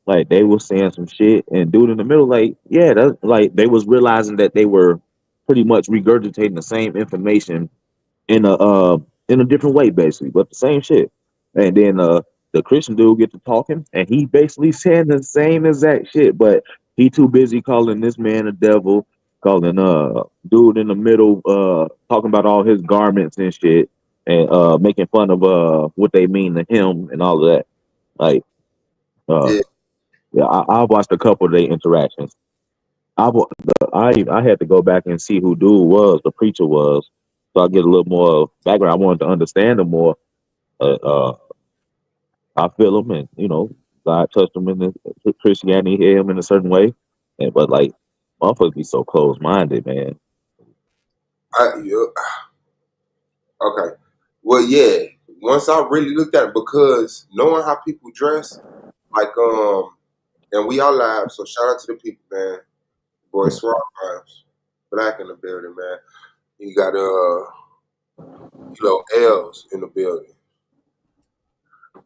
Like they were saying some shit, and dude in the middle, like, yeah, that's like they was realizing that they were pretty much regurgitating the same information in a different way, basically, but the same shit. And then the Christian dude get to talking, and he basically saying the same exact shit, but he too busy calling this man a devil, calling dude in the middle talking about all his garments and shit, and making fun of what they mean to him and all of that. Like uh Yeah, yeah, I watched a couple of their interactions. I had to go back and see who dude was, the preacher was, so I get a little more background. I wanted to understand him more. Uh, uh, I feel him, and God touched him in the Christianity, hit him in a certain way, and but like, motherfuckers be so close minded, man. yeah, okay. Well, yeah. Once I really looked at it, because knowing how people dress, like and we all live. So shout out to the people, man. Boy, Swamp Vibes, Black in the building, man. You got L's in the building.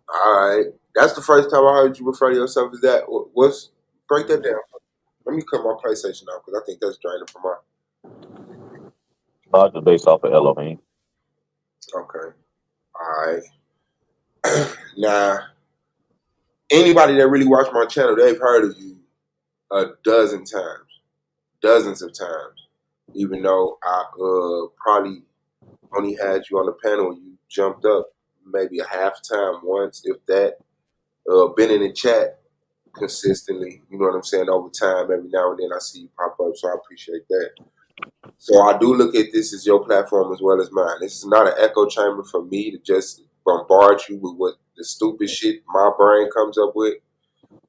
All right, that's the first time I heard you refer to yourself as that. What's break that down? Let me cut my PlayStation out because I think that's draining from my. Largely based off of Elohim. Okay, all right. Now, anybody that really watched my channel, they've heard of you a dozen times, dozens of times. Even though I probably only had you on the panel, you jumped up maybe a half time once, if that. Been in the chat consistently, you know what I'm saying, over time. Every now and then I see you pop up, so I appreciate that. So I do look at this as your platform as well as mine. This is not an echo chamber for me to just bombard you with what the stupid shit my brain comes up with.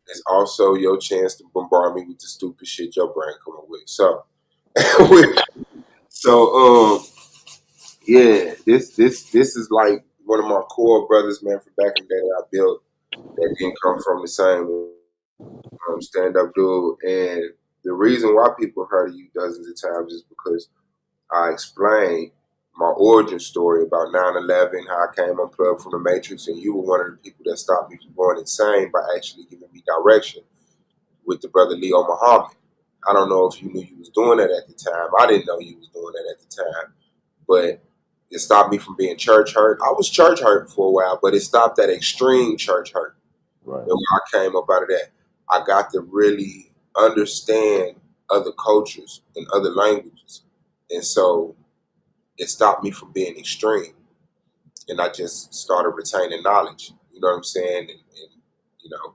It's also your chance to bombard me with the stupid shit your brain come up with. So, so yeah, this is like one of my core brothers, man, from back in the day that I built that didn't come from the same stand up dude. And the reason why people heard of you dozens of times is because I explained my origin story about 9/11, how I came unplugged from the Matrix, and you were one of the people that stopped me from going insane by actually giving me direction with the brother Leo Muhammad. I don't know if you knew you was doing that at the time. I didn't know you was doing that at the time, but it stopped me from being church hurt. I was church hurt for a while, but it stopped that extreme church hurt. Right. And when I came up out of that, I got to really understand other cultures and other languages. And so it stopped me from being extreme. And I just started retaining knowledge. You know what I'm saying? And you know,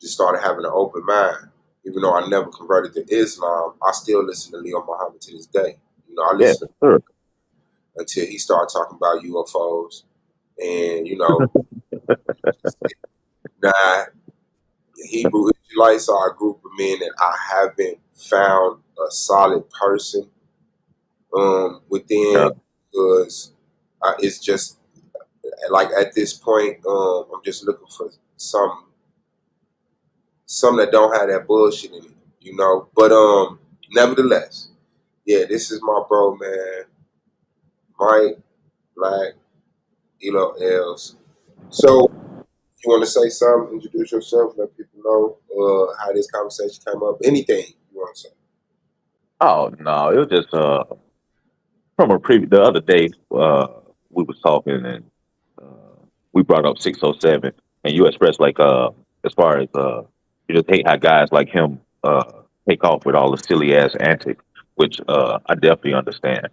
just started having an open mind. Even though I never converted to Islam, I still listen to Leo Muhammad to this day. I Yeah, listen sure. until he started talking about UFOs. And, now Hebrew Israelites are a group of men that I haven't found a solid person Yeah. within, because it's just like at this point, I'm just looking for some that don't have that bullshit in it. But nevertheless, yeah, this is my bro, man, Mike Black, Els. So you want to say something? Introduce yourself, let people know how this conversation came up. Anything you want to say? Oh no, it was just from the other day we was talking, and we brought up 607, and you expressed like as far as you just hate how guys like him take off with all the silly ass antics, which I definitely understand.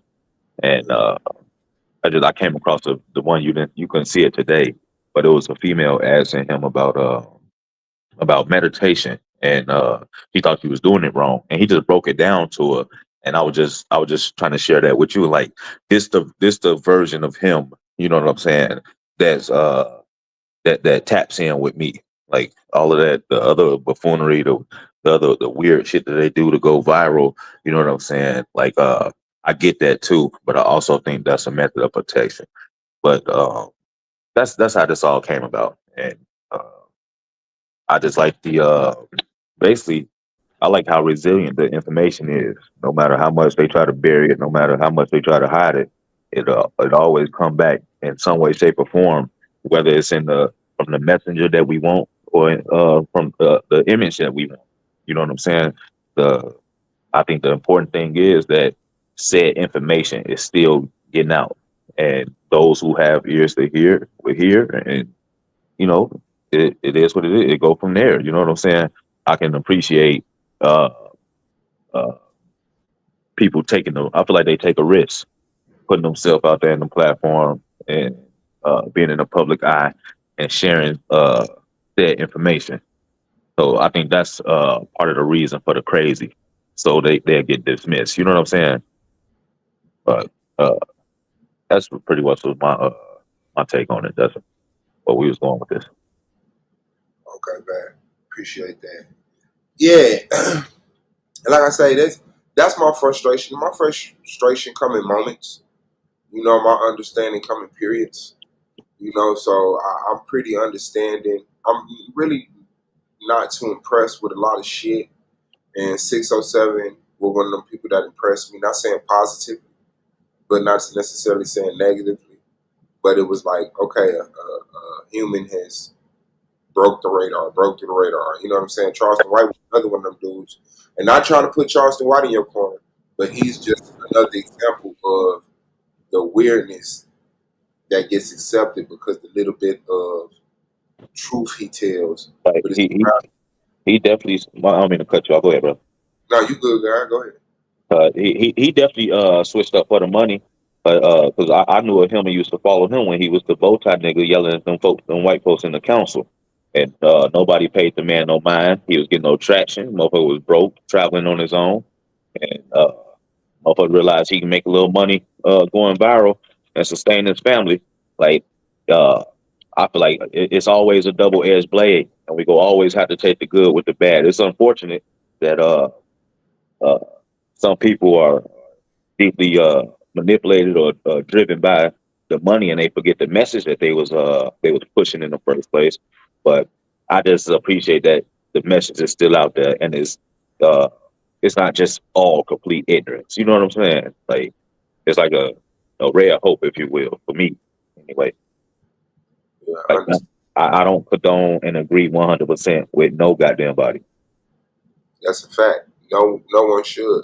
And I came across the one you couldn't see it today, but it was a female asking him about meditation, and he thought she was doing it wrong, and he just broke it down to her. And I was just trying to share that with you, like this the version of him, you know what I'm saying? That's that taps in with me, like all of that, the other buffoonery, the weird shit that they do to go viral. You know what I'm saying? Like I get that too, but I also think that's a method of protection. But that's how this all came about, and uh, I just like the basically I like how resilient the information is. No matter how much they try to bury it, no matter how much they try to hide it, it always come back in some way, shape, or form. Whether it's in the from the messenger that we want, or from the image that we want. You know what I'm saying? The I think the important thing is that said information is still getting out, and those who have ears to hear will hear, and you know, it is what it is. It go from there. You know what I'm saying? I can appreciate uh, uh, people taking the. I feel like they take a risk putting themselves out there in the platform and being in the public eye and sharing their information. So I think that's part of the reason for the crazy. So they get dismissed. You know what I'm saying? But uh, that's pretty much was my take on it. That's what we was going with this. Okay, man. Appreciate that. Yeah, and like I say, that's my frustration. My frustration come in moments. My understanding come in periods. So I'm pretty understanding. I'm really not too impressed with a lot of shit. And 607 were one of them people that impressed me. Not saying positively, but not necessarily saying negatively. But it was like, okay, a human has broke through the radar. You know what I'm saying? Charleston White was another one of them dudes. And not trying to put Charleston White in your corner, but he's just another example of the weirdness that gets accepted because the little bit of truth he tells. Like But it's he definitely. I don't mean to cut you off. Go ahead, bro. no, you good, guy. Go ahead. He definitely switched up for the money, but because I knew of him and used to follow him when he was the bow tie nigga yelling at them folks, them white folks in the council, and nobody paid the man no mind. He was getting no traction. Motherfucker was broke, traveling on his own, and motherfucker realized he can make a little money going viral and sustain his family. Like uh, I feel like it's always a double edged blade, and we go always have to take the good with the bad. It's unfortunate that uh, some people are deeply manipulated or driven by the money, and they forget the message that they was pushing in the first place. But I just appreciate that the message is still out there, and uh, it's not just all complete ignorance. You know what I'm saying? Like it's like a ray of hope, if you will, for me. Anyway, Yeah, I like understand. I don't condone and agree 100% with no goddamn body. That's a fact. No one should.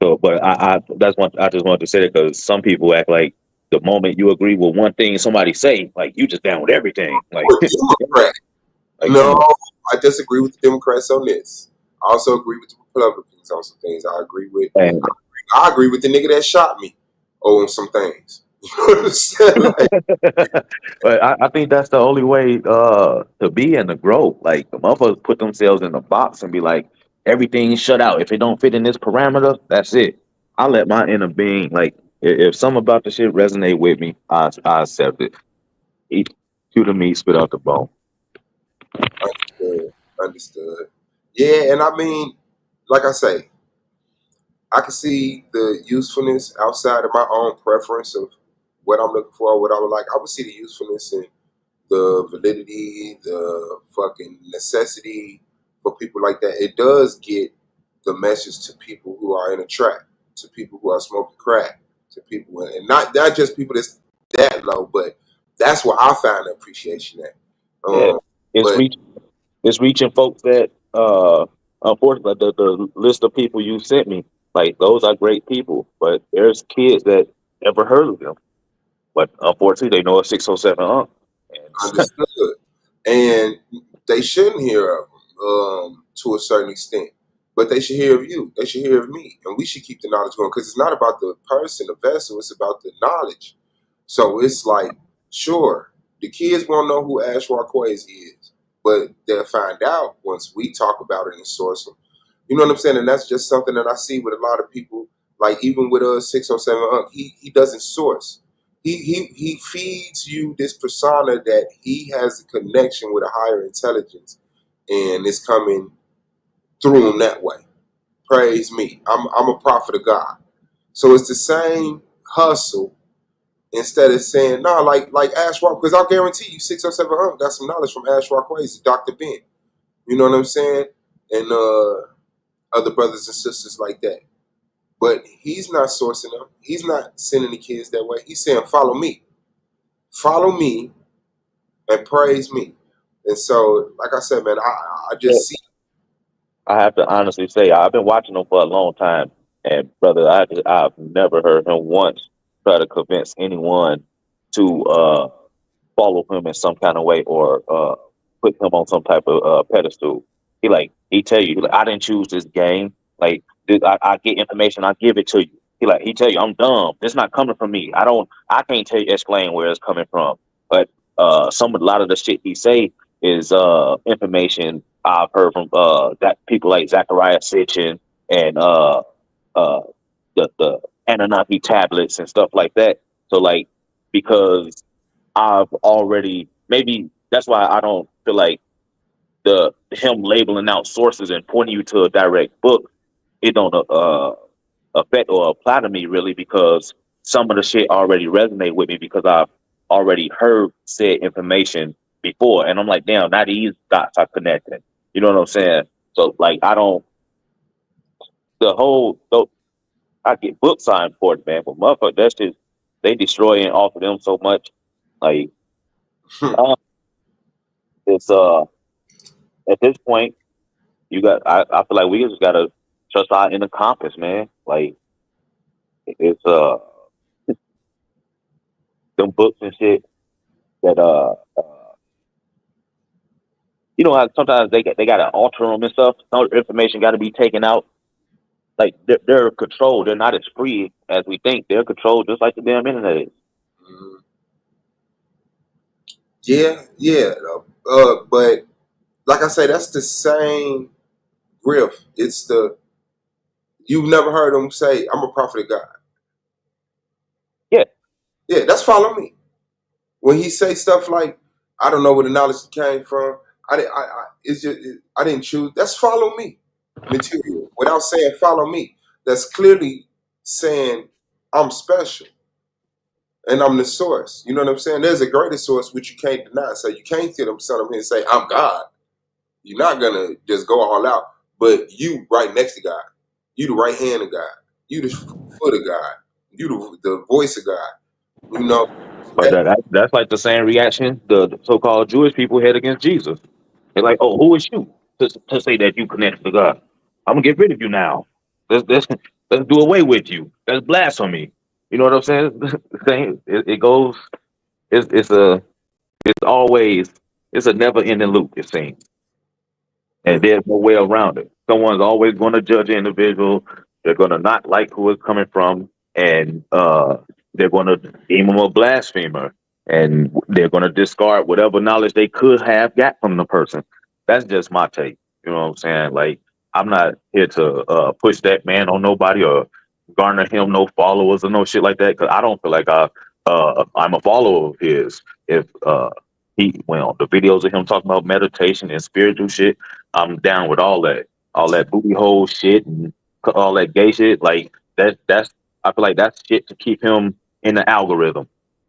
So, but I that's one I just wanted to say that because some people act like the moment you agree with one thing somebody say, like you just down with everything. Like, Or Democrat. like come No, on, I disagree with the Democrats on this. I also agree with the Republicans on some things. I agree with. and I agree with the nigga that shot me on some things. You know what I'm saying? Like, but I think that's the only way to be and to grow. Like the motherfuckers put themselves in a box and be like, everything's shut out. If it don't fit in this parameter, that's it. I let my inner being like if some about the shit resonate with me, I accept it. Eat, chew the meat, spit out the bone. understood. Understood. Yeah, and I mean, like I say, I can see the usefulness outside of my own preference of what I'm looking for, what I would like. I would see the usefulness in the validity, the fucking necessity for people like that. It does get the message to people who are in a trap, to people who are smoking crack, to people, and not just people that's that low, but that's where I find the appreciation at. Yeah, Um, it's but reach. It's reaching folks that unfortunately the list of people you sent me, like those are great people, but there's kids that never heard of them. But unfortunately they know a 607 and understood, and they shouldn't hear of them to a certain extent. But they should hear of you. They should hear of me, and we should keep the knowledge going because it's not about the person, the vessel. It's about the knowledge. So it's like, sure, the kids won't know who Ash Raquaze is, but they'll find out once we talk about it and source them. You know what I'm saying? And that's just something that I see with a lot of people. Like even with 607 Unc, he doesn't source. He feeds you this persona that he has a connection with a higher intelligence, and it's coming through him that way. Praise me. I'm a prophet of God. So it's the same hustle instead of saying no, like Ash Rock, because I'll guarantee you 607 got some knowledge from Ash Rock Crazy, Dr. Ben. You know what I'm saying? And other brothers and sisters like that. But he's not sourcing them. He's not sending the kids that way. He's saying, follow me. Follow me and praise me. And so, like I said, man, I just see. I have to honestly say I've been watching him for a long time, and brother, I've never heard him once try to convince anyone to follow him in some kind of way or put him on some type of pedestal. He tell you I didn't choose this game. I get information, I give it to you. He tell you I'm dumb. It's not coming from me. I can't tell you explain where it's coming from. But a lot of the shit he say is information I've heard from that people like Zachariah Sitchin and uh the Anunnaki tablets and stuff like that. So because I've already maybe that's why I don't feel like the him labeling out sources and pointing you to a direct book, it don't affect or apply to me really because some of the shit already resonate with me because I've already heard said information before, and I'm like, damn, now these dots are connecting. You know what I'm saying? So I don't the whole though I get books are important, man, but motherfucker, that's just they destroy and offer them so much. Like uh, it's at this point I feel like we just gotta trust our inner compass, man. Like it's them books and shit that you know how sometimes they gotta alter them and stuff. Some information got to be taken out. Like they're controlled. They're not as free as we think. They're controlled just like the damn internet is. Mm, yeah, yeah. But like I say, that's the same grift. It's the you've never heard them say, "I'm a prophet of God." Yeah, Yeah, that's follow me. When he say stuff like, "I don't know where the knowledge came from," it's just I didn't choose. That's follow me material without saying follow me. That's clearly saying I'm special and I'm the source. You know what I'm saying? There's a greater source which you can't deny. So you can't get them son of him and say I'm God. You're not gonna just go all out, but you right next to God. You the right hand of God. You the foot of God. You the voice of God. You know. but that's like the same reaction the so-called Jewish people had against Jesus. They're like, "Oh, who is you to say that you connected to God? I'm gonna get rid of you now. Let's do away with you. That's blasphemy." You know what I'm saying? It goes. It's a it's always it's a never ending loop. It seems. And Mm, there's no way around it. Someone's always going to judge an individual. They're going to not like who it's coming from, and they're going to deem them a blasphemer, and they're going to discard whatever knowledge they could have got from the person. That's just my take. You know what I'm saying? Like, I'm not here to push that man on nobody or garner him no followers or no shit like that because I don't feel like I'm a follower of his. If the videos of him talking about meditation and spiritual shit, I'm down with all that booty hole shit and all that gay shit. Like that's I feel like that's shit to keep him in the algorithm.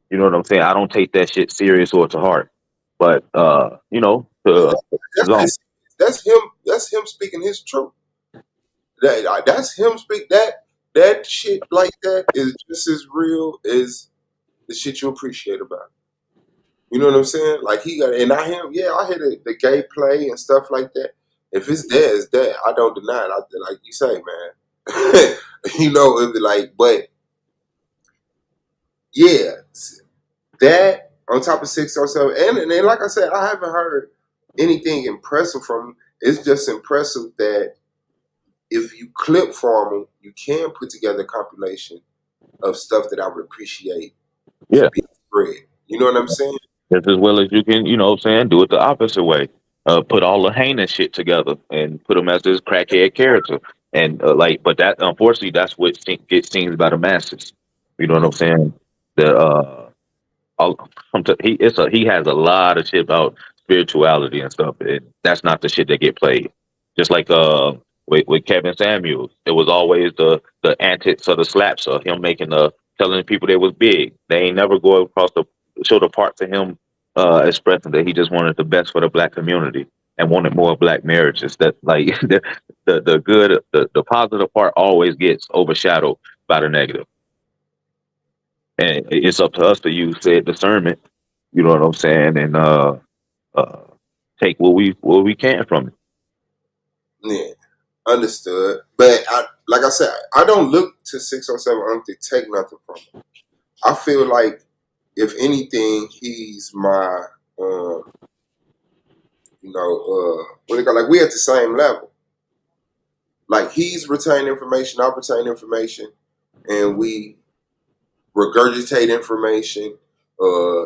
You know what I'm saying? I don't take that shit serious or to heart. But to his own. that's, that's him. That's him speaking his truth. That's him speak that shit like that is just as real as the shit you appreciate about. You know what I'm saying? Like he got, and I him, yeah, I hear the gay play and stuff like that. If it's there, it's there. I don't deny it. Like you say, man. You know, it be like, but yeah, that on top of 607, and like I said, I haven't heard anything impressive from him. It's just impressive that if you clip from him, you can put together a compilation of stuff that I would appreciate Yeah. being spread. You know what I'm saying? Just as well as you can, you know what I'm saying, do it the opposite way. Put all the heinous shit together and put him as this crackhead character. And but that unfortunately, that's what gets seen by the masses. You know what I'm saying? The all, he has a lot of shit about spirituality and stuff. And that's not the shit that get played. Just like with Kevin Samuels, it was always the antics or the slaps of him making telling people they was big. They ain't never go across the show the parts of him expressing that he just wanted the best for the black community and wanted more black marriages. That like the good the positive part always gets overshadowed by the negative. And it's up to us to use said discernment. You know what I'm saying? And take what we can from it. Yeah, understood. But like I said, I don't look to 607 to take nothing from him. I feel like if anything, he's my what they call, like, we at the same level. Like, he's retaining information, I retain information, and we regurgitate information, uh,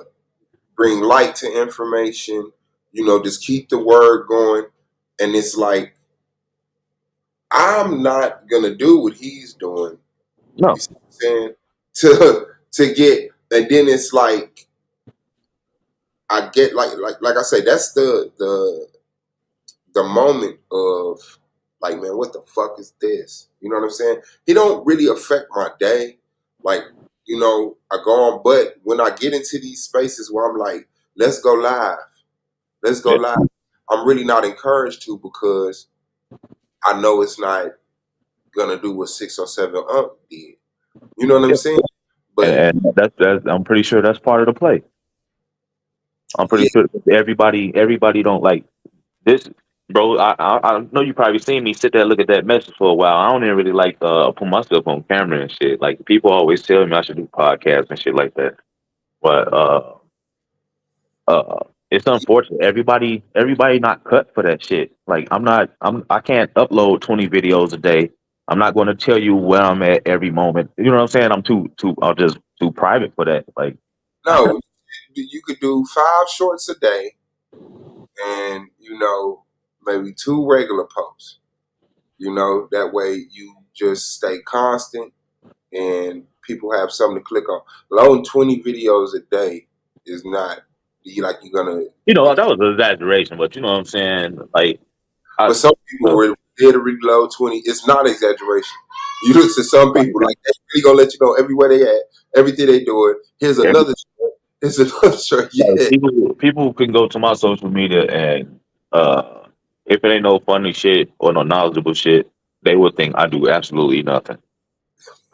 bring light to information. Just keep the word going. And it's like, I'm not gonna do what he's doing. You No, see what I'm saying? To get, and then it's like, I get, like I say, that's the moment of, like, man, what the fuck is this? You know what I'm saying? He don't really affect my day. Like, I go on, but when I get into these spaces where I'm like, let's go live, let's go yeah, live, I'm really not encouraged to, because I know it's not gonna do what 607 did. You know what I'm yeah. saying? But And that's I'm pretty sure that's part of the play. I'm pretty yeah, sure everybody don't like this, bro. I know you probably seen me sit there and look at that message for a while. I don't even really like put myself on camera and shit. Like people always tell me I should do podcasts and shit like that, but it's unfortunate. Everybody not cut for that shit. Like I can't upload 20 videos a day. I'm not going to tell you where I'm at every moment. You know what I'm saying? I'm just too private for that. Like, no, you could do 5 shorts a day, and maybe 2 regular posts. That way you just stay constant, and people have something to click on. Loading 20 videos a day is not like you're gonna. that was an exaggeration, but you know what I'm saying? Like, I, But some people uh, were there to reload 20. It's not exaggeration. You listen to some people, like, they really gonna let you know everywhere they at, everything they doing. Here's another shirt. Here's another shirt. like, Yeah. people can go to my social media and if it ain't no funny shit or no knowledgeable shit, they would think I do absolutely nothing.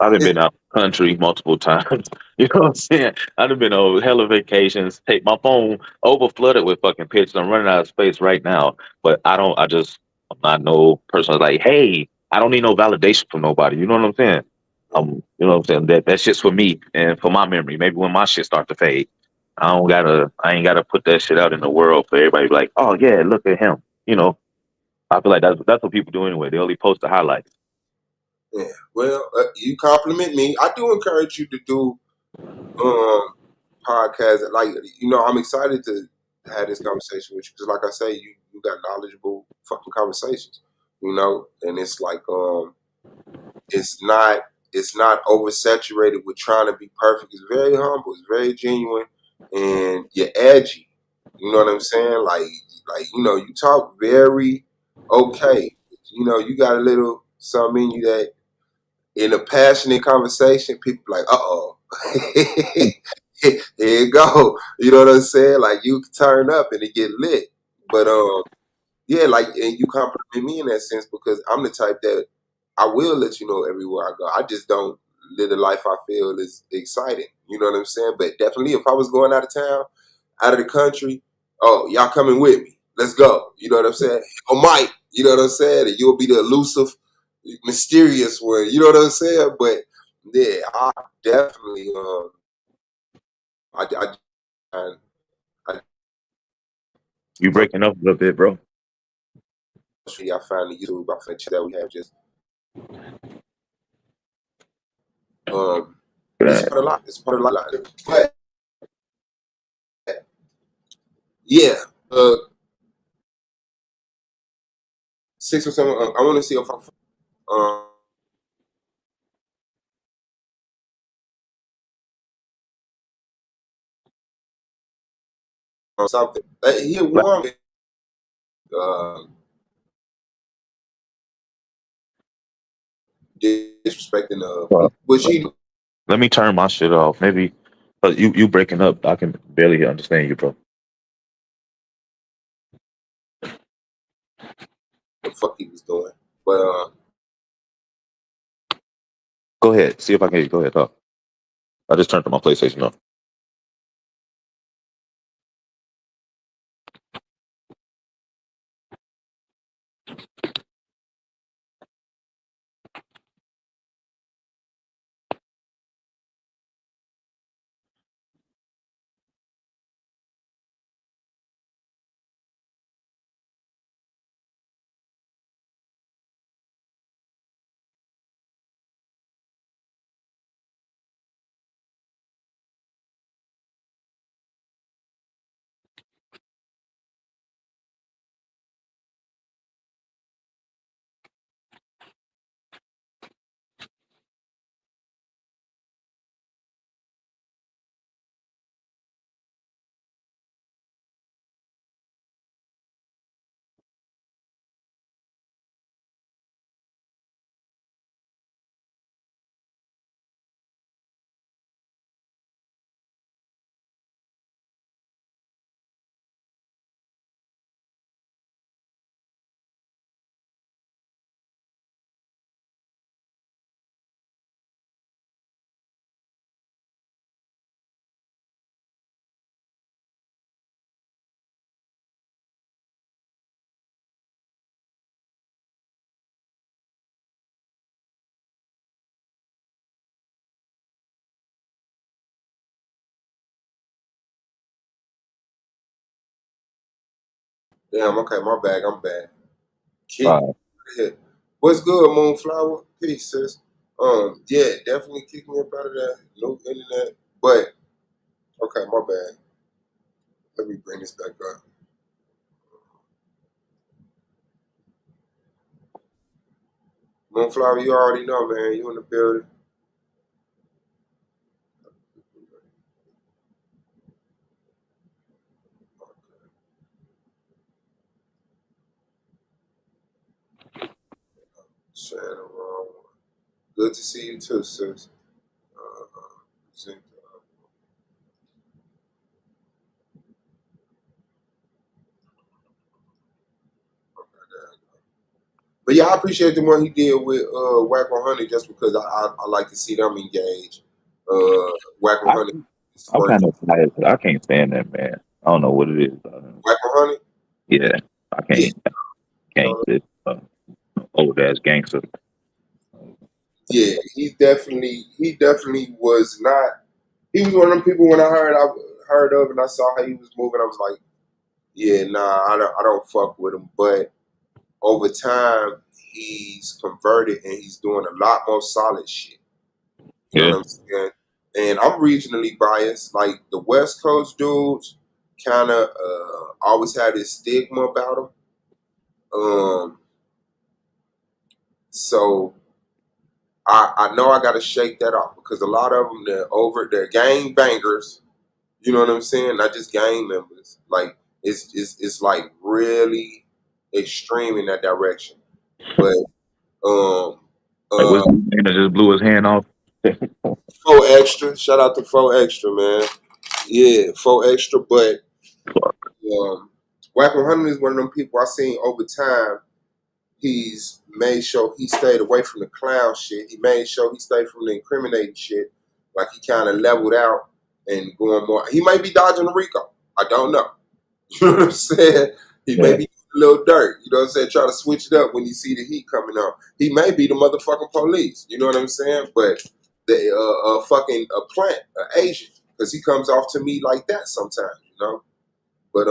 I've been out the country multiple times. You know what I'm saying? I've been on hella vacations. Take my phone over flooded with fucking pictures. I'm running out of space right now. But I don't. I'm not no person like, hey, I don't need no validation from nobody. You know what I'm saying? You know what I'm saying? That shit's for me and for my memory. Maybe when my shit start to fade, I ain't gotta put that shit out in the world for everybody to be like, oh yeah, look at him. You know, I feel like that's what people do anyway. They only post the highlights. Yeah. Well, you compliment me. I do encourage you to do um podcasts. Like, I'm excited to have this conversation with you, because, like I say, you got knowledgeable fucking conversations. And it's like, it's not oversaturated with trying to be perfect. It's very humble. It's very genuine, and you're edgy. You know what I'm saying? You talk very okay. You got a little something in you that, in a passionate conversation, people like, uh oh, here you go. You know what I'm saying? Like, you can turn up and it get lit. But yeah, like, and you compliment me in that sense, because I'm the type that I will let you know everywhere I go. I just don't live the life I feel is exciting. You know what I'm saying? But definitely, if I was going out of town, out of the country, oh, y'all coming with me? Let's go. You know what I'm saying? Oh, Mike, you know what I'm saying? And you'll be the elusive, mysterious one. You know what I'm saying? But yeah, I definitely, I, I, You breaking up a little bit, bro. I found the YouTube, I found the chat that we have, just um, it's Yeah. part of life. It's part of life. But yeah, uh, 6 or 7. I want to see if I something. He won uh, disrespecting which he Let me turn my shit off. Maybe you breaking up. I can barely understand you, bro. the fuck he was doing. But Go ahead. See if I can hear you. Go ahead. Talk. I just turned to my PlayStation off. Damn, okay, my bad. I'm bad. Kick. Uh, What's good, Moonflower? Peace, sis. Yeah, definitely kick me up out of that. No internet. But okay, my bad. Let me bring this back up. Moonflower, you already know, man. You in the building. Shannon, good to see you too, sis. Zinc, But yeah, I appreciate the one he did with Whack 100 just because I like to see them engage. Whack I, 100 is I'm kind working. of tired. I can't stand that man. I don't know what it is. Whack 100? Yeah, I Yeah. can't this old ass gangster. Yeah, he definitely was not. He was one of them people when I heard of and I saw how he was moving. I was like, yeah, nah, I don't fuck with him. But over time, he's converted and he's doing a lot more solid shit. You know Yeah, what I'm saying? And I'm regionally biased. Like the West Coast dudes, kind of always had this stigma about them. Um, so I know I got to shake that off because a lot of them they're gang bangers. You know what I'm saying? Not just gang members. Like it's like really extreme in that direction. But um like what's uh the man that just blew his hand off? Four Extra, shout out to Four Extra, man. Yeah, Four Extra, but Fuck. Whack 100 is one of them people I seen over time. He's made sure he stayed away from the clown shit. He made sure he stayed from the incriminating shit. Like he kind of leveled out and going more. He might be dodging the Rico. I don't know. You know what I'm saying? He may Yeah, be a little dirt. You know what I'm saying? Try to switch it up when you see the heat coming on. He may be the motherfucking police. You know what I'm saying? But the fucking a plant, an Asian, because he comes off to me like that sometimes. You know. But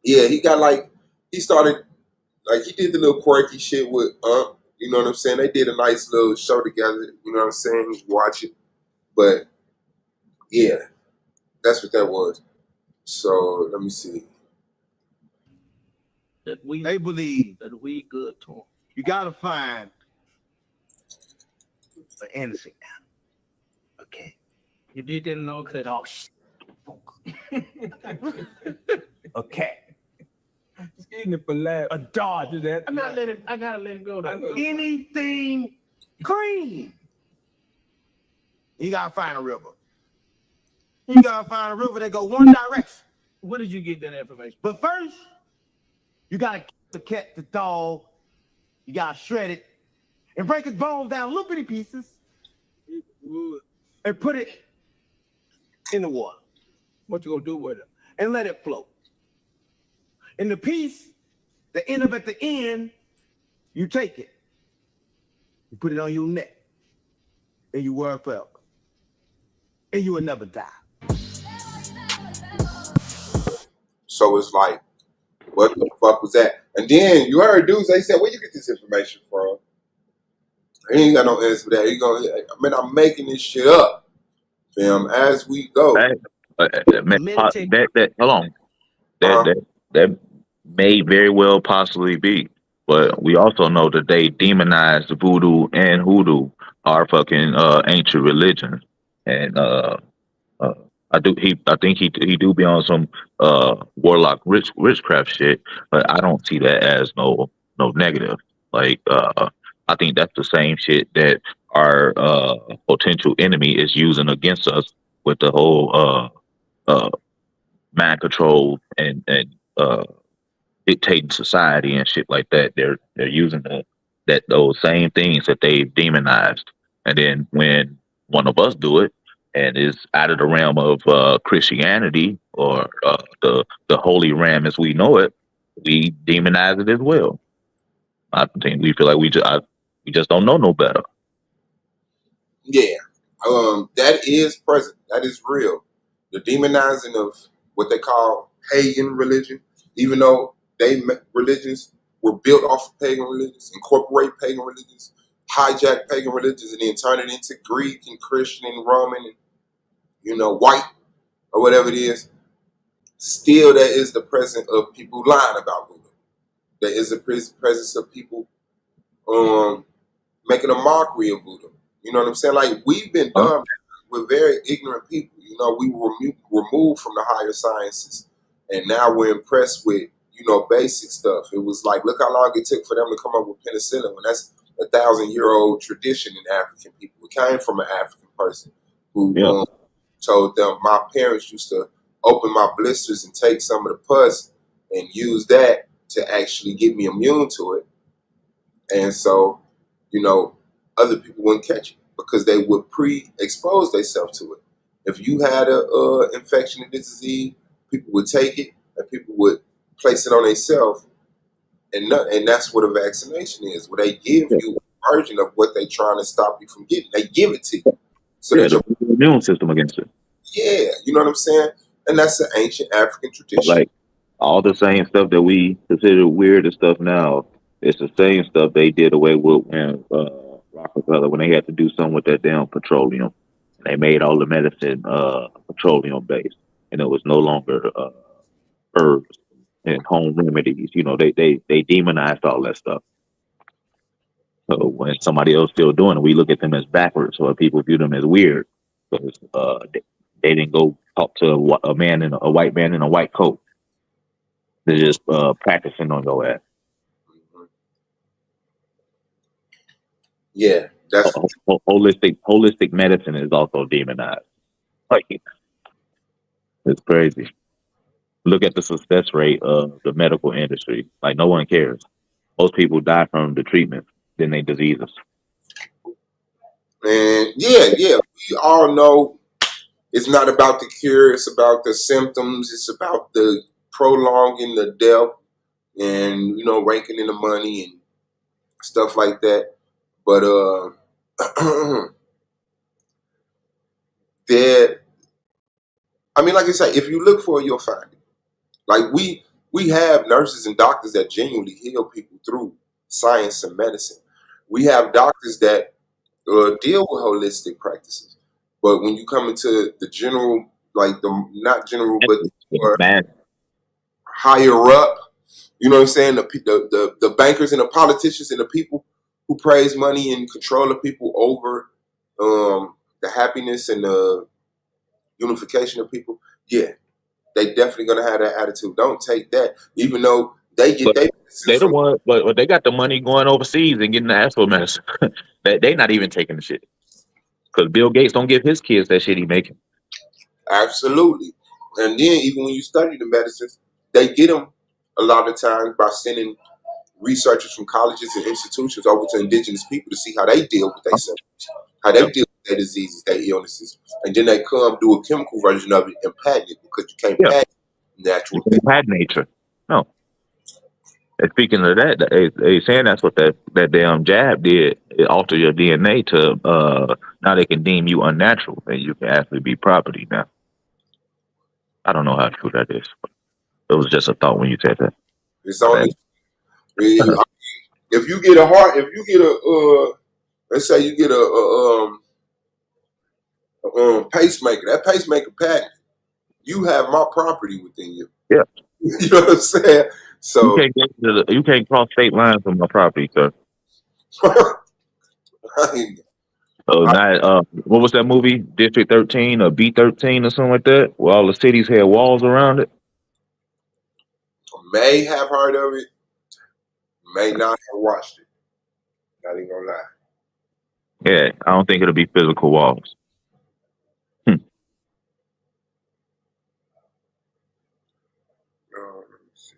yeah, he got like he started like he did the little quirky shit with you know what I'm saying? They did a nice little show together, you know what I'm saying? Watch it. But yeah, that's what that was. So let me see. They believe that we good to them. You gotta find the innocent. Okay. You didn't know that all okay. A dodge is that. I gotta let it go. Anything green. You gotta find a river. You gotta find a river that go one direction. Where did you get that information? But first, you gotta kill the cat, the dog. You gotta shred it and break its bones down little bitty pieces and put it in the water. What you gonna do with it? And let it float. And the piece that end up at the end, you take it, you put it on your neck, and you wear it forever. And you will never die. So it's like, what the fuck was that? And then you heard dudes, they said, where you get this information from? He ain't got no answer for that. He going, I mean, I'm making this shit up, fam, as we go. that, man, that hold on. That Uh-huh. that that may very well possibly be. But we also know that they demonized voodoo and hoodoo, our fucking ancient religions. And uh I think he do be on some warlock witchcraft shit, but I don't see that as no negative. Like I think that's the same shit that our potential enemy is using against us with the whole uh mind control and dictating society and shit like that. They're using those same things that they've demonized, and then when one of us do it and is out of the realm of Christianity or the holy realm as we know it, we demonize it as well. I think we feel like we just don't know no better. Yeah. That is present. That is real. The demonizing of what they call pagan religion even though religions were built off of pagan religions, incorporate pagan religions, hijack pagan religions, and then turn it into Greek and Christian and Roman and white or whatever it is. Still, there is the presence of people lying about Buddha. There is a presence of people making a mockery of Buddha. You know what I'm saying? Like, we've been dumb. We're very ignorant people. We were removed from the higher sciences, and now we're impressed with basic stuff. It was like, look how long it took for them to come up with penicillin, when that's 1,000-year-old tradition in African people. It came from an African person who told them, my parents used to open my blisters and take some of the pus and use that to actually get me immune to it. And so, other people wouldn't catch it because they would pre-expose themselves to it. If you had a infection of this disease, people would take it and people would place it on themselves. And that's what a vaccination is, where they give you a version of what they're trying to stop you from getting. They give it to you. So that the immune system against it. Yeah, you know what I'm saying? And that's an ancient African tradition. Like, all the same stuff that we consider weird and stuff now, it's the same stuff they did away with when Rockefeller, when they had to do something with that damn petroleum. They made all the medicine petroleum based, and it was no longer herbs and home remedies. They demonized all that stuff. So when somebody else still doing it, we look at them as backwards, or people view them as weird because they didn't go talk to a white man in a white coat. They're just practicing on your ass. Yeah, that's holistic medicine is also demonized. Like, it's crazy. Look at the success rate of the medical industry. Like, no one cares. Most people die from the treatment than they diseases. And yeah, we all know it's not about the cure. It's about the symptoms. It's about the prolonging the death and raking in the money and stuff like that. But like I say, if you look for it, you'll find it. Like, we have nurses and doctors that genuinely heal people through science and medicine. We have doctors that deal with holistic practices. But when you come into the general, like not general, but more higher up, you know what I'm saying? The bankers and the politicians and the people who praise money and control the people over the happiness and the unification of people, yeah, they definitely gonna have that attitude. Don't take that, even though they get but they got the money going overseas and getting the actual medicine. They not even taking the shit because Bill Gates don't give his kids that shit he making. Absolutely, and then even when you study the medicines, they get them a lot of times by sending researchers from colleges and institutions over to indigenous people to see how they deal with their symptoms, how they deal with their diseases, their illnesses, and then they come do a chemical version of it and patent it because you can't patent natural things. Patent nature, no. And speaking of that, they saying that's what that damn jab did. It altered your DNA to now they can deem you unnatural and you can actually be property now. I don't know how true that is. It was just a thought when you said that. It's only if you get a heart, if you get a let's say you get a pacemaker, that pacemaker patent, you have my property within you. Yeah. You know what I'm saying? So you can't cross state lines on my property, sir. What was that movie? District 13 or B13 or something like that, where all the cities had walls around it. May have heard of it, may not have watched it. Not even gonna lie. Yeah, I don't think it'll be physical walls. Let me see.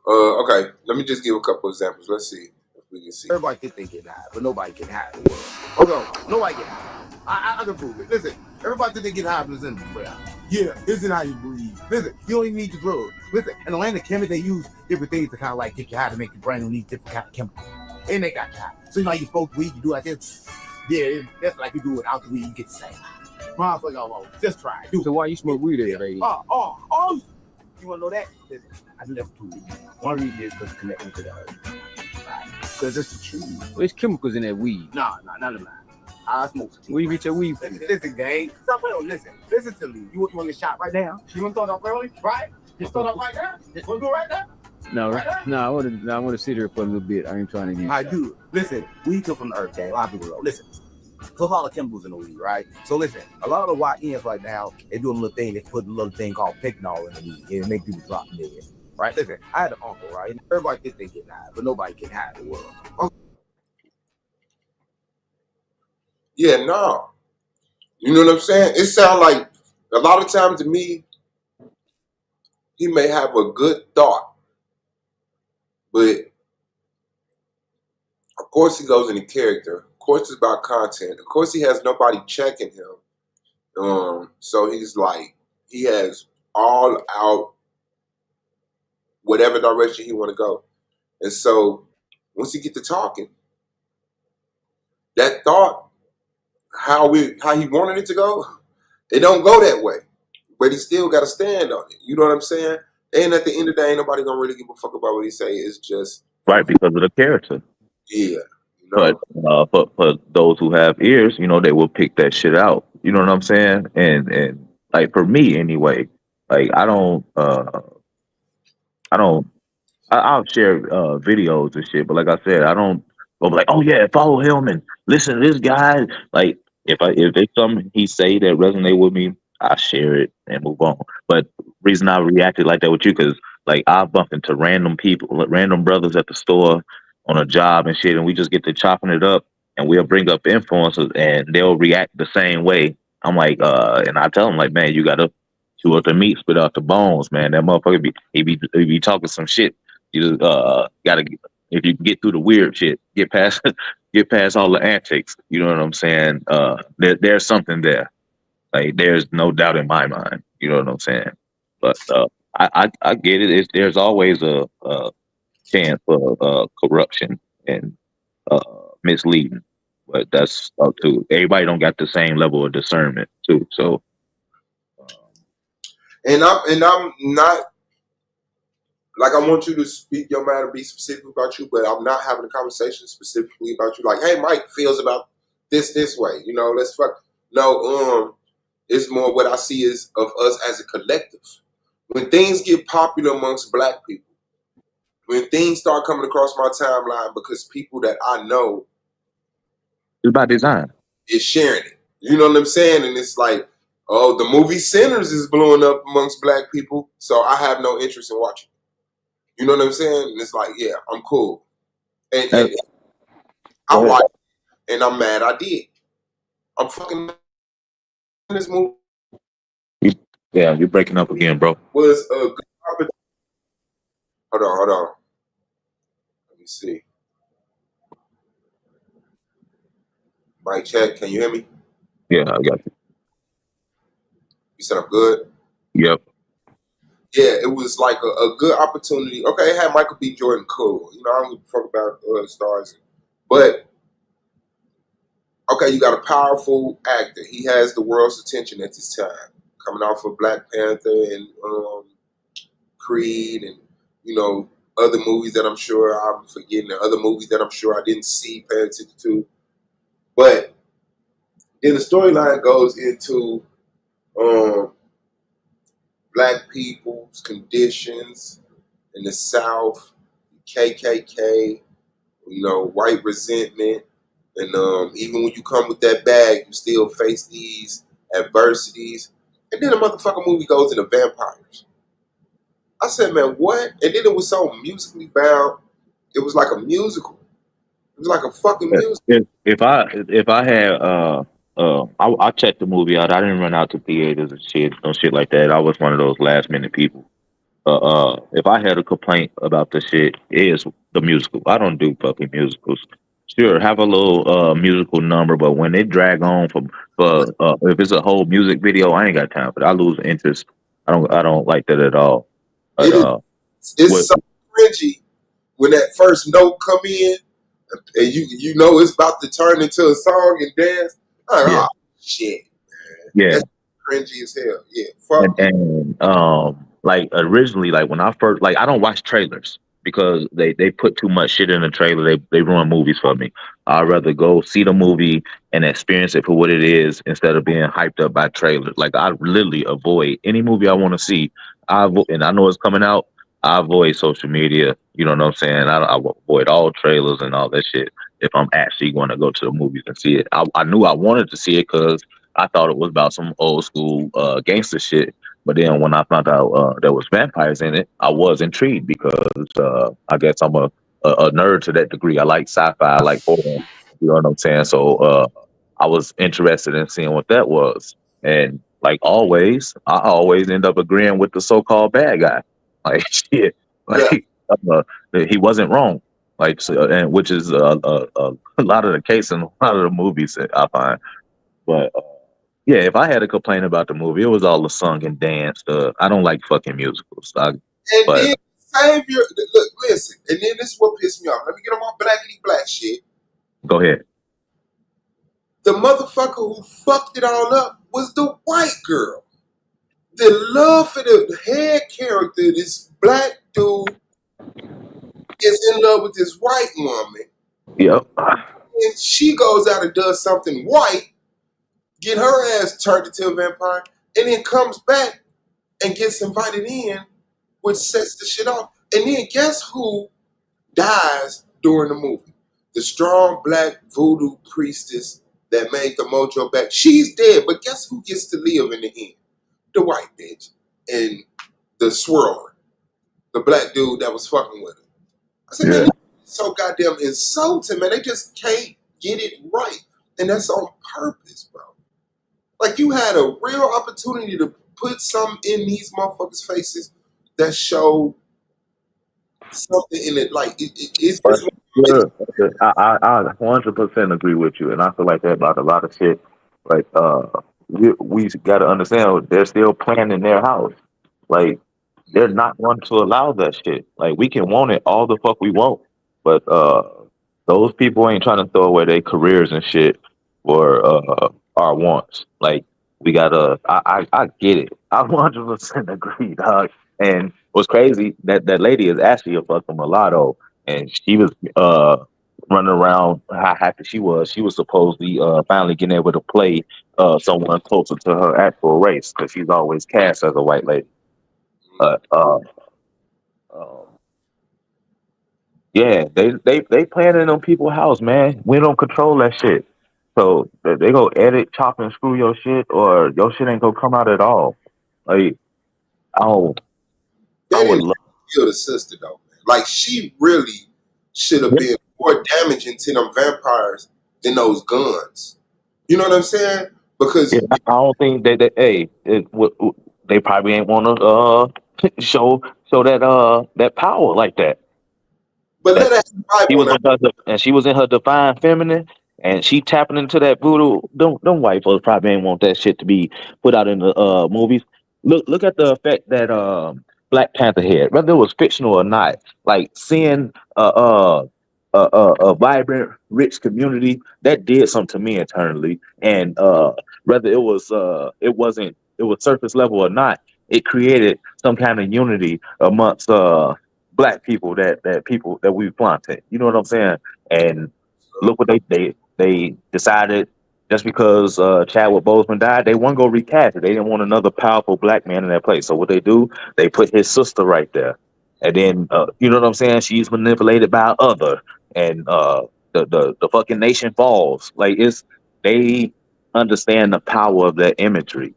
Okay, let me just give a couple examples. Let's see if we can see. Everybody think they can hide, but nobody can hide the world. Oh no, nobody can hide. I can prove it. Listen, everybody think they get high, but it's in the breath. Yeah, isn't how you breathe. Listen, you don't even need the drugs. Listen, in the land of chemistry, they use different things to kind of like get you high to make your brain need different kind of chemicals. And they got you high. So you know, you smoke weed, you do like this. Yeah, that's like you do without the weed, you get the same high. Motherfucker, just try it. So why you smoke weed every day? you want to know that? Listen, I do that for 2 reasons. One reason is because it's connecting to the earth. Right? Because it's the truth. There's chemicals in that weed. Nah, none of mine. I smoke. Where you get your weed from? Listen, gang. Stop playing. Listen to me. You want to get shot right now? You want to throw it up early? Right? Just throw it up right now? Want to go right now? No, I want to sit here for a little bit. I ain't trying to get I do. Listen, weed come from the earth, gang. A lot of people know. Listen. There's a lot of chemicals in the weed, right? So listen, a lot of the YNs right now, they doing a little thing, they put a little thing called fentanyl in the weed. It make people drop dead. Right? Listen, I had an uncle, right? Everybody thinks they get high, but nobody get high in the world. Yeah, no. You know what I'm saying? It sounds like a lot of times to me, he may have a good thought, but of course he goes into character. Of course it's about content. Of course he has nobody checking him. So he's like, he has all out whatever direction he want to go. And so once you get to talking, that thought, how he wanted it to go, it don't go that way. But he still got to stand on it. You know what I'm saying? And at the end of the day, ain't nobody gonna really give a fuck about what he say. It's just Right, because of the character. yeah. You know? But for those who have ears, you know, they will pick that shit out. You know what I'm saying? And like for me anyway, like I'll share videos and shit, but like I said, I don't go like, oh yeah, follow him and listen to this guy. Like if there's something he say that resonate with me, I share it and move on. But reason I reacted like that with you, because like I bumped into random people, random brothers at the store on a job and shit, and we just get to chopping it up, and we'll bring up influencers and they'll react the same way. I'm like, and I tell them like, man, you gotta chew up the meat, spit out the bones, man. That motherfucker he be talking some shit. You just gotta, if you can get through the weird shit, get past get past all the antics. You know what I'm saying? There's something there. Like there's no doubt in my mind. You know what I'm saying? But I get it. There's always a chance for corruption and uh, misleading. But that's up to everybody. Don't got the same level of discernment too. So, And I'm not like I want you to speak your mind and be specific about you, but I'm not having a conversation specifically about you. Like, hey, Mike feels about this way. You know, let's fuck. No, it's more what I see is of us as a collective. When things get popular amongst black people, when things start coming across my timeline because people that I know it's by design. is sharing it. You know what I'm saying? And it's like, oh, the movie Sinners is blowing up amongst black people, so I have no interest in watching. You know what I'm saying? And it's like, yeah, I'm cool. And I watched it, and I'm mad I did. I'm fucking in this movie. Yeah, you're breaking up again, bro. Was a good opportunity. Hold on. Let me see. Mic check. Can you hear me? Yeah, I got you. You said I'm good? Yep. Yeah, it was like a good opportunity. Okay, it had Michael B. Jordan, cool. You know, I don't give a fuck about stars. But, okay, you got a powerful actor. He has the world's attention at this time. Coming off of Black Panther and Creed and, you know, other movies that I'm sure I'm forgetting, and other movies that I'm sure I didn't see, pay attention to. But then the storyline goes into black people's conditions in the South, KKK, you know, white resentment, and even when you come with that bag, you still face these adversities. And then the motherfucking movie goes into vampires. I said, man, what? And then it was so musically bound. It was like a musical. It was like a fucking musical. If I had I checked the movie out. I didn't run out to theaters and shit, no shit like that. I was one of those last minute people. If I had a complaint about the shit, it is the musical. I don't do fucking musicals. Sure, have a little musical number, but when they drag on for if it's a whole music video, I ain't got time for that. I lose interest. I don't like that at all. But, it's so cringy when that first note come in and you know it's about to turn into a song and dance. Like, oh shit, man. Yeah, That's cringy as hell. Yeah, fuck. and like originally, like when I first, like I don't watch trailers because they put too much shit in the trailer. They ruin movies for me. I'd rather go see the movie and experience it for what it is instead of being hyped up by trailers. Like I literally avoid any movie I want to see. And I know it's coming out. I avoid social media. You know what I'm saying? I avoid all trailers and all that shit if I'm actually going to go to the movies and see it. I knew I wanted to see it because I thought it was about some old school gangster shit. But then when I found out there was vampires in it, I was intrigued because I guess I'm a nerd to that degree. I like sci-fi, I like horror. You know what I'm saying? So I was interested in seeing what that was. And like always, I always end up agreeing with the so-called bad guy. Like shit, Yeah. like he wasn't wrong. Like, so, and which is a lot of the case in a lot of the movies that I find. But yeah, if I had a complaint about the movie, it was all the song and dance. I don't like fucking musicals. And But then Savior, look, listen, and then this is what pissed me off. Let me get on my blackity black shit. go ahead. The motherfucker who fucked it all up was the white girl. The love for the head character, this black dude, is in love with this white woman, Yep. and she goes out and does something white, get her ass turned into a vampire, and then comes back and gets invited in, which sets the shit off. And then guess who dies during the movie? The strong black voodoo priestess that made the mojo back. She's dead, but guess who gets to live in the end? The white bitch and the swirler, the black dude that was fucking with her. I said, man, it's so goddamn insulting, man. They just can't get it right. And that's on purpose, bro. Like, you had a real opportunity to put something in these motherfuckers' faces that show something in it. Like, it's But yeah, I 100% agree with you, and I feel like that about a lot of shit. Like we got to understand they're still playing in their house. Like they're not going to allow that shit. Like we can want it all the fuck we want, but those people ain't trying to throw away their careers and shit for our wants. Like we gotta. I get it. I 100% agree, dog. And what's crazy that lady is actually a fucking mulatto, and she was running around how happy she was. She was supposedly finally getting able to play someone closer to her actual race because she's always cast as a white lady. Uh, uh, um, yeah, they playing in them people's house, man. We don't control that shit. So they go edit, chop, and screw your shit, or your shit ain't gonna come out at all. Like, oh, they I would didn't love. kill the sister, though, man. Like, she really should have been more damaging to them vampires than those guns. You know what I'm saying? Yeah, Because, I don't think that hey, they probably ain't want to show that power like that. but And let us vibe she on was that. in and she was in her divine feminine, and she tapping into that voodoo. Them white folks probably ain't want that shit to be put out in the movies. Look at the effect that Black Panther had, whether it was fictional or not. Like seeing a vibrant, rich community that did something to me internally, and whether it was surface level or not, it created some kind of unity amongst black people that people that we planted. You know what I'm saying? And look what they decided just because Chadwick Boseman died, they weren't gonna recast it. They didn't want another powerful black man in that place. So what they do, they put his sister right there. And then you know what I'm saying? She's manipulated by other and the fucking nation falls. Like it's they understand the power of that imagery.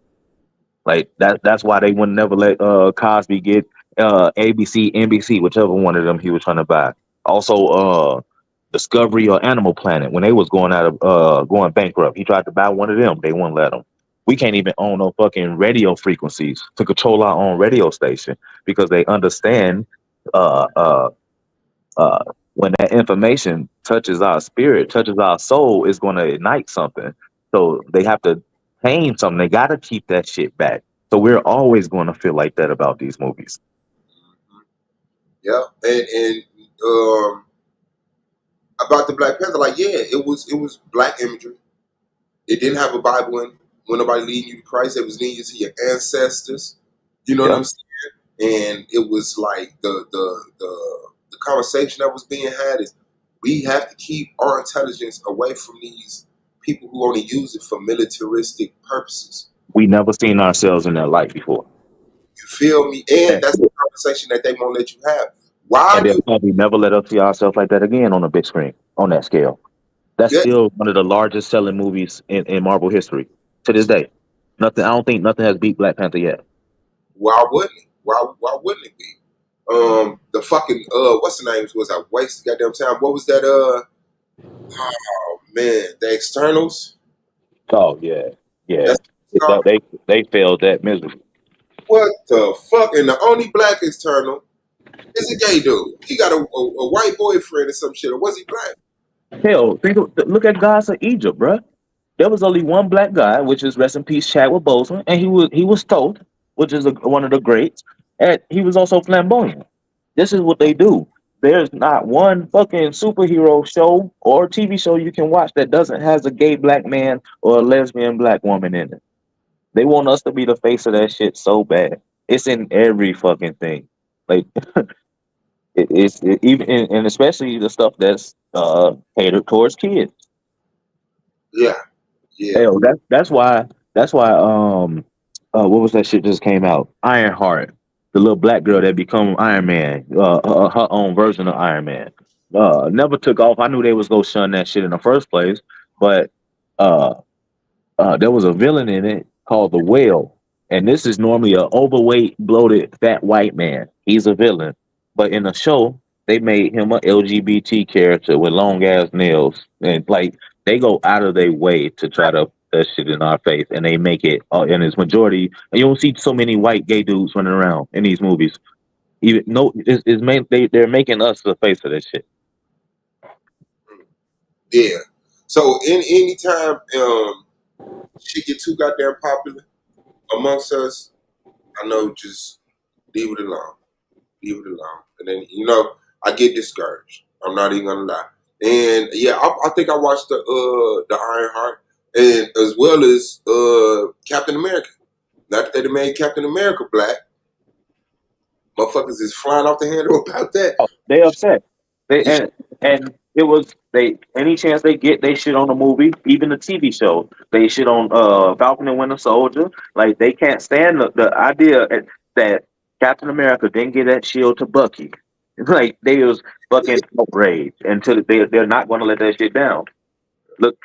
Like that's why they would never let Cosby get ABC, NBC, whichever one of them he was trying to buy. Also, Discovery or Animal Planet when they was going out of going bankrupt. He tried to buy one of them. They wouldn't let him. We can't even own no fucking radio frequencies to control our own radio station because they understand uh uh uh when that information touches our spirit, touches our soul, it's going to ignite something. So they have to tame something. They got to keep that shit back. So we're always going to feel like that about these movies. Yeah. And about the Black Panther, like, yeah, it was black imagery. It didn't have a Bible in. When nobody leading you to Christ, it was leading you to your ancestors. You know what Yeah. I'm saying? and it was like the conversation that was being had is we have to keep our intelligence away from these people who only use it for militaristic purposes. We never seen ourselves in that light before. You feel me? And And, that's the conversation that they won't let you have. Why and they'll do probably never let us see ourselves like that again on a big screen on that scale. That's yeah, still one of the largest selling movies in Marvel history to this day. Nothing. I don't think nothing has beat Black Panther yet. why wouldn't it? Why wouldn't it be? The fucking what's the name was I wasted goddamn time. What was that oh man, the externals? Oh yeah, yeah. That's called. They failed that miserably. What the fuck? And the only black external is a gay dude. He got a white boyfriend or some shit. Or was he black? Hell, look at Gods of Egypt, bruh. There was only one black guy, which is rest in peace Chadwick Boseman, and he was Thoth, which is one of the greats, and he was also flamboyant. This is what they do. There's not one fucking superhero show or TV show you can watch that doesn't has a gay black man or a lesbian black woman in it. They want us to be the face of that shit so bad. It's in every fucking thing. Like even and especially the stuff that's catered towards kids. Yeah, yeah, Hell, that's why what was that shit just came out? Ironheart, the little black girl that become Iron Man, her own version of Iron Man. Never took off. I knew they was gonna shun that shit in the first place, but uh there was a villain in it called the Whale, and this is normally a overweight, bloated, fat white man. He's a villain, but in the show they made him a LGBT character with long ass nails, and like they go out of their way to try to put that shit in our face, and they make it in its majority. And you don't see so many white gay dudes running around in these movies. Even no, it's main, they're making us the face of this shit. yeah. So in any time shit get too goddamn popular amongst us, I know just leave it alone. Leave it alone. And then I get discouraged. I'm not even gonna lie. And yeah, I think I watched the Ironheart and as well as Captain America. Not that they made Captain America black. Motherfuckers is flying off the handle about that. Oh, they upset. They and it was they any chance they get they shit on the movie, even the TV show. They shit on Falcon and Winter Soldier. Like they can't stand the idea that Captain America didn't get that shield to Bucky. Like they was fucking outraged until they're not gonna let that shit down. Look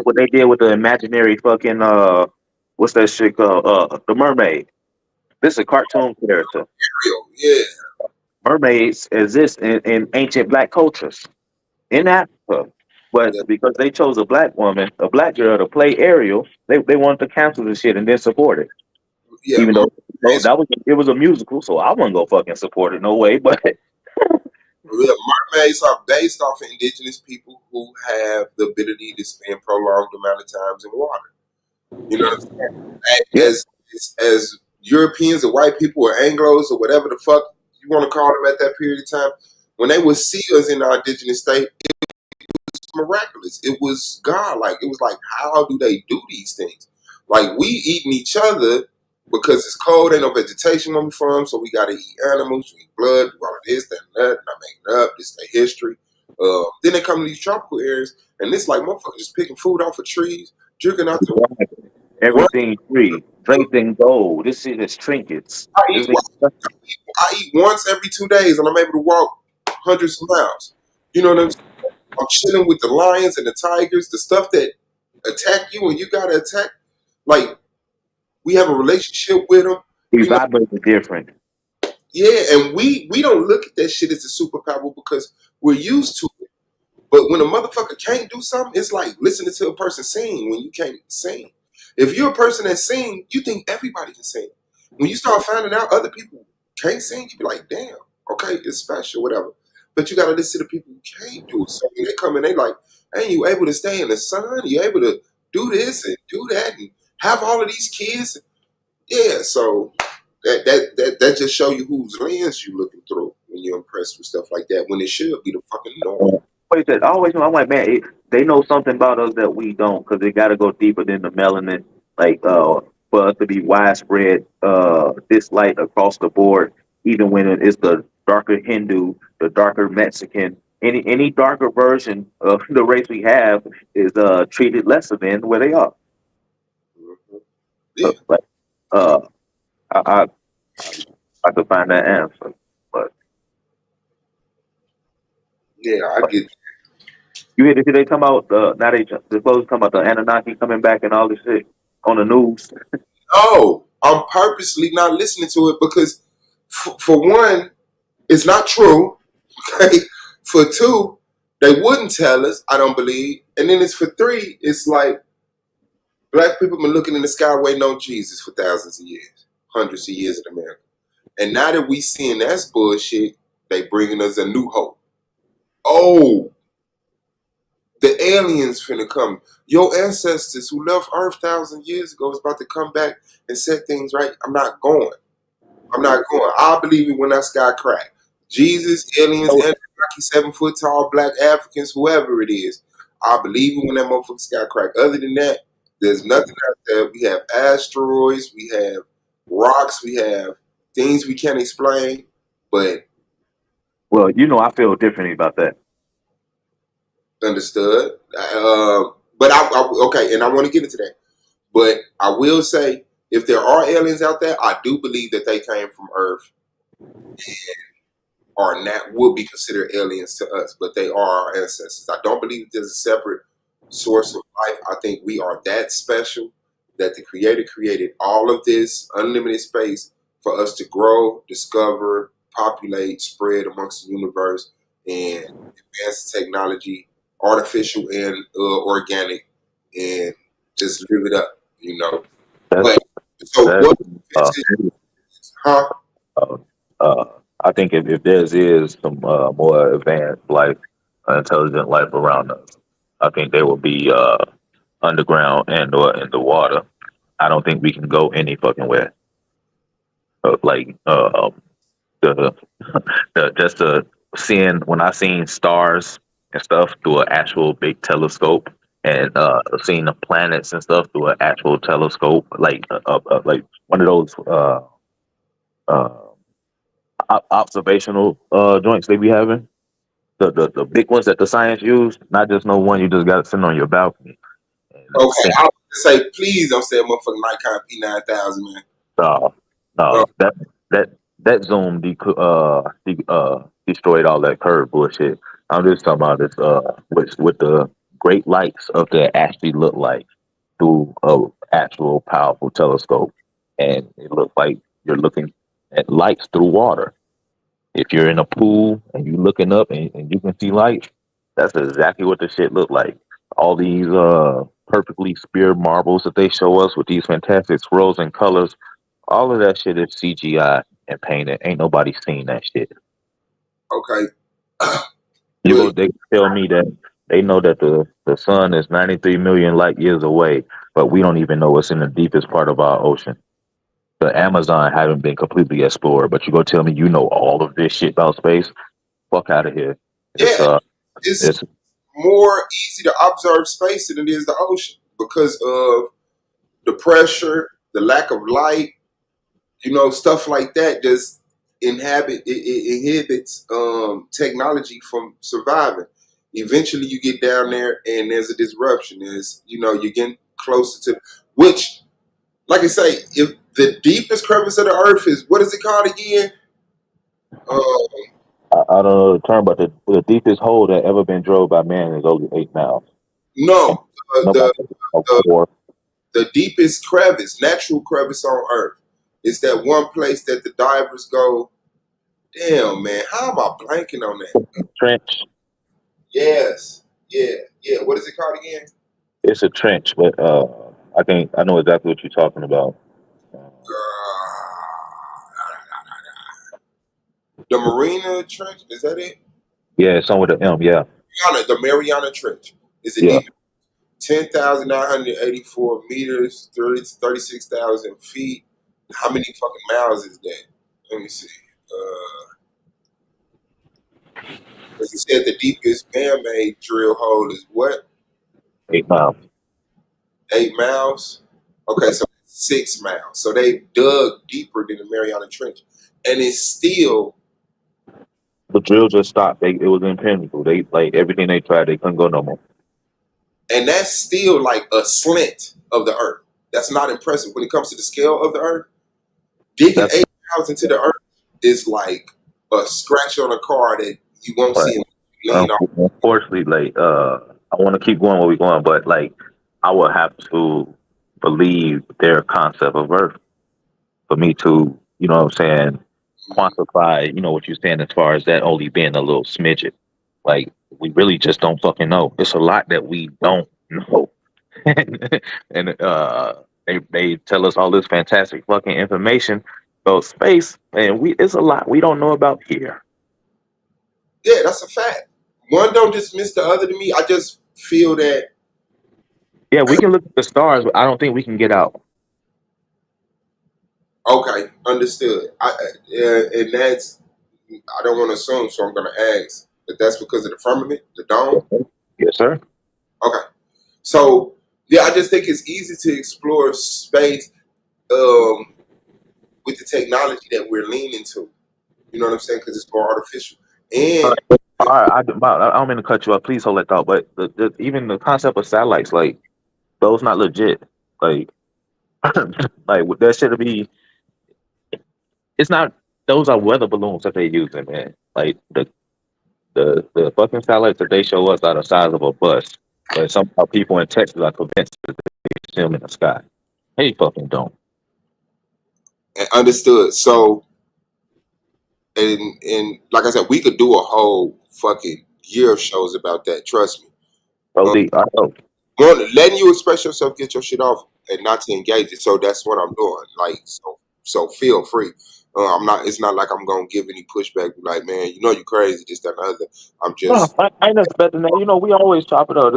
what they did with the imaginary fucking what's that shit called? The mermaid. This is a cartoon character. Yeah, Mermaids exist in ancient black cultures in Africa. But yeah, because they chose a black woman, a black girl to play Ariel, they wanted to cancel the shit and then support it. yeah. Even though Mermaids, it was a musical, so I wouldn't go fucking support it, no way. But yeah, mermaids are based off of indigenous people who have the ability to spend prolonged amount of times in water. You know what I'm yeah, saying? As Europeans or white people or Anglos or whatever the fuck you want to call them at that period of time, when they would see us in our indigenous state, miraculous. It was God like. It was like, how do they do these things? Like we eating each other because it's cold, ain't no vegetation where we from, so we gotta eat animals, we eat blood, do all of this, that, and that. Not making it up. This is the history. Then they come to these tropical areas, and it's like motherfuckers just picking food off of trees, drinking out the water. everything free, draped in gold. This shit is trinkets. I eat, This nigga, I eat once every 2 days, and I'm able to walk hundreds of miles. You know what I'm saying? I'm chilling with the lions and the tigers, the stuff that attack you and you gotta attack. Like we have a relationship with them. we You know, vibrate different. yeah, and we don't look at that shit as a superpower because we're used to it. But when a motherfucker can't do something, it's like listening to a person sing when you can't sing. If you're a person that sing, you think everybody can sing. When you start finding out other people can't sing, you be like, damn, okay, it's special, whatever. But you gotta listen to people who can't do it. So when they come in, they like, hey, you able to stay in the sun? You able to do this and do that and have all of these kids? Yeah, so that just show you whose lens you looking through when you're impressed with stuff like that. When it should be the fucking norm. Wait, that I always know. I'm like, man, they know something about us that we don't, because they got to go deeper than the melanin. Like, for us to be widespread dislike across the board. even when it's the darker Hindu, the darker Mexican, any darker version of the race we have is treated lesser than where they are. Mhm. Yeah, Like uh, I I could find that answer, but yeah, I get. you hear they talking about now they supposed to talking about the Anunnaki coming back and all this shit on the news. No, I'm purposely not listening to it because, for one, it's not true. Okay? For two, they wouldn't tell us. I don't believe. And then it's for three. It's like black people been looking in the sky waiting on Jesus for thousands of years, hundreds of years in America. And now that we seeing that's bullshit, they bringing us a new hope. Oh, the aliens finna come. Your ancestors who left Earth thousands of years ago is about to come back and set things right. I'm not going. I'm not going. I believe it when that sky crack. Jesus, aliens, So, Anunnaki, 7 foot tall, black Africans, whoever it is. I believe it when that motherfucking sky crack. Other than that, there's nothing out there. We have asteroids, we have rocks, we have things we can't explain. But well, I feel differently about that. understood. But okay, and I want to get into that. But I will say, if there are aliens out there, I do believe that they came from Earth or not would be considered aliens to us, but they are our ancestors. I don't believe there's a separate source of life. I think we are that special that the Creator created all of this unlimited space for us to grow, discover, populate, spread amongst the universe, and advance technology, artificial and organic, and just live it up, you know. That's But so that's what? uh, Huh? uh, uh, I think if there's is some more advanced life, intelligent life around us, I think they will be underground and or in the water. I don't think we can go any fucking where. Like the just seeing when I seen stars and stuff through an actual big telescope and seeing the planets and stuff through an actual telescope, like one of those uh, observational joints they be having. The big ones that the science use, not just no one you just got to sit on your balcony and Okay, see. I was gonna say, please don't say a motherfucking Nikon P9000, man. No, Uh, no, that that Zoom destroyed all that curve bullshit. I'm just talking about this with the great lights of that actually look like through a actual powerful telescope, and it looks like you're looking at lights through water. If you're in a pool and you're looking up and you can see lights, that's exactly what the shit look like. All these perfectly speared marbles that they show us with these fantastic swirls and colors, all of that shit is CGI and painted. Ain't nobody seen that shit. okay, You go, but they tell me that they know that the sun is 93 million light years away, but we don't even know what's in the deepest part of our ocean. The Amazon haven't been completely explored, but you go tell me you know all of this shit about space? Fuck out of here. It's yeah, it's it's more easy to observe space than it is the ocean because of the pressure, the lack of light, stuff like that. Just it inhibits technology from surviving. Eventually, you get down there and there's a disruption. You're getting closer to which, like I say, if the deepest crevice of the earth is what is it called again? Uh, I don't know the term, but the deepest hole that ever been drove by man is only 8 miles. And no, nobody a the core. the deepest crevice, natural crevice on Earth, is that one place that the divers go. Damn, man, how am I blanking on that? Trench. Yes, yeah, yeah. What is it called again? It's a trench, but I know exactly what you're talking about. The Marina Trench. Is that it? Yeah, it's somewhere with the M. Yeah, The Mariana Trench. Is it yeah. deep? 10,984 meters, 36,000 feet. How many fucking miles is that? Let me see. As you said, the deepest man-made drill hole is what? 8 miles. 8 miles. Okay, so 6 miles. So they dug deeper than the Mariana Trench. and it's still, The drill just stopped. It was impenetrable. They like everything they tried, they couldn't go no more. and that's still like a slant of the earth. That's not impressive when it comes to the scale of the earth. Digging That's 8 miles into the earth is like a scratch on a car that you won't but see him lean off. unfortunately, like I want to keep going where we're going, but like I would have to believe their concept of Earth for me to, you know what I'm saying, quantify, you know what you're saying as far as that only being a little smidget. Like we really just don't fucking know. It's a lot that we don't know. And they tell us all this fantastic fucking information about space, and we it's a lot we don't know about here. Yeah, that's a fact. One don't dismiss the other to me. I just feel that Yeah, we can look at the stars, but I don't think we can get out. okay, understood. And that's I don't want to assume, so I'm going to ask. But that's because of the firmament, the dome. Yes, sir. Okay, so yeah, I just think it's easy to explore space with the technology that we're leaning to. You know what I'm saying? Because it's more artificial. All And right. All right, I don't mean to cut you off. Please hold that thought. But even the concept of satellites, like those, not legit. Like, like that should be. It's not. Those are weather balloons that they using, man. Like the fucking satellites that they show us are the size of a bus. But somehow people in Texas are convinced that they see them in the sky. They fucking don't. understood. So and like I said, we could do a whole fucking year of shows about that. Trust me. So I know. Letting you express yourself, get your shit off, and not to engage it. So that's what I'm doing. Like so feel free. I'm not. It's not like I'm gonna give any pushback. Like, man, you know you crazy. This, that, and the other. I'm No, just I ain't expecting that. You know, we always chop it up.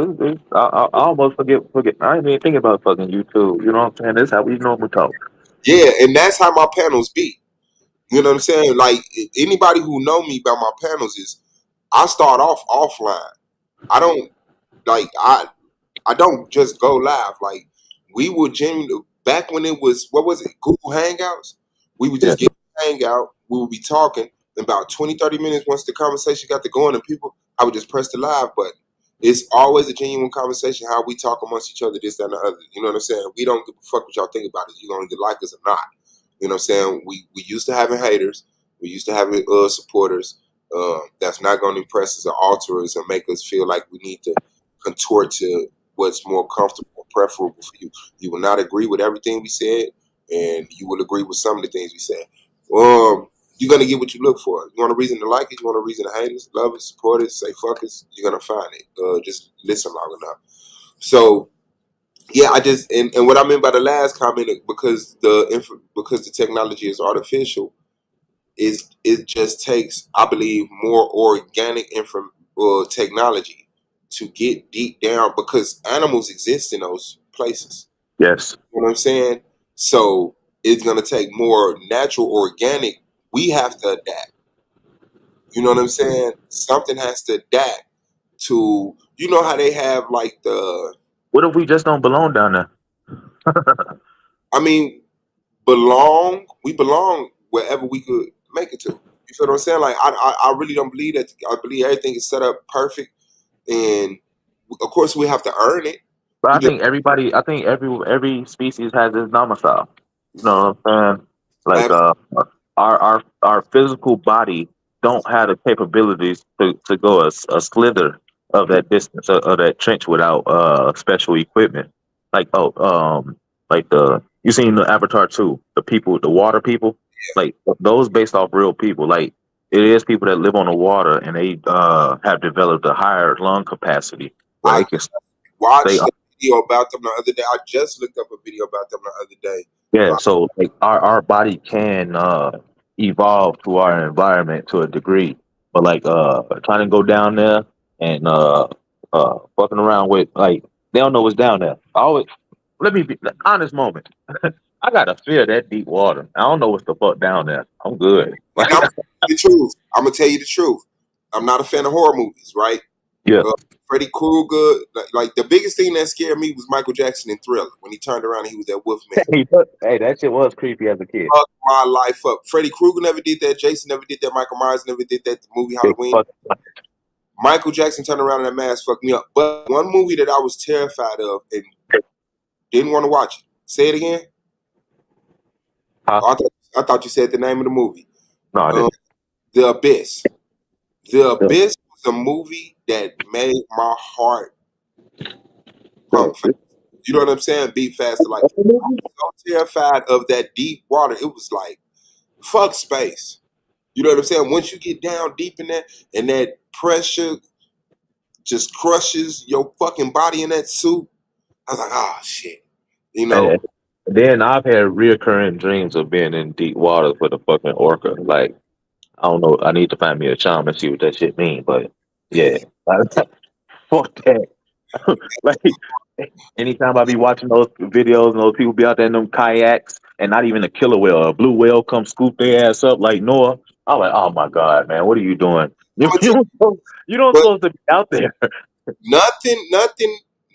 I almost forget. I ain't even thinking about fucking YouTube. You know what I'm saying? This is how we normally talk. yeah, and that's how my panels be. You know what I'm saying? Like anybody who know me about my panels is I start off offline. I don't like I don't just go live. Like we would genuinely back when it was what was it, Google Hangouts? We would Yeah. just get a hangout, we would be talking in about 20, 30 minutes once the conversation got to going and people I would just press the live button. It's always a genuine conversation, how we talk amongst each other, this, that, and the other. You know what I'm saying? We don't give a fuck what y'all think about it. You're gonna either like us or not. You know what I'm saying? We used to having haters, we used to having supporters. That's not gonna impress us or alter us or make us feel like we need to contort to what's more comfortable or preferable for you. You will not agree with everything we said, and you will agree with some of the things we said. You're gonna get what you look for. You want a reason to like it, you want a reason to hate us, love it, support it, say fuck us, you're gonna find it. Just listen long enough. So yeah, I just and what I meant by the last comment because the technology is artificial, is it just takes, I believe, more organic technology to get deep down because animals exist in those places. Yes. You know what I'm saying? So it's gonna take more natural, organic. We have to adapt. You know what I'm saying? Something has to adapt to. You know how they have like the. What if we just don't belong down there? I mean, belong. We belong wherever we could make it to. You feel what I'm saying? Like I really don't believe that. I believe everything is set up perfect, and of course we have to earn it. But We I just think everybody, I think every species has its domicile. You know what I'm saying? Like have our physical body don't have the capabilities to go a slither of that distance of that trench without special equipment. Like like the you seen the Avatar 2, the people, the water people, like those based off real people. Like it is people that live on the water and they have developed a higher lung capacity where I they can stay. watched a video about them the other day. I just looked up a video about them the other day. Yeah, Like, so like our body can evolve to our environment to a degree, but like trying to go down there and fucking around with like they don't know what's down there. I always let me be honest moment. I gotta fear that deep water. I don't know what's the fuck down there. I'm good. and I'm gonna tell you the truth. I'm gonna tell you the truth. I'm not a fan of horror movies, right? Yeah. Freddy Krueger. Like the biggest thing that scared me was Michael Jackson in Thriller when he turned around and he was that Wolfman. Hey, that shit was creepy as a kid. Fucked my life up. Freddy Krueger never did that. Jason never did that. Michael Myers never did that. The movie Big Halloween. fuck. Michael Jackson turned around in that mask fucked me up. But one movie that I was terrified of and didn't want to watch it. Say it again. Huh? Oh, I thought you said the name of the movie. No, I didn't. The Abyss. The Yeah. Abyss was a movie that made my heart pump fast. You know what I'm saying? Beat faster. Like, I was so terrified of that deep water. It was like, fuck space. You know what I'm saying? Once you get down deep in that and that pressure just crushes your fucking body in that suit, I was like, oh, shit. You know, And then I've had reoccurring dreams of being in deep water with a fucking orca. Like, I don't know. I need to find me a charm and see what that shit mean. But yeah, fuck that. Like, anytime I be watching those videos and those people be out there in them kayaks and not even a killer whale, a blue whale come scoop their ass up like Noah. I'm like, oh my god, man, what are you doing? I'm gonna tell You don't but supposed to be out there.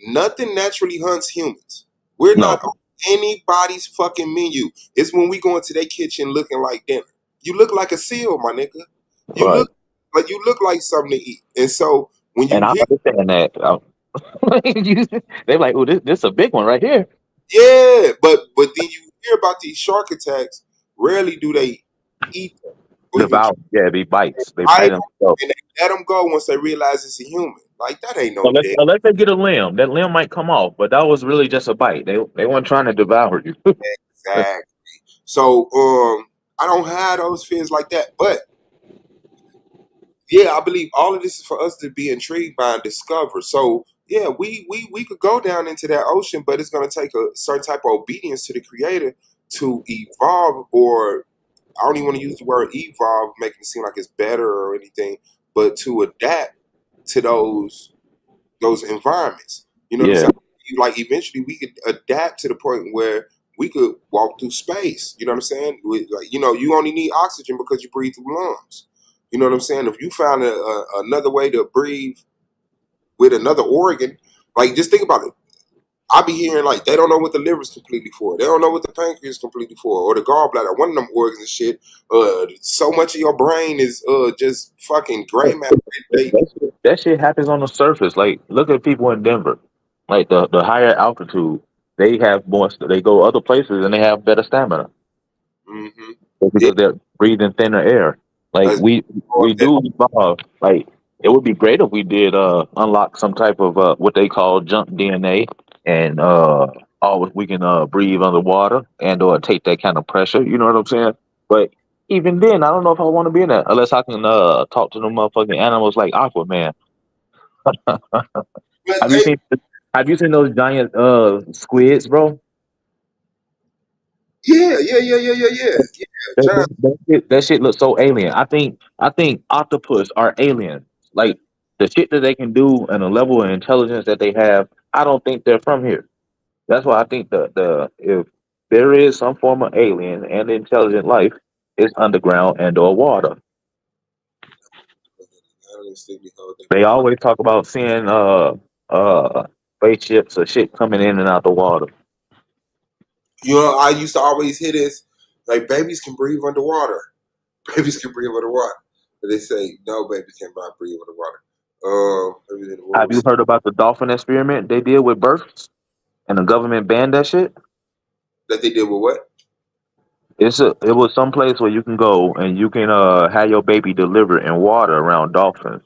nothing naturally hunts humans. We're No, not on anybody's fucking menu. It's when we go into their kitchen looking like dinner. You look like a seal, my nigga. You right. look like something to eat. And so when you And I hear, understand that. They're like, oh, this a big one right here. yeah, but then you hear about these shark attacks. Rarely do they eat them or even Devour. Yeah, they bites. They try bite them, themselves. and they let them go once they realize it's a human. Like that ain't no dead. Unless they get a limb, that limb might come off. But that was really just a bite. They weren't trying to devour you. Exactly. So I don't have those fears like that, but yeah, I believe all of this is for us to be intrigued by and discover. So yeah, we could go down into that ocean, but it's going to take a certain type of obedience to the creator to evolve, or I don't even want to use the word evolve, making it seem like it's better or anything, but to adapt to those environments. You know what I'm Yeah, saying? Like eventually we could adapt to the point where we could walk through space. You know what I'm saying? Like, you know, you only need oxygen because you breathe through lungs. You know what I'm saying? If you found another way to breathe with another organ, like just think about it. I be hearing like they don't know what the liver is completely for. They don't know what the pancreas is completely for, or the gallbladder. One of them organs and shit. So much of your brain is just fucking gray matter. They, that shit happens on the surface. Like, look at people in Denver. Like the higher altitude, they have more. They go other places and they have better stamina mm-hmm. Yeah, because they're breathing thinner air. Like that's we do evolve. Like it would be great if we did unlock some type of what they call junk DNA and always we can breathe underwater and or take that kind of pressure. You know what I'm saying? But even then, I don't know if I want to be in that unless I can talk to them motherfucking animals like Aquaman. Have you hey, seen Have you seen those giant squids, bro? yeah. That, John, that, that shit looks so alien. I think octopus are aliens. Like the shit that they can do and the level of intelligence that they have, I don't think they're from here. That's why I think the if there is some form of alien and intelligent life, it's underground and or water. They always talk about seeing spaceships or shit coming in and out the water. you know, I used to always hear this like babies can breathe underwater. Babies can breathe underwater. But they say no, babies cannot breathe underwater. What Have you was heard about the dolphin experiment they did with births and the government banned that shit? that they did with what? It was some place where you can go and you can have your baby delivered in water around dolphins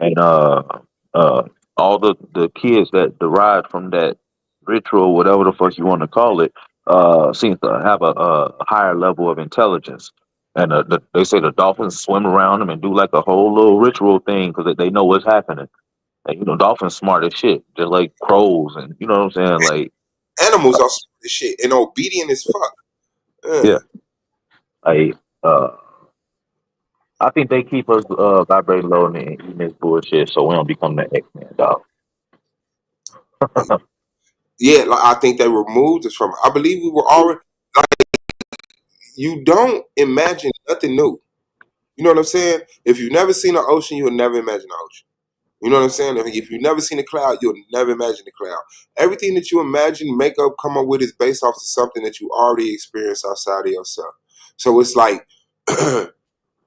and uh all the kids that derived from that ritual, whatever the fuck you want to call it, seems to have a higher level of intelligence. And they say the dolphins swim around them and do like a whole little ritual thing because they know what's happening. And you know, dolphins smart as shit, just like crows, and you know what I'm saying. Like, Animals are stupid as shit and obedient as fuck. yeah, Yeah. like I think they keep us vibrating low and eating this bullshit so we don't become the X-Men, dog. Yeah, like I think they removed us from it. I believe we were already you don't imagine nothing new. You know what I'm saying? If you've never seen an ocean, you'll never imagine an ocean. You know what I'm saying? If you've never seen a cloud, you'll never imagine the cloud. Everything that you imagine, come up with is based off of something that you already experienced outside of yourself. So it's like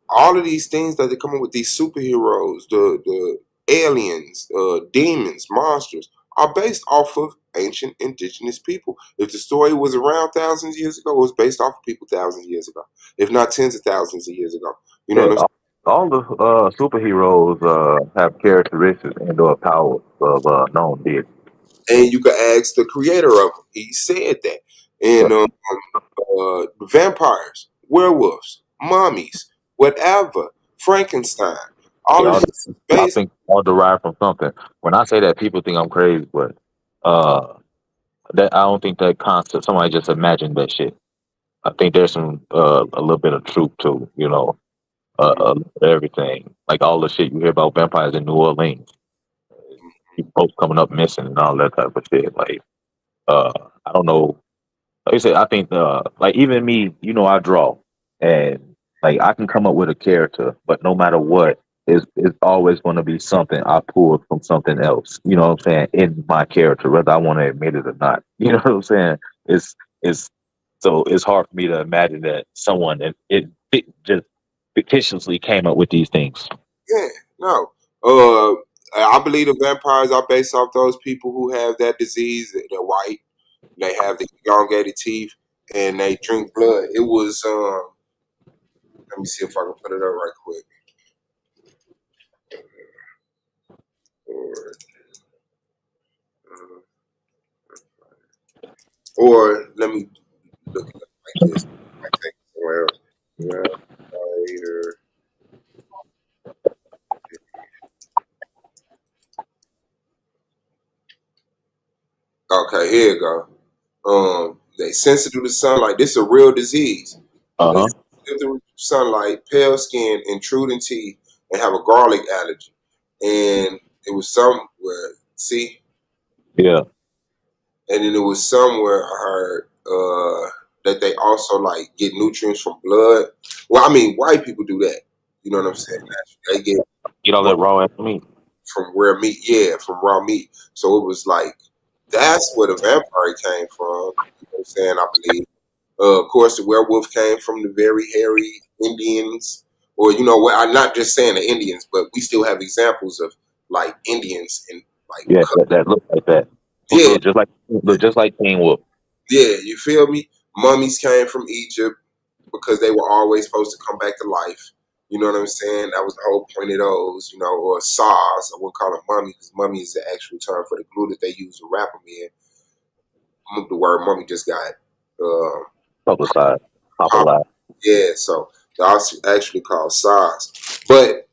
all of these things that they come up with, these superheroes, the aliens, demons, monsters, are based off of ancient indigenous people. If the story was around thousands of years ago, it was based off of people thousands of years ago, if not tens of thousands of years ago. You know Yeah, what I'm saying? all the superheroes have characteristics and or powers of known deities. And you could ask the creator of them. He said that. And vampires, werewolves, mummies, whatever, Frankenstein, They all of all, this is I based. think, all derived from something. When I say that, people think I'm crazy, but uh, that I don't think that concept. Somebody just imagined that shit. I think there's some a little bit of truth to everything. Like all the shit you hear about vampires in New Orleans, folks coming up missing and all that type of shit. Like uh, I don't know. Like I said, I think like even me, I draw and like I can come up with a character, but no matter what, it's always going to be something I pulled from something else. You know what I'm saying? In my character, whether I want to admit it or not. You know what I'm saying? It's so it's hard for me to imagine that someone it just fictitiously came up with these things. Yeah, no. Uh, I believe the vampires are based off those people who have that disease. They're white. They have the elongated teeth, and they drink blood. It was. Let me see if I can put it up right quick. Or, uh, or let me look it up like this. I take it somewhere else. Vampire. Okay, here you go. They sensitive to sunlight. This is a real disease. Uh They huh. sensitive to sunlight, pale skin, intruding teeth, and have a garlic allergy. And it was somewhere, see, Yeah. and then it was somewhere I heard that they also like get nutrients from blood. Well, I mean, white people do that. You know what I'm saying? They get Eat all that raw ass meat. from rare meat, yeah, from raw meat. So it was like that's where the vampire came from. You know what I'm saying? I believe. Of course, the werewolf came from the very hairy Indians, or I'm not just saying the Indians, but we still have examples of like Indians and like Yeah, that look like that. yeah, Look just like King Wolf. yeah. You feel me? Mummies came from Egypt because they were always supposed to come back to life. You know what I'm saying? That was the whole point of those, or SARS. I wouldn't call them mummy because mummy is the actual term for the glue that they use to wrap them in. The word mummy just got uh, Publicized. pop. Popularized. Yeah, so that's actually called SARS. But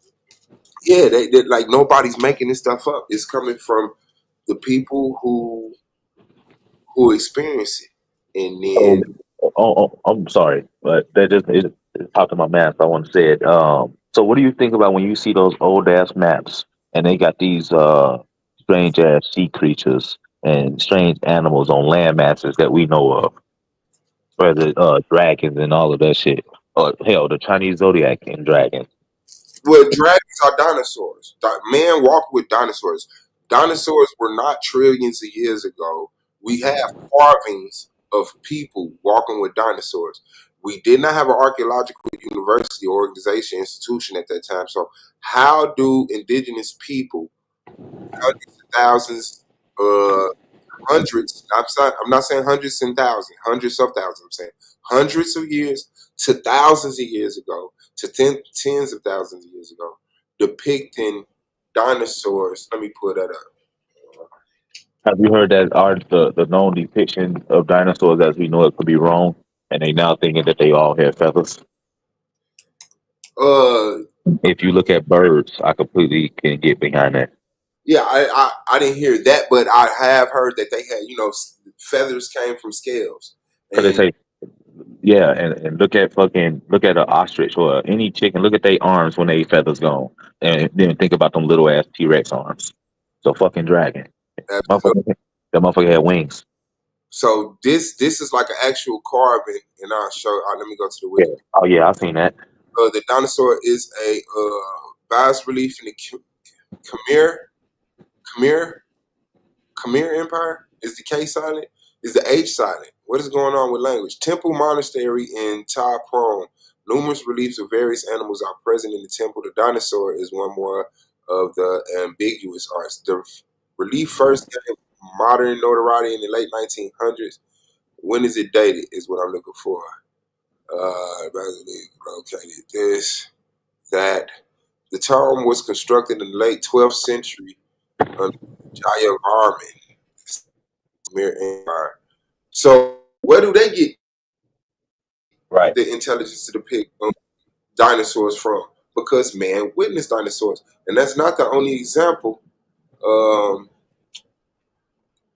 yeah, they like nobody's making this stuff up. It's coming from the people who experience it, and Oh, then I'm sorry, but that just it popped in my mind. So I want to say it. So what do you think about when you see those old ass maps and they got these strange ass sea creatures and strange animals on land masses that we know of, whether dragons and all of that shit, or hell, the Chinese zodiac and dragons. well, dragons are dinosaurs. Man walked with dinosaurs. Dinosaurs were not trillions of years ago. We have carvings of people walking with dinosaurs. We did not have an archaeological university, organization, institution at that time. So, how do indigenous people, hundreds of thousands, hundreds? I'm not saying hundreds and thousands, hundreds of thousands. I'm saying hundreds of years to thousands of years ago, to tens of thousands of years ago, depicting dinosaurs. Let me pull that up. Have you heard that the known depiction of dinosaurs as we know it could be wrong, and they now thinking that they all have feathers? Uh, If you look at birds, I completely can get behind that. yeah, I didn't hear that, but I have heard that they had, feathers came from scales, Because and they say, yeah, and look at an ostrich or any chicken. Look at their arms when they feathers gone, and then think about them little ass T-Rex arms. So fucking dragon, absolutely. motherfucker, that motherfucker had wings. So this is like an actual carving, and I'll show. Let me go to the Yeah. wiki. Oh yeah, I've seen that. The dinosaur is a bas relief in the Khmer. Khmer Empire? Is the K silent? Is the H silent? What is going on with language? Temple Monastery in Ta Prohm. Numerous reliefs of various animals are present in the temple. The dinosaur is one more of the ambiguous arts. The relief first gained modern notoriety in the late 1900s. When is it dated? Is what I'm looking for. Located this, that. The tomb was constructed in the late 12th century under Jayavarman, Khmer Empire. So where do they get Right. the intelligence to depict dinosaurs from? Because man witnessed dinosaurs, and that's not the only example.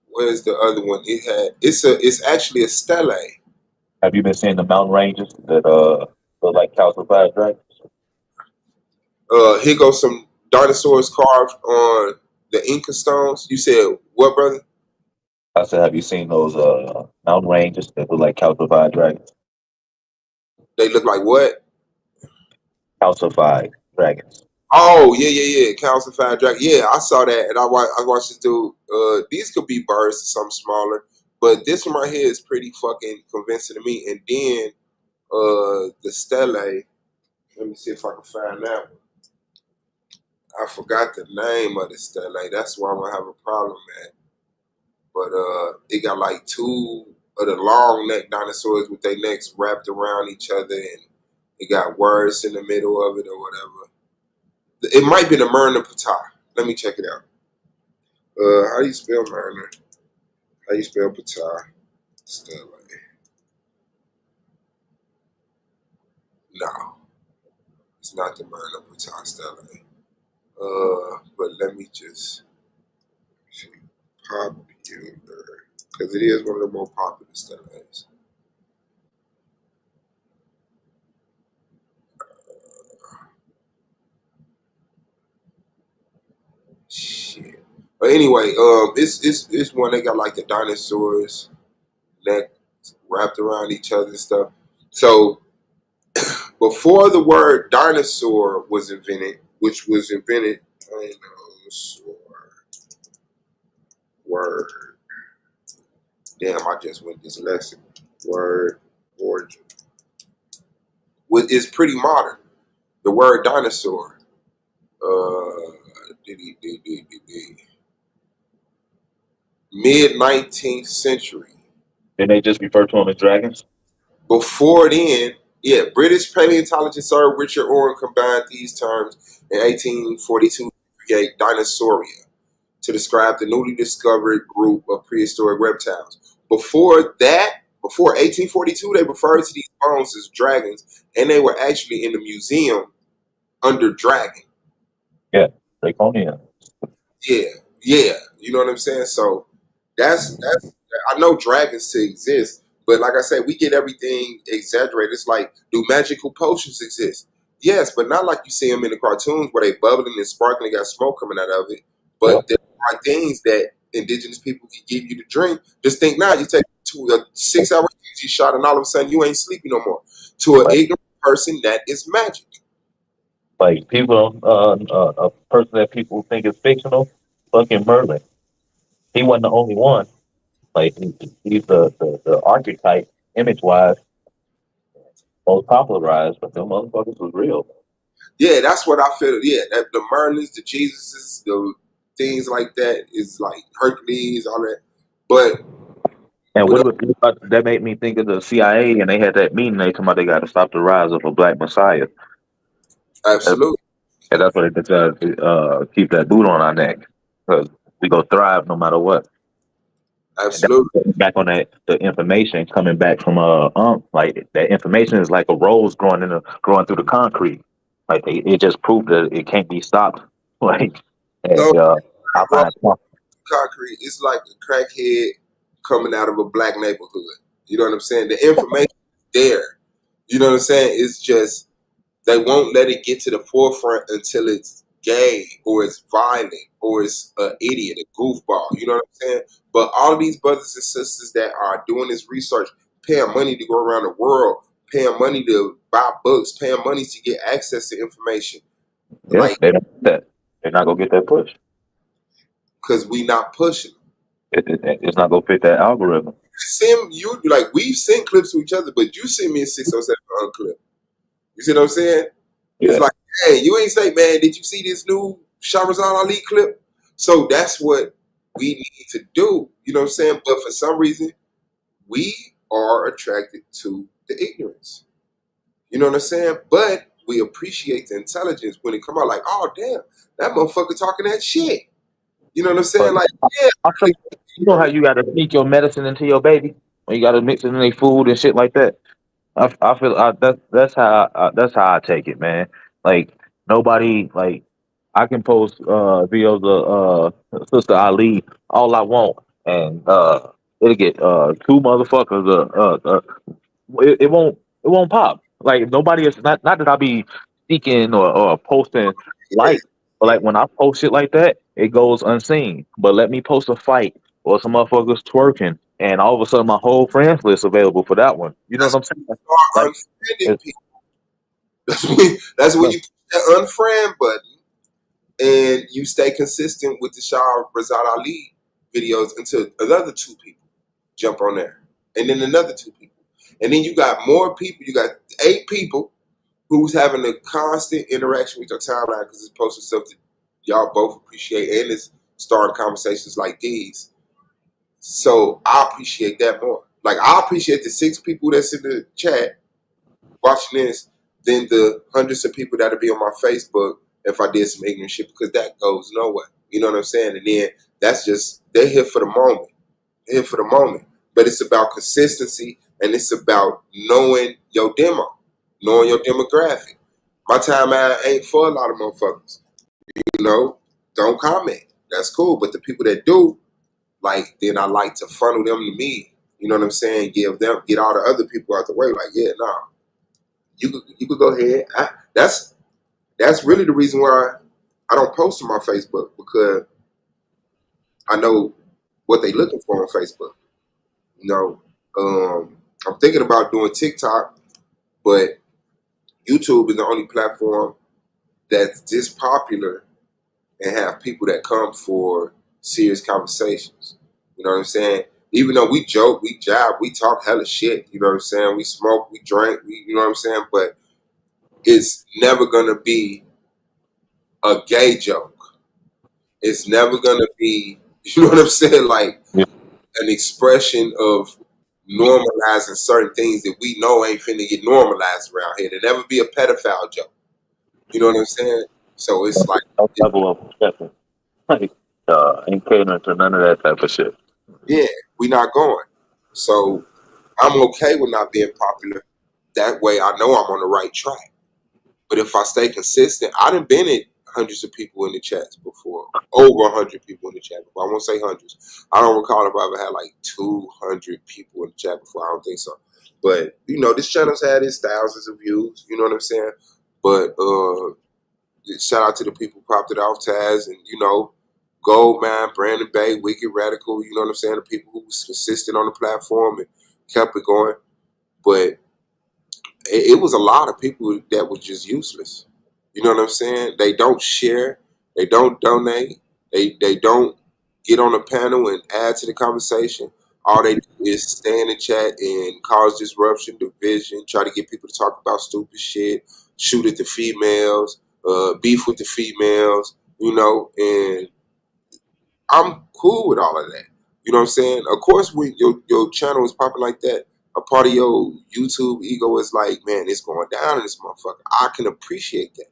Where's the other one? It's actually a stele. Have you been seeing the mountain ranges that look like calcified dragons? Here goes some dinosaurs carved on the Inca stones. You said what, brother? I said, have you seen those mountain ranges that look like calcified dragons? They look like what? Calcified dragons. Oh yeah. Calcified dragon. Yeah, I saw that, and I watched this dude. These could be birds or something smaller, but this one right here is pretty fucking convincing to me. And then the stele. Let me see if I can find that one. I forgot the name of the stele. That's why I'm gonna have a problem at. But it got like two of the long neck dinosaurs with their necks wrapped around each other, and it got words in the middle of it or whatever. It might be the Myrna Patah. Let me check it out. How do you spell Myrna? How do you spell Patah? Stele. No, it's not the Myrna Patah Stele. But let me just see. Popular, because it is one of the more popular steles. Shit. But anyway, it's one that got like the dinosaurs neck wrapped around each other and stuff. So before the word dinosaur was invented, which was invented, dinosaur word. Damn, I just went dyslexic. Word origin. Is pretty modern. The word dinosaur. Mid 19th century. Didn't they just refer to them as dragons? Before then, yeah, British paleontologist Sir Richard Owen combined these terms in 1842 to create Dinosauria to describe the newly discovered group of prehistoric reptiles. Before that, before 1842, they referred to these bones as dragons, and they were actually in the museum under dragon. Yeah, Draconia. Yeah. You know what I'm saying? So that's I know dragons to exist, but like I said, we get everything exaggerated. It's like, do magical potions exist? Yes, but not like you see them in the cartoons where they bubbling and sparkling, got smoke coming out of it. Yeah. But there are things that indigenous people can give you to drink. Just think now, you take a 6-hour energy shot, and all of a sudden you ain't sleepy no more. To an Right. ignorant person, that is magic. Like people, a person that people think is fictional, fucking Merlin. He wasn't the only one. Like he's the archetype, image wise, most popularized, but them motherfuckers was real. Yeah, that's what I feel. Yeah, that the Merlins, the Jesuses, the things like that is like Hercules, all that. But And with that made me think of the CIA, and they had that meeting. They talking about they got to stop the rise of a black messiah, absolutely, and that's what they decided to keep that boot on our neck because we go thrive no matter what. And absolutely. then back on that, the information coming back from like that information is like a rose growing through the concrete. Like it just proved that it can't be stopped. Like So and I find concrete, it's like a crackhead coming out of a black neighborhood. You know what I'm saying? The information is there. You know what I'm saying? It's just they won't let it get to the forefront until it's gay or it's violent or it's an idiot, a goofball. You know what I'm saying? But all of these brothers and sisters that are doing this research, paying money to go around the world, paying money to buy books, paying money to get access to information. yeah, Like, they don't get that. They're not gonna get that push. because we not pushing them. It's not gonna fit that algorithm. Send you like we've sent clips to each other, but you send me a 607 unclip. You see what I'm saying? Yeah. It's like, hey, you ain't say, man, did you see this new Shahrazad Ali clip? So that's what we need to do. You know what I'm saying? But for some reason, we are attracted to the ignorance. You know what I'm saying? But we appreciate the intelligence when it come out like, oh, damn, that motherfucker talking that shit. You know what I'm saying? Like, yeah. I feel, you know how you gotta sneak your medicine into your baby when you gotta mix it in their food and shit like that. I feel that's how I take it, man. Like nobody like I can post videos of Sister Ali all I want, and it'll get two motherfuckers. It won't pop. Like nobody is not that I be seeking or posting like, but like when I post shit like that, it goes unseen. But let me post a fight or some motherfuckers twerking, and all of a sudden my whole friends list available for that one. You know That's what I'm saying? when Like, you start unfriending it's, people. That's when you push that unfriend button and you stay consistent with the Shah Razad Ali videos until another two people jump on there. And then another two people. And then you got more people. You got 8 people who's having a constant interaction with your timeline because it's posting stuff that y'all both appreciate and it's starting conversations like these. So I appreciate that more. Like I appreciate the 6 people that's in the chat watching this than the hundreds of people that'll be on my Facebook if I did some ignorant shit because that goes nowhere. You know what I'm saying? And then that's just they're here for the moment. They're here for the moment. But it's about consistency and it's about knowing your demo, knowing your demographic. My timeline ain't for a lot of motherfuckers. You know, don't comment. That's cool. But the people that do, like, then I like to funnel them to me. You know what I'm saying? Get all the other people out the way. Like, yeah, nah. You could go ahead. That's really the reason why I don't post on my Facebook because I know what they looking for on Facebook. You know, I'm thinking about doing TikTok, but YouTube is the only platform that's this popular and have people that come for serious conversations. You know what I'm saying? Even though we joke, we jive, we talk hella shit. You know what I'm saying? We smoke, we drink, you know what I'm saying? But it's never gonna be a gay joke. It's never gonna be, you know what I'm saying, like yeah. an expression of normalizing certain things that we know ain't finna get normalized around here. There never be a pedophile joke. You know what I'm saying? So it's like, No level of perspective. Like, ain't catering to none of that type of shit. yeah, we not going. So I'm okay with not being popular. That way I know I'm on the right track. But if I stay consistent, I done been at hundreds of people in the chats before. Over 100 people in the chat before. I won't say hundreds. I don't recall if I ever had like 200 people in the chat before. I don't think so. But, you know, this channel's had its thousands of views. You know what I'm saying? But shout out to the people who popped it off, Taz, and, you know, Goldman, Brandon Bay, Wicked Radical, you know what I'm saying? The people who was consistent on the platform and kept it going. But it was a lot of people that were just useless. You know what I'm saying? They don't share. They don't donate. They don't get on a panel and add to the conversation. All they do is stay in the chat and cause disruption, division, try to get people to talk about stupid shit, shoot at the females, beef with the females, you know, and I'm cool with all of that. You know what I'm saying? Of course, when your channel is popping like that, a part of your YouTube ego is like, man, it's going down in this motherfucker. I can appreciate that.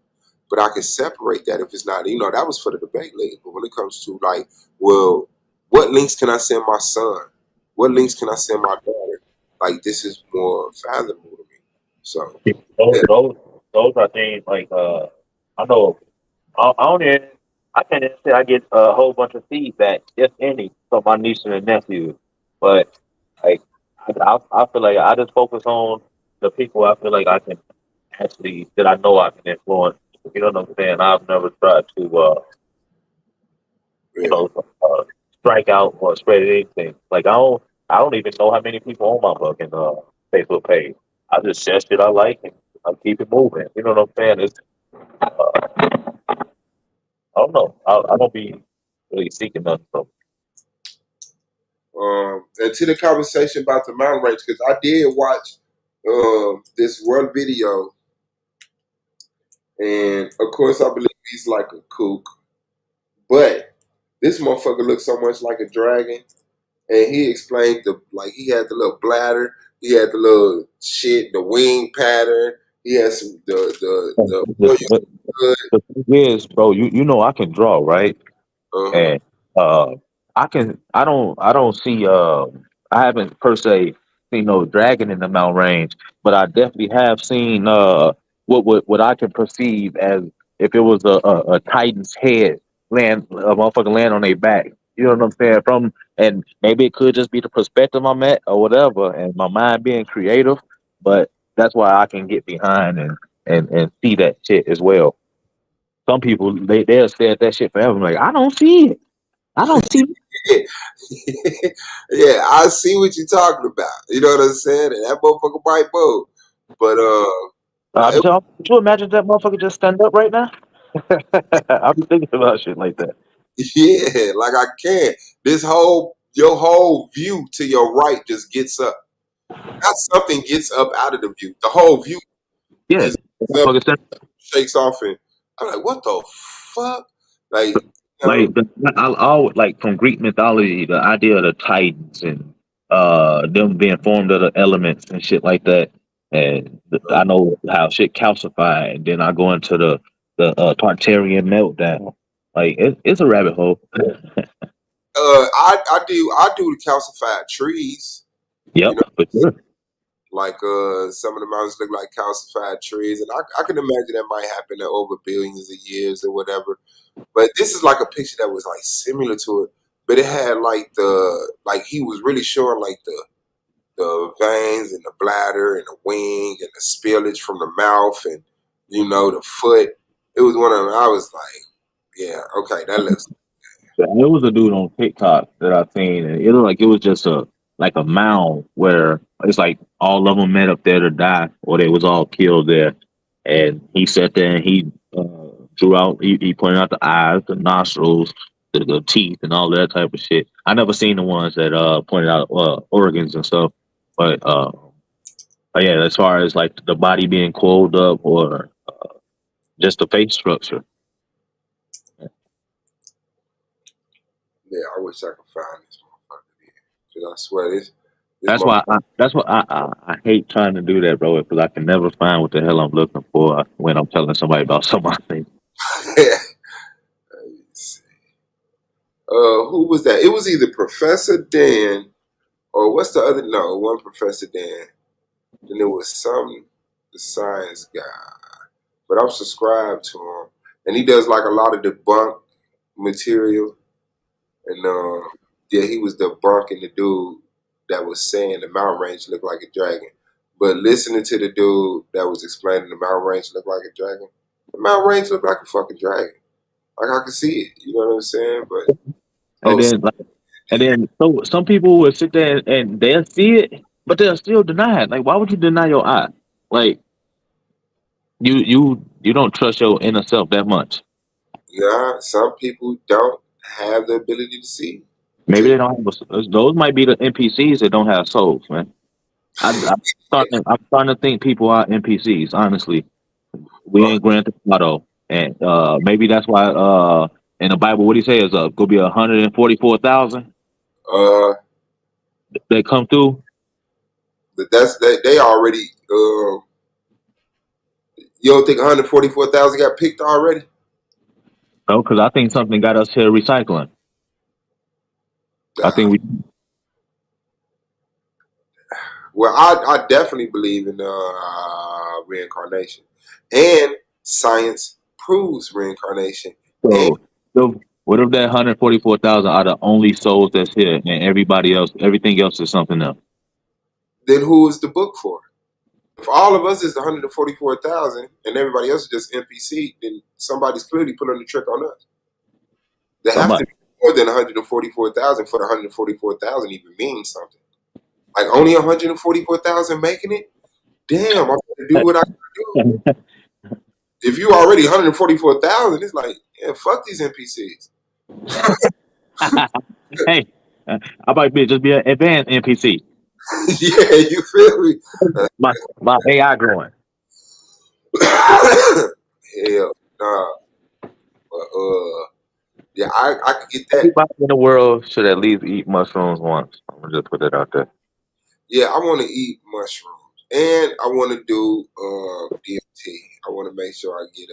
But I can separate that if it's not, you know, that was for the debate league. But when it comes to like, well, what links can I send my son? What links can I send my daughter? Like, this is more fathomable to me. So, Those, yeah. those, those are things like I know. I don't even. I can't even say I get a whole bunch of feedback, if any, from my niece and nephews. But like, I feel like I just focus on the people I feel like I can actually that I know I can influence. You know what I'm saying? I've never tried to you Yeah. know strike out or spread anything. Like I don't even know how many people on my fucking Facebook page. I just share shit I like and I keep it moving. You know what I'm saying? It's I don't know. I don't be really seeking nothing from. And to the conversation about the mountain range, because I did watch this one video, and of course I believe he's like a kook, but this motherfucker looks so much like a dragon. And he explained he had the little bladder, he had the little shit, the wing pattern, he had some the But the thing is, bro, you know I can draw, right? uh-huh. And I don't see I haven't per se seen no dragon in the mountain range, but I definitely have seen what I can perceive as if it was a titan's head land a motherfucker land on their back. You know what I'm saying? And maybe it could just be the perspective I'm at or whatever, and my mind being creative, but that's why I can get behind and see that shit as well. Some people they'll stare at that shit forever. I'm like, I don't see it. I don't see. Yeah, I see what you're talking about. You know what I'm saying? And that motherfucker might move. But I'm telling. Could you imagine that motherfucker just stand up right now? I'll be thinking about shit like that. yeah, like I can. Your whole view to your right just gets up. Not something gets up out of the view. The whole view Yeah, just that gets up, motherfucker stand, shakes off, and I'm like, what the fuck? Like, like like from Greek mythology, the idea of the Titans and them being formed of the elements and shit like that. And I know how shit calcified, and then I go into the Tartarian meltdown. Like it's a rabbit hole. I do the calcified trees. You Yep, know, for sure. like some of the mountains look like calcified trees, and I can imagine that might happen over billions of years or whatever. But this is like a picture that was like similar to it, but it had he was really showing like the veins and the bladder and the wing and the spillage from the mouth and the foot. It was one of them. I was like, yeah, okay, that looks. There was a dude on TikTok that I seen, and it looked like it was just a mound where it's like all of them met up there to die, or they was all killed there. And he sat there and he drew out. He pointed out the eyes, the nostrils, the teeth, and all that type of shit. I never seen the ones that pointed out organs and stuff, but yeah, as far as like the body being coiled up or just the face structure. Yeah, I wish I could find this motherfucker because I swear this That's motherfucker. why I hate trying to do that, bro, because I can never find what the hell I'm looking for when I'm telling somebody about something. Let me see. Who was that? It was either Professor Dan or what's the other? No, one Professor Dan. Then it was the science guy. But I'm subscribed to him, and he does like a lot of debunk material. And yeah, he was debunking the dude that was saying the mountain range looked like a dragon. But listening to the dude that was explaining the mountain range looked like a dragon, the mountain range looked like a fucking dragon. Like I could see it. You know what I'm saying? But And oh, then like, and then some people will sit there and they'll see it, but they'll still deny it. Like, why would you deny your eye? Like you don't trust your inner self that much. nah, some people don't have the ability to see. Maybe Just they don't have those might be the NPCs that don't have souls, man. I'm starting to think people are NPCs, honestly. We uh, ain't Grand Theft Auto, and maybe that's why in the Bible what he say is gonna be 144,000 uh, that come through. but they already. You don't think 144,000 got picked already? No, because I think something got us here recycling. I Nah. think we Well, I definitely believe in reincarnation, and science proves reincarnation. And so what if that 144,000 are the only souls that's here, and everything else is something else? then who is the book for? If all of us is the 144,000 and everybody else is just NPC, then somebody's clearly putting the trick on us. There have to Somebody. be more than 144,000 for the 144,000 even mean something. Like only 144,000 making it? Damn, I'm gonna do what I gotta do. If you already 144,000, it's like, yeah, fuck these NPCs. Hey, I might just be an advanced NPC. Yeah, you feel me? My AI growing. Hell, nah. But yeah, I could get that. Everybody in the world should at least eat mushrooms once. I'm gonna just put that out there. Yeah, I want to eat mushrooms, and I want to do DMT. I want to make sure I get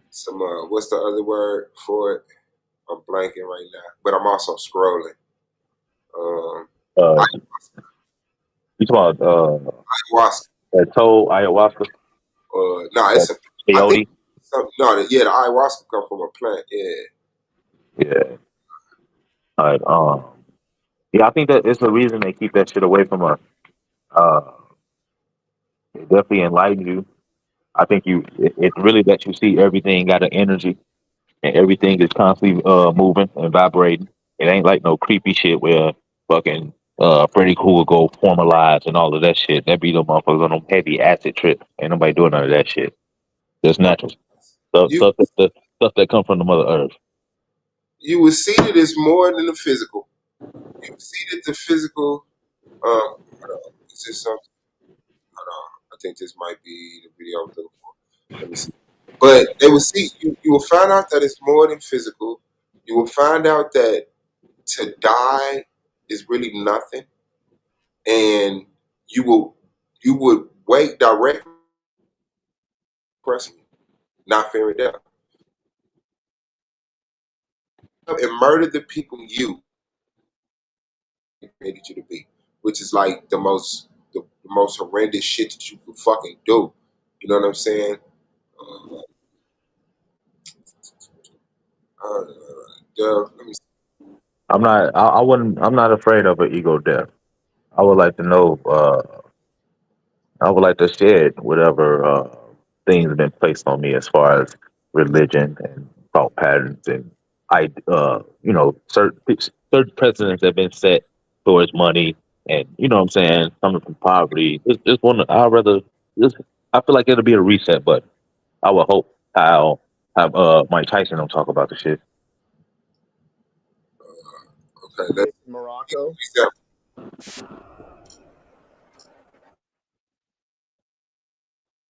some what's the other word for it? I'm blanking right now, but I'm also scrolling. Um, Uh, you talking about ayahuasca. that toad ayahuasca, No, that it's a. I think peyote? no, yeah, the ayahuasca come from a plant. Yeah, Yeah. All right. Yeah, I think that it's a reason they keep that shit away from us. Uh, it definitely enlightens you. I think it really lets you see everything got an energy and everything is constantly moving and vibrating. It ain't like no creepy shit where fucking Freddy Krueger go formalize and all of that shit. That be the motherfuckers on them heavy acid trip. Ain't nobody doing none of that shit. Just natural you stuff that come from the Mother Earth. you will see that it's more than the physical. You will see that the physical. Hold on, is this something? Hold on, I think this might be the video I'm looking for. Let me see. But they will see you will find out that it's more than physical. You will find out that to die is really nothing, and you will you would wait directly pressing you, not fearing death, and murder the people you created you to be, which is like the most horrendous shit that you could fucking do. You know what I'm saying? Uh, let me. I wouldn't. I'm not afraid of an ego death. I would like to know. I would like to shed whatever things have been placed on me as far as religion and thought patterns and certain precedents have been set towards money and you know what I'm saying, coming from poverty. Just one. I'd rather just. I feel like it'll be a reset button. I would hope I'll have Mike Tyson don't talk about the shit. Okay, let's. Morocco.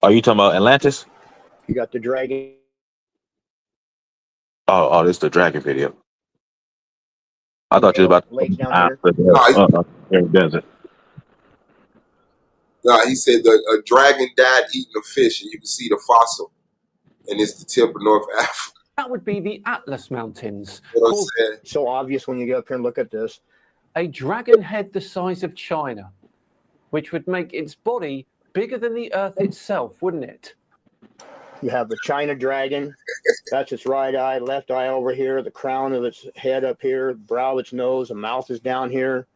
Are you talking about Atlantis? You got the dragon. This is the dragon video. I thought you were about Lakes down to here. desert. No, he said a dragon died eating a fish, and you can see the fossil, and it's the tip of North Africa. That would be the Atlas Mountains. You know what I'm saying? So obvious when you get up here and look at this. A dragon head the size of China, which would make its body bigger than the Earth itself, wouldn't it? You have the China dragon. That's its right eye, left eye over here, the crown of its head up here, the brow of its nose, the mouth is down here.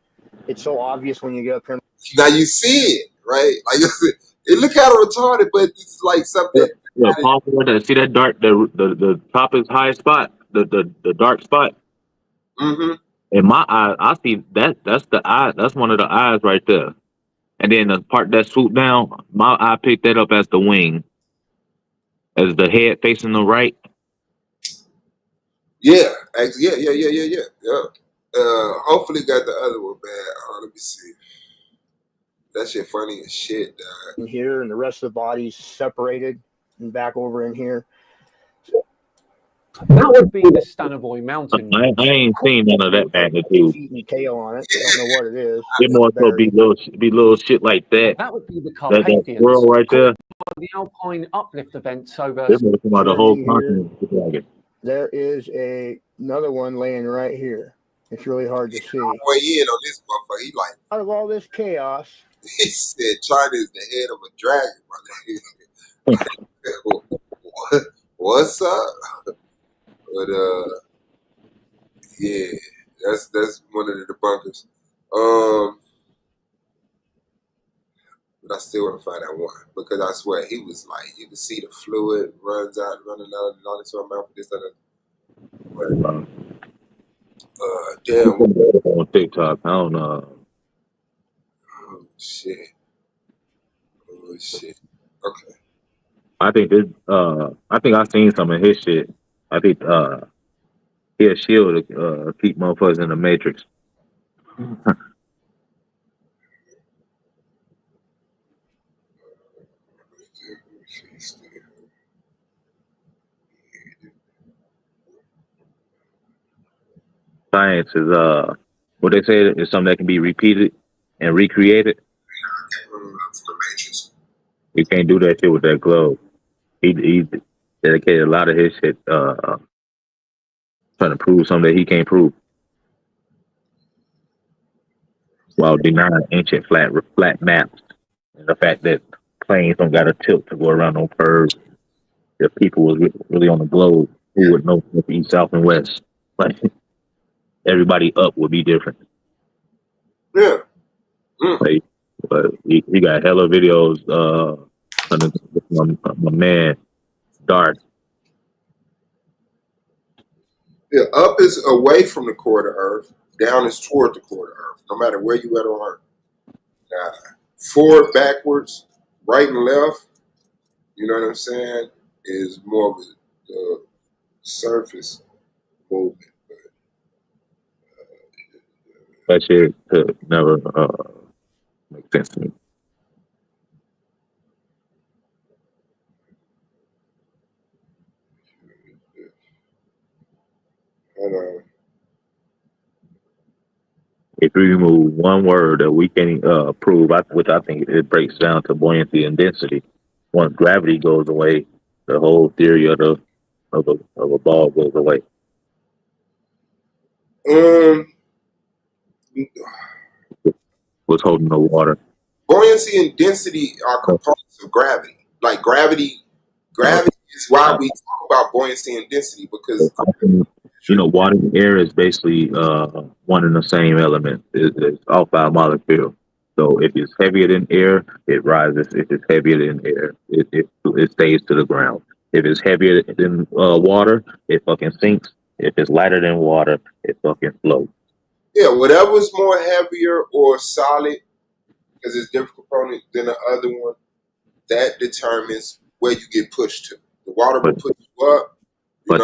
It's so obvious when you get up here. Now you see it, right? Like it look kind of retarded, but it's like something. Yeah, Paul, see that dark, the top is highest spot, the dark spot. Mm-hmm. In my eye, I see that that's the eye. That's one of the eyes right there. And then the part that swooped down, my eye picked that up as the wing, as the head facing the right. Yeah, actually, yeah. Hopefully got the other one, man. Let me see. That shit funny as shit, dog. In here, and the rest of the body's separated and back over in here. That would be the Stanovoy Mountain. I ain't seen none of that magnitude. Feet and tail on it. I don't know what it is. It more so be little shit like that. That would be the That Carpathians. swirl right there. The Alpine uplift events over. This was about the whole continent. There is another one laying right here. It's really hard to see. Way in on this motherfucker. He like, out of all this chaos, he said China is the head of a dragon, brother. What's up? But yeah, that's one of the debunkers. But I still want to find that one because I swear he was like, you can see the fluid running out into my mouth. This other. Damn. On TikTok, I don't know. Oh shit. Okay. I think this. I think I seen some of his shit. I think He a shield to keep motherfuckers in the matrix. Science is what they say is something that can be repeated and recreated. You can't do that shit with that glove. He dedicated a lot of his shit trying to prove something that he can't prove while denying ancient flat maps and the fact that planes don't got a tilt to go around on curves. If people was really on the globe, who would know east, south, and west? Like everybody up would be different. Yeah. Like, but he got hella videos. My man, Dark. Yeah, up is away from the core of the earth. Down is toward the core of the earth. No matter where you at on earth. Forward, backwards, right and left. You know what I'm saying? Is more of the surface movement. That shit could never make sense to me. If we remove one word that we can prove, which I think it breaks down to buoyancy and density. Once gravity goes away, the whole theory of a ball goes away. What's holding the water? Buoyancy and density are components of gravity. Like gravity is why we talk about buoyancy and density, because water and air is basically one and the same element. It's outside molecule. So if it's heavier than air, it rises. If it's heavier than air, it stays to the ground. If it's heavier than water, it fucking sinks. If it's lighter than water, it fucking floats. Yeah, whatever's more heavier or solid, because it's different component than the other one, that determines where you get pushed to. The water will push you up. But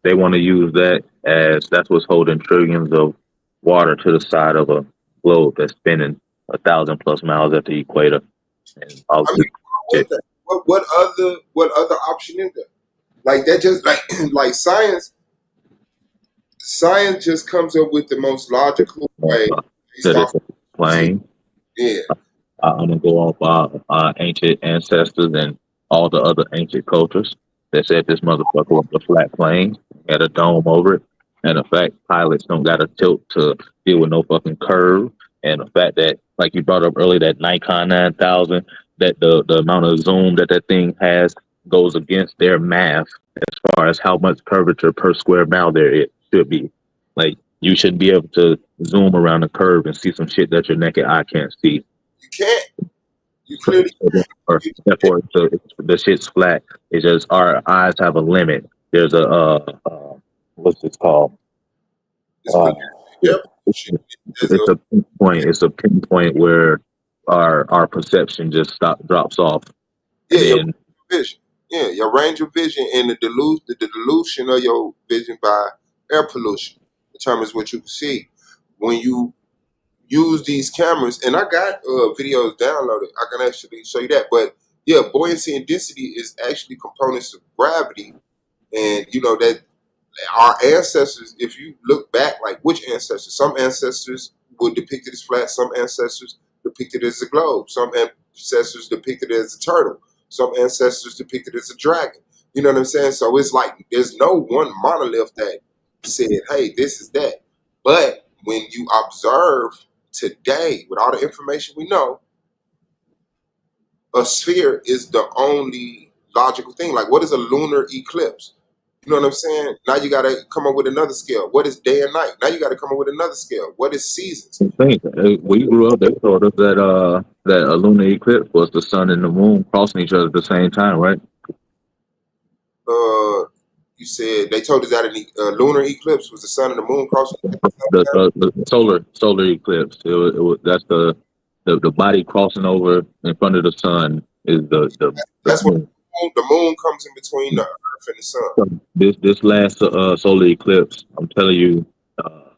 they want to use that as that's what's holding trillions of water to the side of a globe that's spinning 1,000+ miles at the equator. And all what other option is there? Like that just like science just comes up with the most logical way. Plane. Yeah. I'm gonna go off our ancient ancestors and all the other ancient cultures that said this motherfucker was a flat plane, had a dome over it, and the fact pilots don't got a tilt to deal with no fucking curve, and the fact that, like you brought up earlier, that Nikon 9000, that the amount of zoom that thing has goes against their math as far as how much curvature per square mile there it should be. Like, you should be able to zoom around a curve and see some shit that your naked eye can't see. You can't. You clearly Therefore, the shit's flat. It's just our eyes have a limit. There's a what's this called? It's a pinpoint. It's a pinpoint where our perception just drops off. Yeah, your vision. Yeah, your range of vision and the dilution of your vision by air pollution determines what you can see. When you use these cameras, and I got videos downloaded, I can actually show you that. But yeah, buoyancy and density is actually components of gravity, and you know that our ancestors, if you look back, like which ancestors? Some ancestors were depicted as flat, some ancestors depicted as a globe, some ancestors depicted as a turtle, some ancestors depicted as a dragon. You know what I'm saying? So it's like there's no one monolith that said, hey, this is that. But when you observe today, with all the information we know, a sphere is the only logical thing. Like, what is a lunar eclipse? You know what I'm saying? Now you got to come up with another scale. What is day and night? Now you got to come up with another scale. What is seasons? We grew up, they told us that a lunar eclipse was the sun and the moon crossing each other at the same time, right? You said they told us that a lunar eclipse was the sun and the moon crossing. The solar eclipse. That's the body crossing over in front of the sun is the that's when the moon comes in between the earth in the sun. This last solar eclipse, I'm telling you,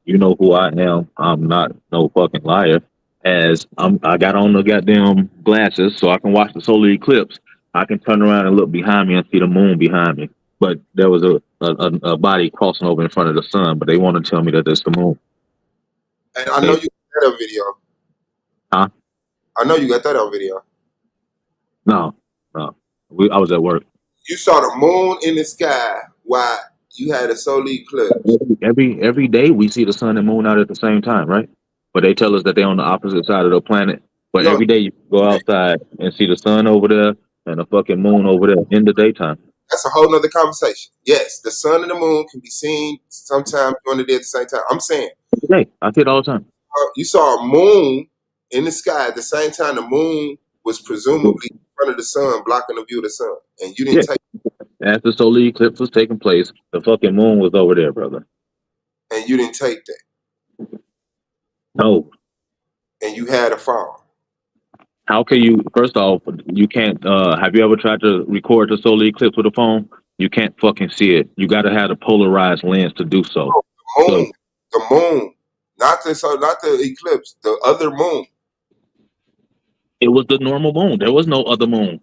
you know who I am. I'm not no fucking liar. As I got on the goddamn glasses so I can watch the solar eclipse. I can turn around and look behind me and see the moon behind me. But there was a body crossing over in front of the sun. But they want to tell me that it's the moon. And I know you got that on video. Huh? I know you got that on video. No. I was at work. You saw the moon in the sky while you had a solar eclipse. Every day we see the sun and moon out at the same time, right? But they tell us that they're on the opposite side of the planet. But No, every day you go outside and see the sun over there and the fucking moon over there in the daytime. that's a whole nother conversation. Yes, the sun and the moon can be seen sometime during the day at the same time. I'm saying Every day. I see it all the time. you saw a moon in the sky at the same time the moon was presumably in front of the sun, blocking the view of the sun, and you didn't Yeah. take As the solar eclipse was taking place, the fucking moon was over there, brother. that, No. and you had a phone. How can you, first off, you can't, have you ever tried to record the solar eclipse with a phone? You can't fucking see it. You got to have a polarized lens to do so. The moon, not the eclipse, the other moon. It was the normal moon. There was no other moon.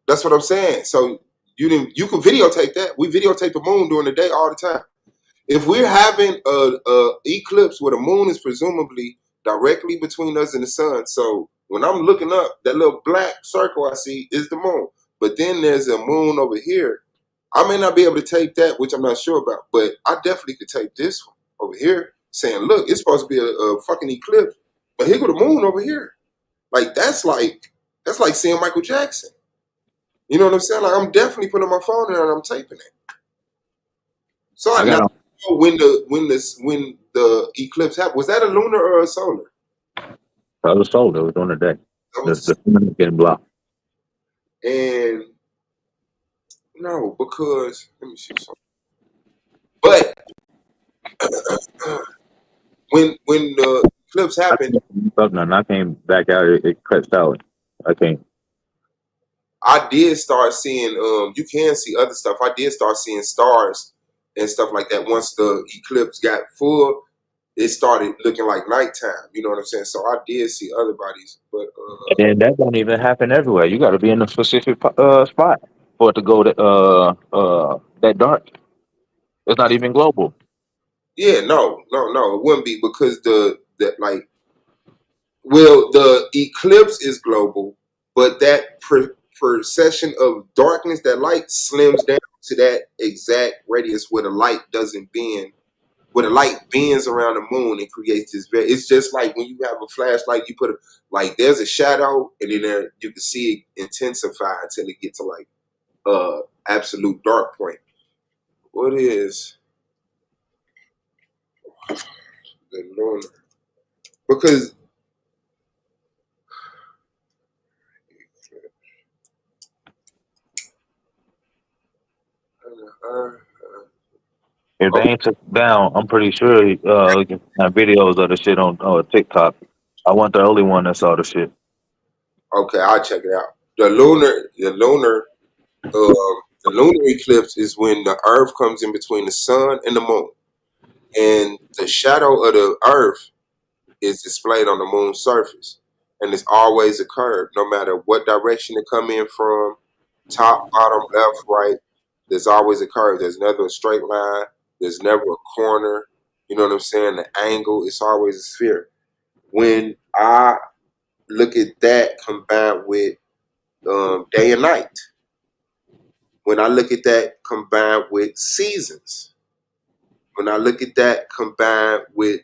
That's what I'm saying. So you can videotape that. We videotape the moon during the day all the time. If we're having a eclipse where the moon is presumably directly between us and the sun, so when I'm looking up, that little black circle I see is the moon. But then there's a moon over here. I may not be able to tape that, which I'm not sure about, but I definitely could tape this one over here, saying, "Look, it's supposed to be a fucking eclipse, but here go the moon over here." Like that's like seeing Michael Jackson. You know what I'm saying? Like I'm definitely putting my phone in and I'm taping it. So I now know when the eclipse happened. Was that a lunar or a solar? That was solar. It was on the day. The sun was getting blocked. And no, because let me see something. But when the eclipse happened, I came back out. It cuts out. I can't. I did start seeing. You can see other stuff. I did start seeing stars and stuff like that. Once the eclipse got full, it started looking like nighttime. You know what I'm saying? So I did see other bodies, but And that don't even happen everywhere. You got to be in a specific spot for it to go that dark. It's not even global. yeah, no, it wouldn't be because the eclipse is global, but that perception of darkness, that light slims down to that exact radius where the light doesn't bend. Where the light bends around the moon and creates this. It's just like when you have a flashlight, you put there's a shadow, and then there you can see it intensify until it gets to absolute dark point. What is the lunar? Because If they ain't took it down, I'm pretty sure you can find videos of the shit on TikTok. I wasn't the only one that saw the shit. okay, I'll check it out. The lunar eclipse is when the Earth comes in between the sun and the moon, and the shadow of the Earth is displayed on the moon's surface, and it's always a curve, no matter what direction it come in from, top, bottom, left, right. There's always a curve. There's never a straight line. There's never a corner. You know what I'm saying? The angle, it's always a sphere. When I look at that combined with day and night, when I look at that combined with seasons, when I look at that combined with,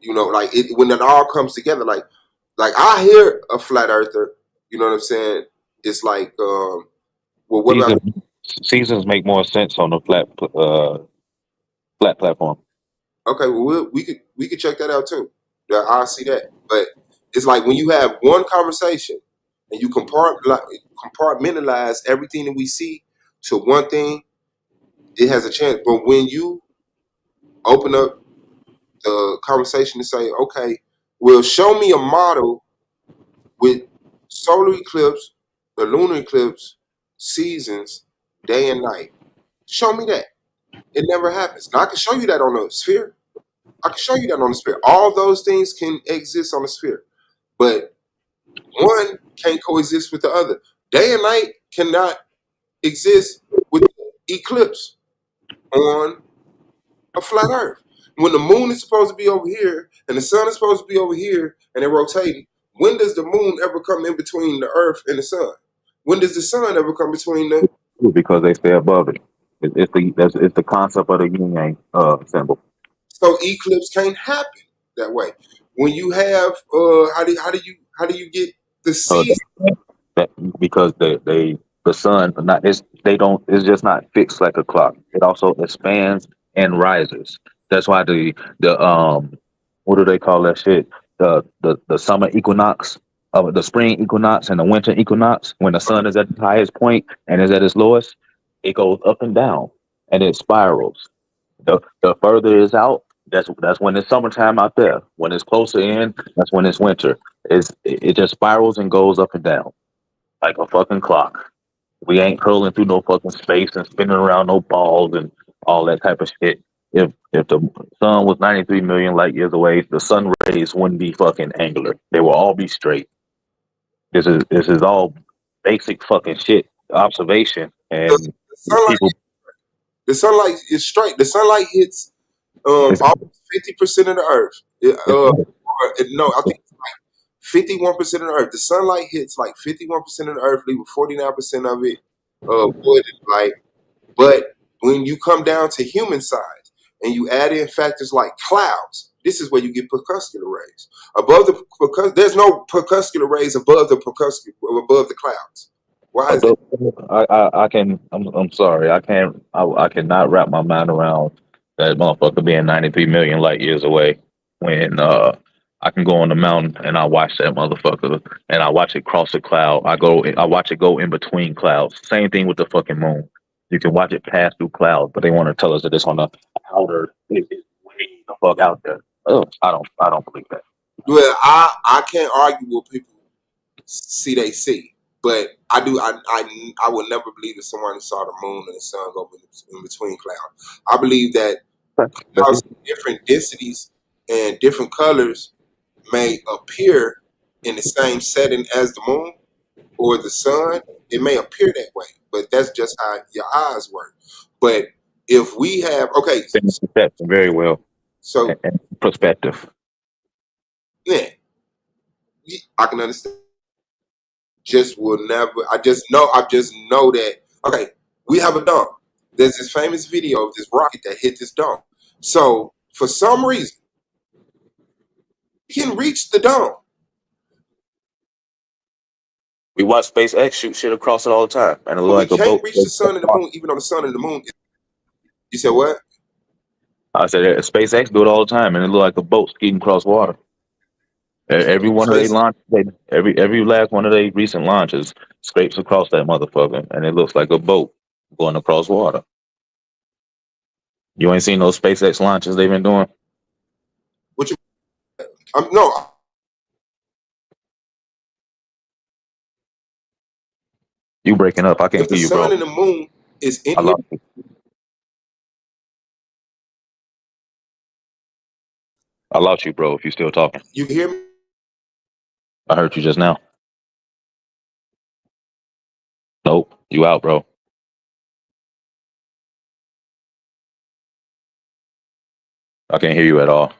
when it all comes together, like I hear a flat earther, you know what I'm saying? It's like, well, what about Seasons make more sense on the flat platform. okay, well, we could check that out too. Yeah, I see that. But it's like when you have one conversation and you compartmentalize everything that we see to one thing, it has a chance. But when you open up the conversation to say, okay, well, show me a model with solar eclipse, the lunar eclipse, seasons, day and night. Show me that. It never happens. Now I can show you that on the sphere. I can show you that on the sphere. All those things can exist on the sphere, but one can't coexist with the other. Day and night cannot exist with eclipse on a flat Earth. When the moon is supposed to be over here and the sun is supposed to be over here and they're rotating, when does the moon ever come in between the Earth and the sun? When does the sun ever come between the? because they stay above it. It's the concept of the yin yang symbol. So eclipse can't happen that way. When you have how do you get the So season? that because the sun not it's they don't it's just not fixed like a clock. It also expands and rises. That's why the what do they call that shit? The summer equinox of the spring equinox and the winter equinox, when the sun is at the highest point and is at its lowest, it goes up and down and it spirals. The further it's out, that's when it's summertime out there. When it's closer in, that's when it's winter. It just spirals and goes up and down like a fucking clock. We ain't hurling through no fucking space and spinning around no balls and all that type of shit. If the sun was 93 million light years away, the sun rays wouldn't be fucking angular. They will all be straight. This is all basic fucking shit observation The, and the sunlight people. the sunlight is straight. The sunlight hits It's, almost 50% of the Earth. it's No, I think 51% of the Earth. The sunlight hits like 51% of the Earth, leaving 49% of it wood and light. But when you come down to human size and you add in factors like clouds, this is where you get percuscular rays. There's no percuscular rays above above the clouds. Why is that? I can. I'm sorry. I can't. I cannot wrap my mind around that motherfucker being 93 million light years away. When I can go on the mountain and I watch that motherfucker and I watch it cross a cloud. I watch it go in between clouds. Same thing with the fucking moon. You can watch it pass through clouds, but they want to tell us that it's on the outer. It's way the fuck out there. Oh, I don't believe that. Well, I can't argue with people see they see. But I do. I would never believe that someone saw the moon and the sun go in between clouds. I believe that clouds in different densities and different colors may appear in the same setting as the moon or the sun. It may appear that way, but that's just how your eyes work. But if we have Perception, very well. so And perspective. yeah, I can understand. Just will never. I just know that. Okay, we have a dome. There's this famous video of this rocket that hit this dome. So for some reason, it can reach the dome. We watch SpaceX shoot shit across it all the time, and it But look we like a can't boat. reach the sun and the moon, even though the sun and the moon. You said what? I said SpaceX do it all the time, and it look like a boat speeding across water. Every one of they Space. launch, every last one of their recent launches scrapes across that motherfucker, and it looks like a boat going across water. You ain't seen those SpaceX launches they've been doing? What you? No. You breaking up? I can't If the hear you, sun bro. and the moon is in I here, lost you. I lost you, bro. If you still talking, you can hear me. I heard you just now. Nope, you out, bro. I can't hear you at all.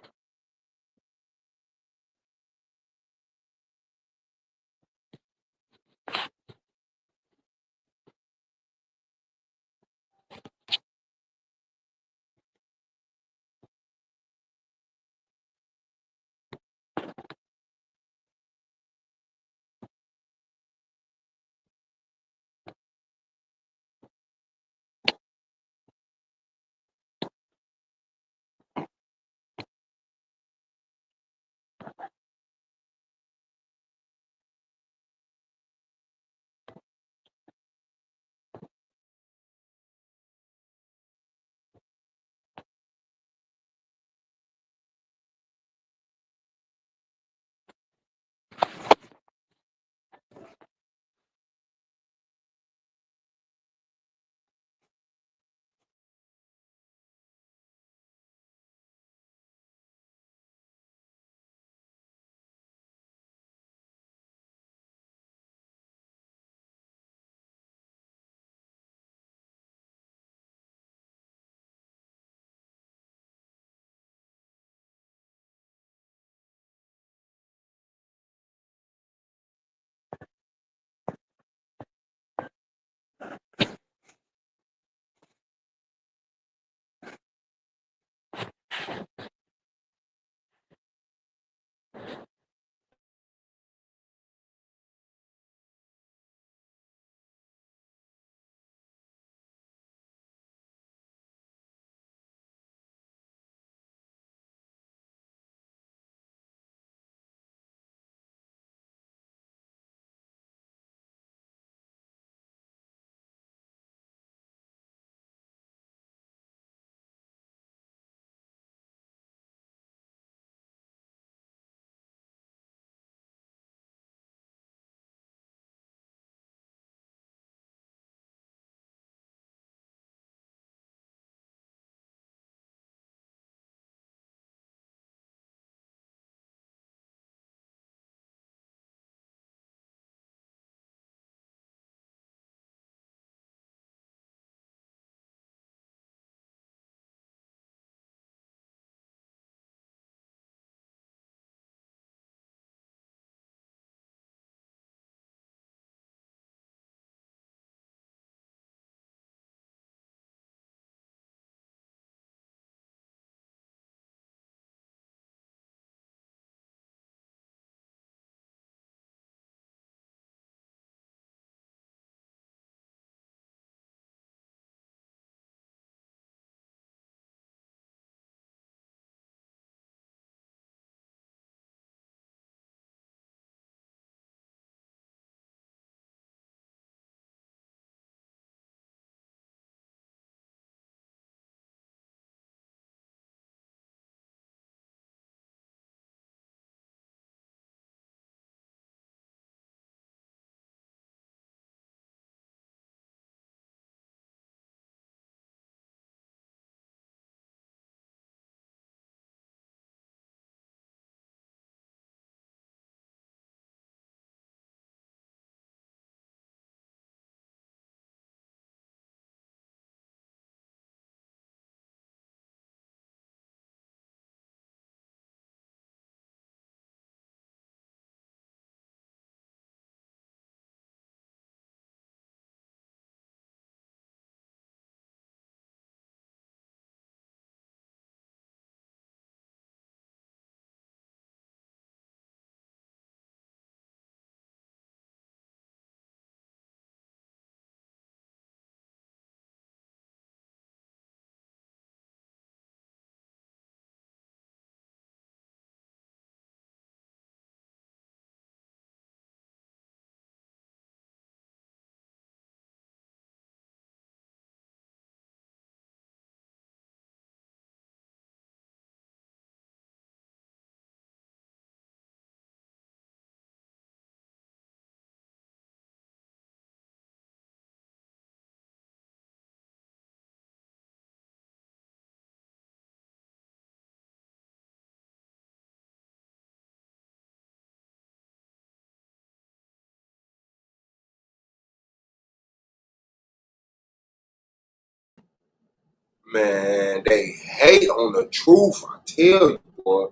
Man, they hate on the truth. I tell you, boy.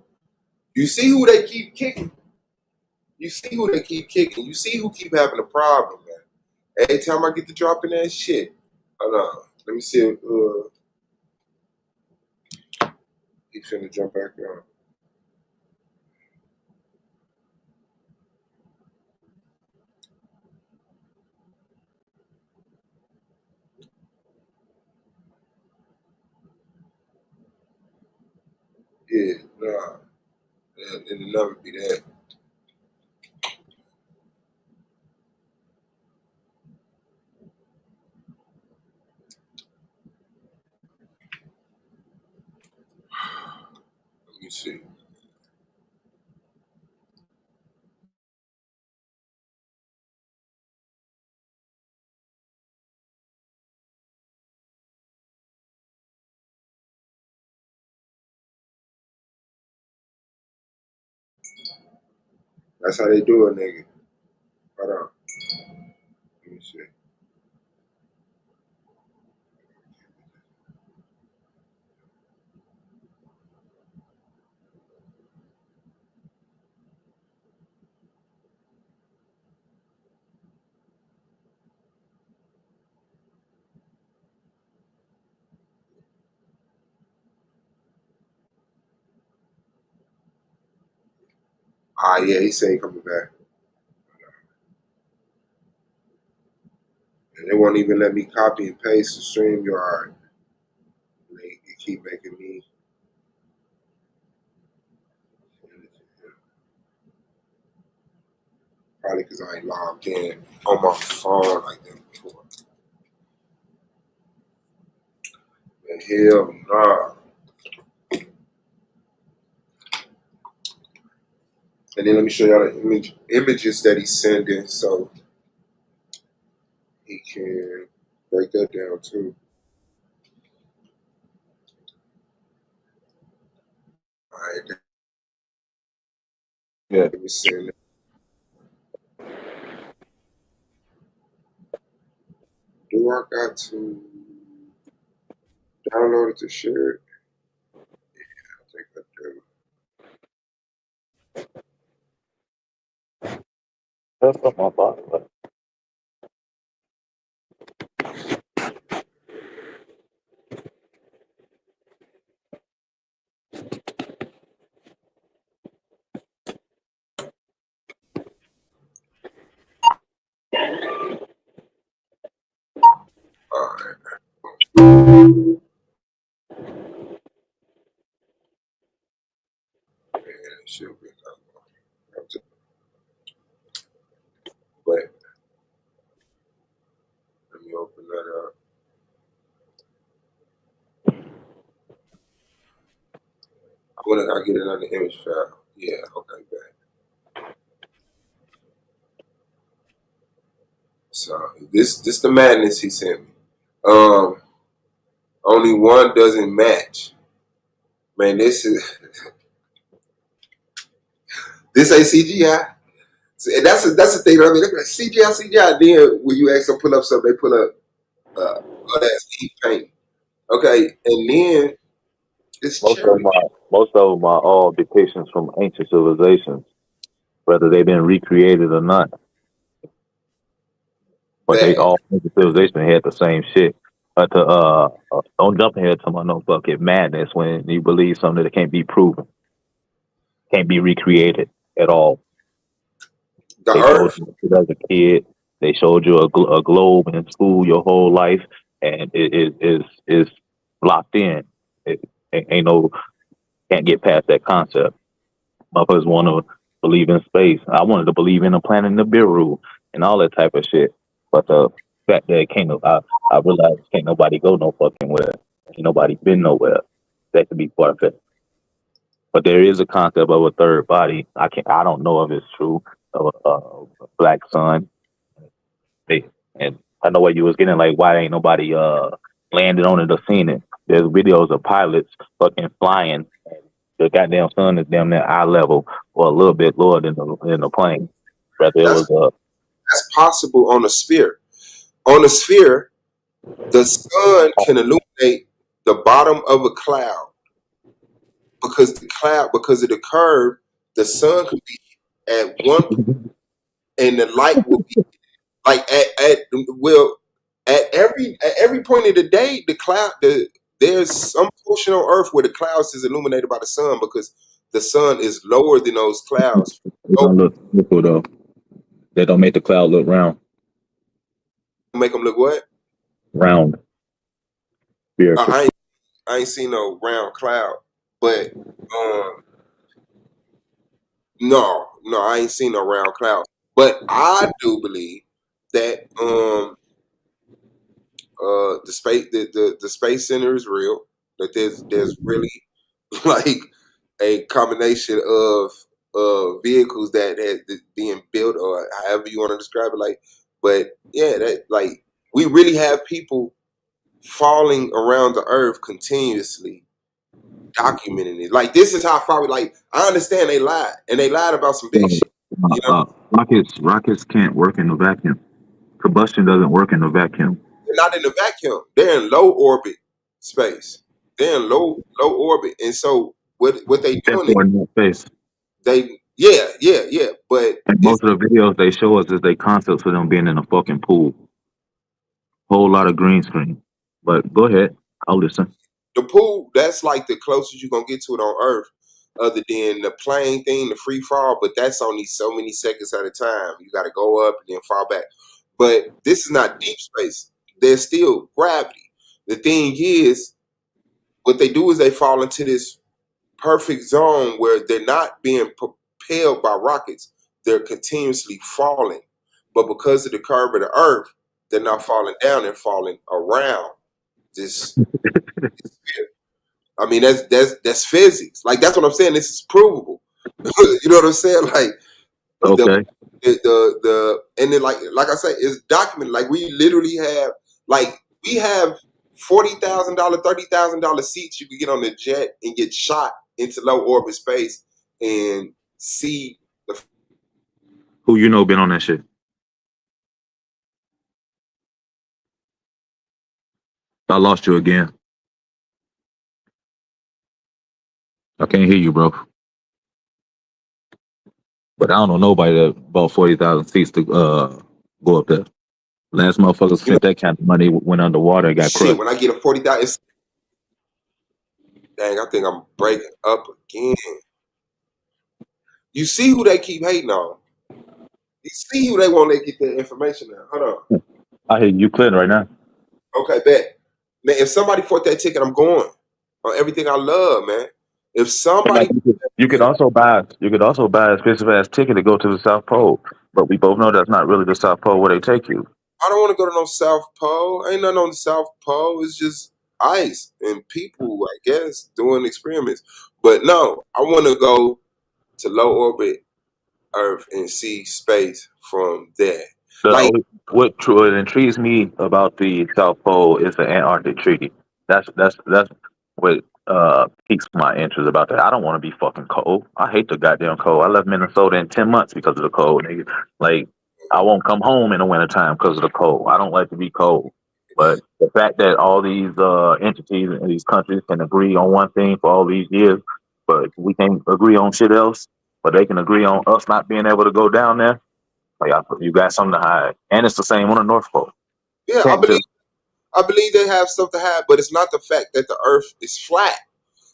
You see who they keep kicking. You see who they keep kicking. You see who keep having a problem, man. Every time I get to dropping that shit. Hold on. Let me see if he's finna jump back on. Yeah, nah. It'll never be that. Let me see. That's how they do it, nigga. Hold on. Let me see. Ah, yeah, he said he coming back. And they won't even let me copy and paste the StreamYard. They keep making me. Probably because I ain't logged in on my phone like that before. And hell nah. And then let me show y'all the images that he's sending so he can break that down too. All right, Yeah. let me send it. Do I got to download it to share it? Yeah, I think I do. That's not my body. But All right. Man, it should be enough. But let me open that up. I get it on the image file. Yeah, okay, bad. So this the madness he sent me. Only one doesn't match. Man, this ain't CGI. And that's the thing. I mean, look at CGI. Then when you ask them pull up something, they pull up oh, that's heat paint. Okay, and then it's cherry. most of them are all depictions from ancient civilizations, whether they've been recreated or not. But they That all ancient civilizations had the same shit. But don't jump ahead to my no fucking madness when you believe something that can't be proven, can't be recreated at all. the They showed earth. you as a kid. They showed you a globe in school your whole life, and it is locked in. Ain't no can't get past that concept. Motherfuckers want to believe in space. I wanted to believe in a planet Nibiru and all that type of shit. But the fact that it can't, I realized can't nobody go no fucking where. Ain't nobody been nowhere. That could be far fetched. But there is a concept of a third body. I don't know if it's true. Of a black sun. They, and I know what you was getting. Like, why ain't nobody landed on it or seen it? There's videos of pilots fucking flying. The goddamn sun is damn near eye level or a little bit lower than the plane. Whether it That's was that's possible on a sphere. On a sphere, the sun can illuminate the bottom of a cloud, because of the curve, the sun could be at one point and the light will be like at every point of the day, there's some portion on Earth where the clouds is illuminated by the sun because the sun is lower than those clouds. They don't look cool though. They don't make the cloud look round. Make them look what? Round. Spherical. I ain't seen no round cloud, but no, I ain't seen no round cloud. But I do believe that the space center is real. That there's really like a combination of vehicles that being built, or however you want to describe it. Like, but yeah, that like we really have people falling around the earth continuously, documenting it. Like, this is how far we, like, I understand they lied, and they lied about some big shit. You know, Rockets can't work in the vacuum. Combustion doesn't work in the vacuum. they're not in the vacuum. They're in low orbit space. They're in low orbit, and so what they doing is Therefore, in that space. yeah. But And it's most of the videos they show us is they concepts for them being in a fucking pool. Whole lot of green screen. But go ahead, I'll listen. the pool. That's like the closest you're gonna get to it on Earth, other than the plane thing, the free fall. But that's only so many seconds at a time. You got to go up and then fall back. But this is not deep space. There's still gravity. The thing is, what they do is they fall into this perfect zone where they're not being propelled by rockets. They're continuously falling. But because of the curve of the Earth, they're not falling down, they're falling around this sphere. I mean, that's physics. Like, that's what I'm saying. This is provable. You know what I'm saying? Like, Okay. and then like I say, it's documented. Like, we literally have, like, we have $40,000, $30,000 seats you could get on the jet and get shot into low orbit space and see the. Who you know been on that shit? I lost you again. I can't hear you, bro. But I don't know nobody that bought 40,000 seats to go up there. Last motherfucker You know, spent that kind of money, went underwater and got shit. crushed. When I get a 40,000, dang, I think I'm breaking up again. You see who they keep hating on. You see who they want to get their information now. Hold on. I hear you clear right now. Okay, bet. Man, if somebody bought that ticket, I'm going on everything I love, man. If But like somebody, you could also buy an expensive ass ticket to go to the South Pole. But we both know that's not really the South Pole where they take you. I don't want to go to no South Pole. Ain't nothing on the South Pole. It's just ice and people, I guess, doing experiments. But no, I want to go to low orbit Earth and see space from there. Like, What intrigues me about the South Pole is the Antarctic Treaty. That's what piques my interest about that. I don't want to be fucking cold. I hate the goddamn cold. I left Minnesota in 10 months because of the cold. Nigga. Like, I won't come home in the wintertime because of the cold. I don't like to be cold. But the fact that all these entities and these countries can agree on one thing for all these years, but we can't agree on shit else, but they can agree on us not being able to go down there. Like, you got something to hide, and it's the same on the North Pole. yeah, Can't just I believe they have stuff to hide, but it's not the fact that the Earth is flat.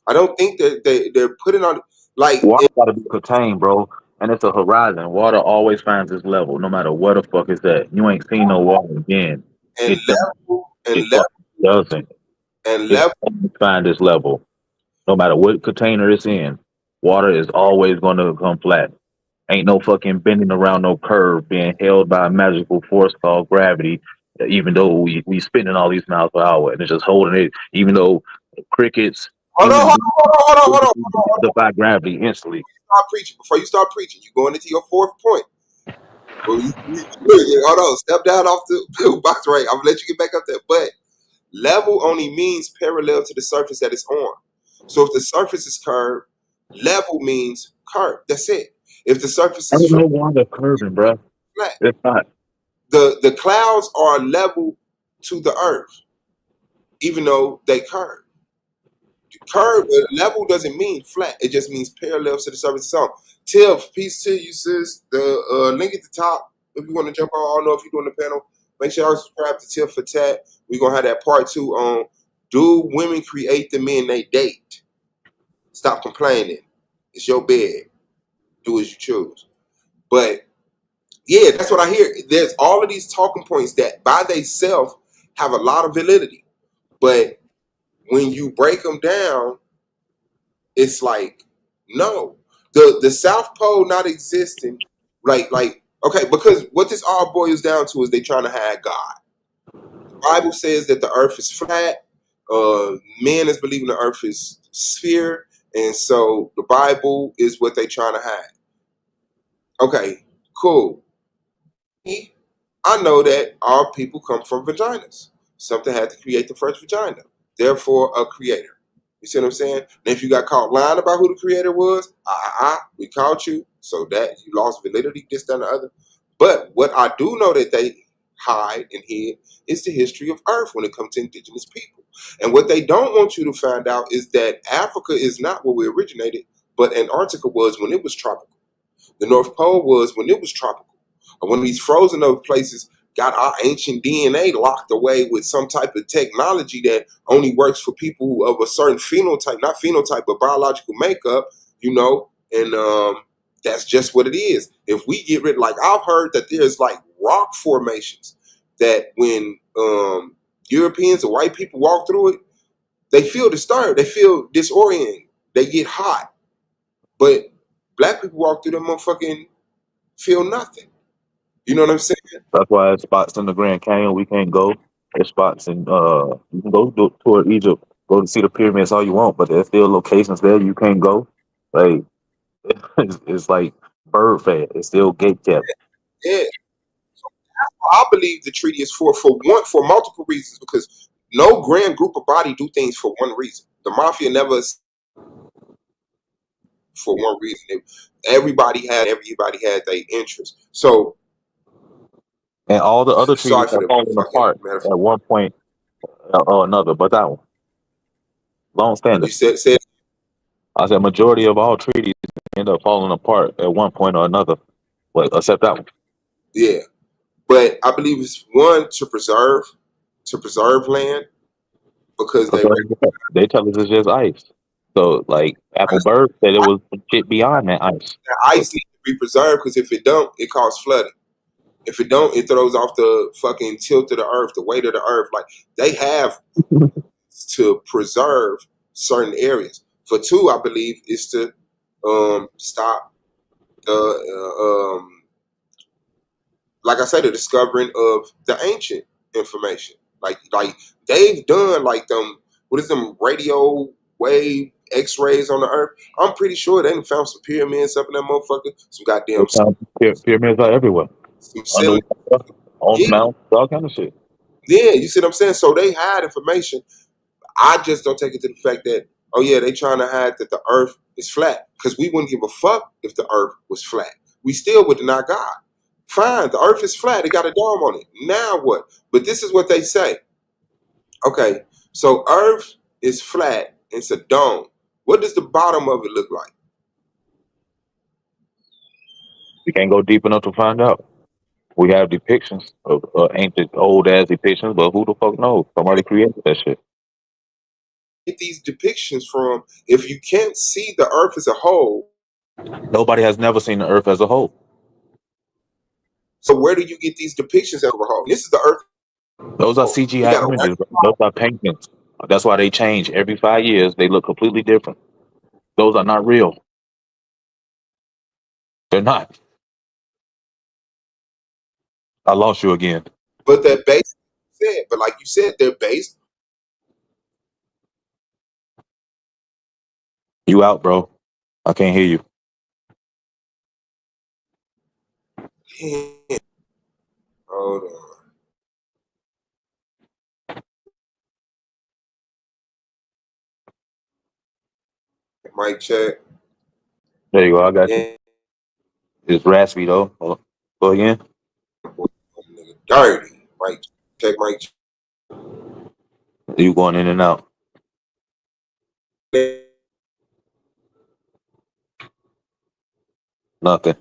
I don't think that they're putting on like water got to be contained, bro. And it's a horizon. Water always finds its level, no matter what the fuck is that. You ain't seen no water again. and It doesn't. level and It level fucking doesn't. and It level. always find its level, no matter what container it's in. Water is always going to come flat. Ain't no fucking bending around no curve, being held by a magical force called gravity. Even though we spinning all these miles per hour, and it's just holding it. Even though crickets, Hold on, human hold beings, on, hold on, hold on, hold on, hold on. defy gravity instantly. Stop preaching. Before you start preaching, you going into your fourth point. Well, hold on, step down off the box right. I'm gonna let you get back up there. But level only means parallel to the surface that it's on. So if the surface is curved, level means curved. That's it. If the surface I is don't know why they're curving, bro. flat, It's not. the clouds are level to the earth, even though they curve. Curve level doesn't mean flat. It just means parallel to the surface itself. Tiff, peace to you, sis. The link at the top. If you want to jump on, I don't know if you're doing the panel. Make sure y'all subscribe to Tiff for Tat. We're gonna have that part 2 on do women create the men they date? Stop complaining. It's your bed. Do as you choose. But yeah, that's what I hear. There's all of these talking points that by themselves have a lot of validity. But when you break them down, it's like, no. The South Pole not existing, like okay, because what this all boils down to is they trying to hide God. The Bible says that the earth is flat. Men is believing the earth is sphere, and so the Bible is what they trying to hide. Okay, cool. I know that all people come from vaginas. Something had to create the first vagina. Therefore, a creator. You see what I'm saying? And if you got caught lying about who the creator was, we caught you. So that you lost validity, this, that, and the other. But what I do know that they hide and hid is the history of Earth when it comes to indigenous people. And what they don't want you to find out is that Africa is not where we originated, but Antarctica was when it was tropical. The North Pole was when it was tropical. Or when these frozen over places got our ancient DNA locked away with some type of technology that only works for people who of a certain phenotype, not phenotype, but biological makeup, and that's just what it is. If we get rid, like I've heard that there's like rock formations that when Europeans or white people walk through it, they feel disturbed, they feel disoriented, they get hot. But black people walk through them motherfucking feel nothing. You know what I'm saying? That's why there's spots in the Grand Canyon we can't go. There's spots in you can go toward Egypt, go to see the pyramids all you want, but there's still locations there you can't go. Like it's like bird fed. It's still gate kept. Yeah. I believe the treaty is for multiple reasons, because no grand group of body do things for one reason. The mafia never for one reason. Everybody had their interest. So And all the other treaties sorry for have the fallen fucking apart metaphor. at one point or another, but that one, long standing. You said I said majority of all treaties end up falling apart at one point or another, but except that one. yeah. But I believe it's one to preserve land, because They tell us it's just ice. So like Apple Bird said it was shit beyond that ice. ice needs to be preserved, because if it don't, it causes flooding. If it don't, it throws off the fucking tilt of the earth, the weight of the earth. Like they have to preserve certain areas. For two, I believe, is to stop the like I said, the discovering of the ancient information. Like they've done like them. What is them radio wave X-rays on the earth? I'm pretty sure they found some pyramids up in that motherfucker. Some goddamn Pyramids are everywhere. some Underwater, on yeah, mountains, all kind of shit. yeah. You see what I'm saying? So they had information. I just don't take it to the fact that, oh yeah, they trying to hide that the earth is flat, because we wouldn't give a fuck if the earth was flat. We still would deny God. Fine, the earth is flat. It got a dome on it. Now what? But this is what they say. Okay, so earth is flat. It's a dome. What does the bottom of it look like? We can't go deep enough to find out. We have depictions of ancient old ass depictions, but who the fuck knows? Somebody created that shit. Get these depictions from, if you can't see the earth as a whole. Nobody has never seen the earth as a whole. So where do you get these depictions as a whole? This is the earth. Those are We CGI got a images. Those are paintings. That's why they change every 5 years. They look completely different. Those are not real. They're not. I lost you again. but they're based. But like you said, they're based. You out, bro. I can't hear you. Hold on. Mic check. There you go. I got you. Yeah, It's raspy though. Go again. nigga, dirty. Mic check. Mic check. You going in and out. Nothing.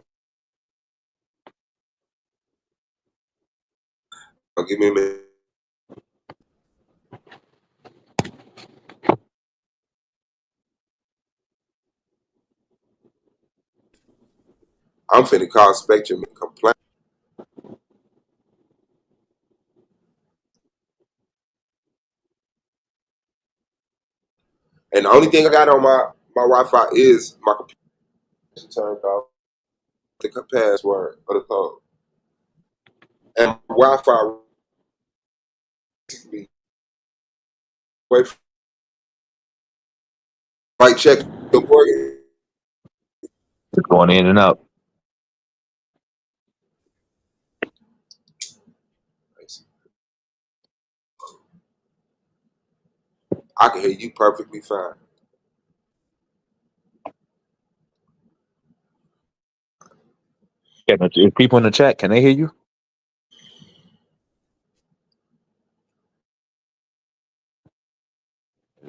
Give me a minute. I'm finna call Spectrum and complain. And the only thing I got on my Wi-Fi is my computer turned off the password or the code. And my Wi-Fi basically wait for mic check the board. It's going in and out. I can hear you perfectly fine. Yeah, but if people in the chat, can they hear you?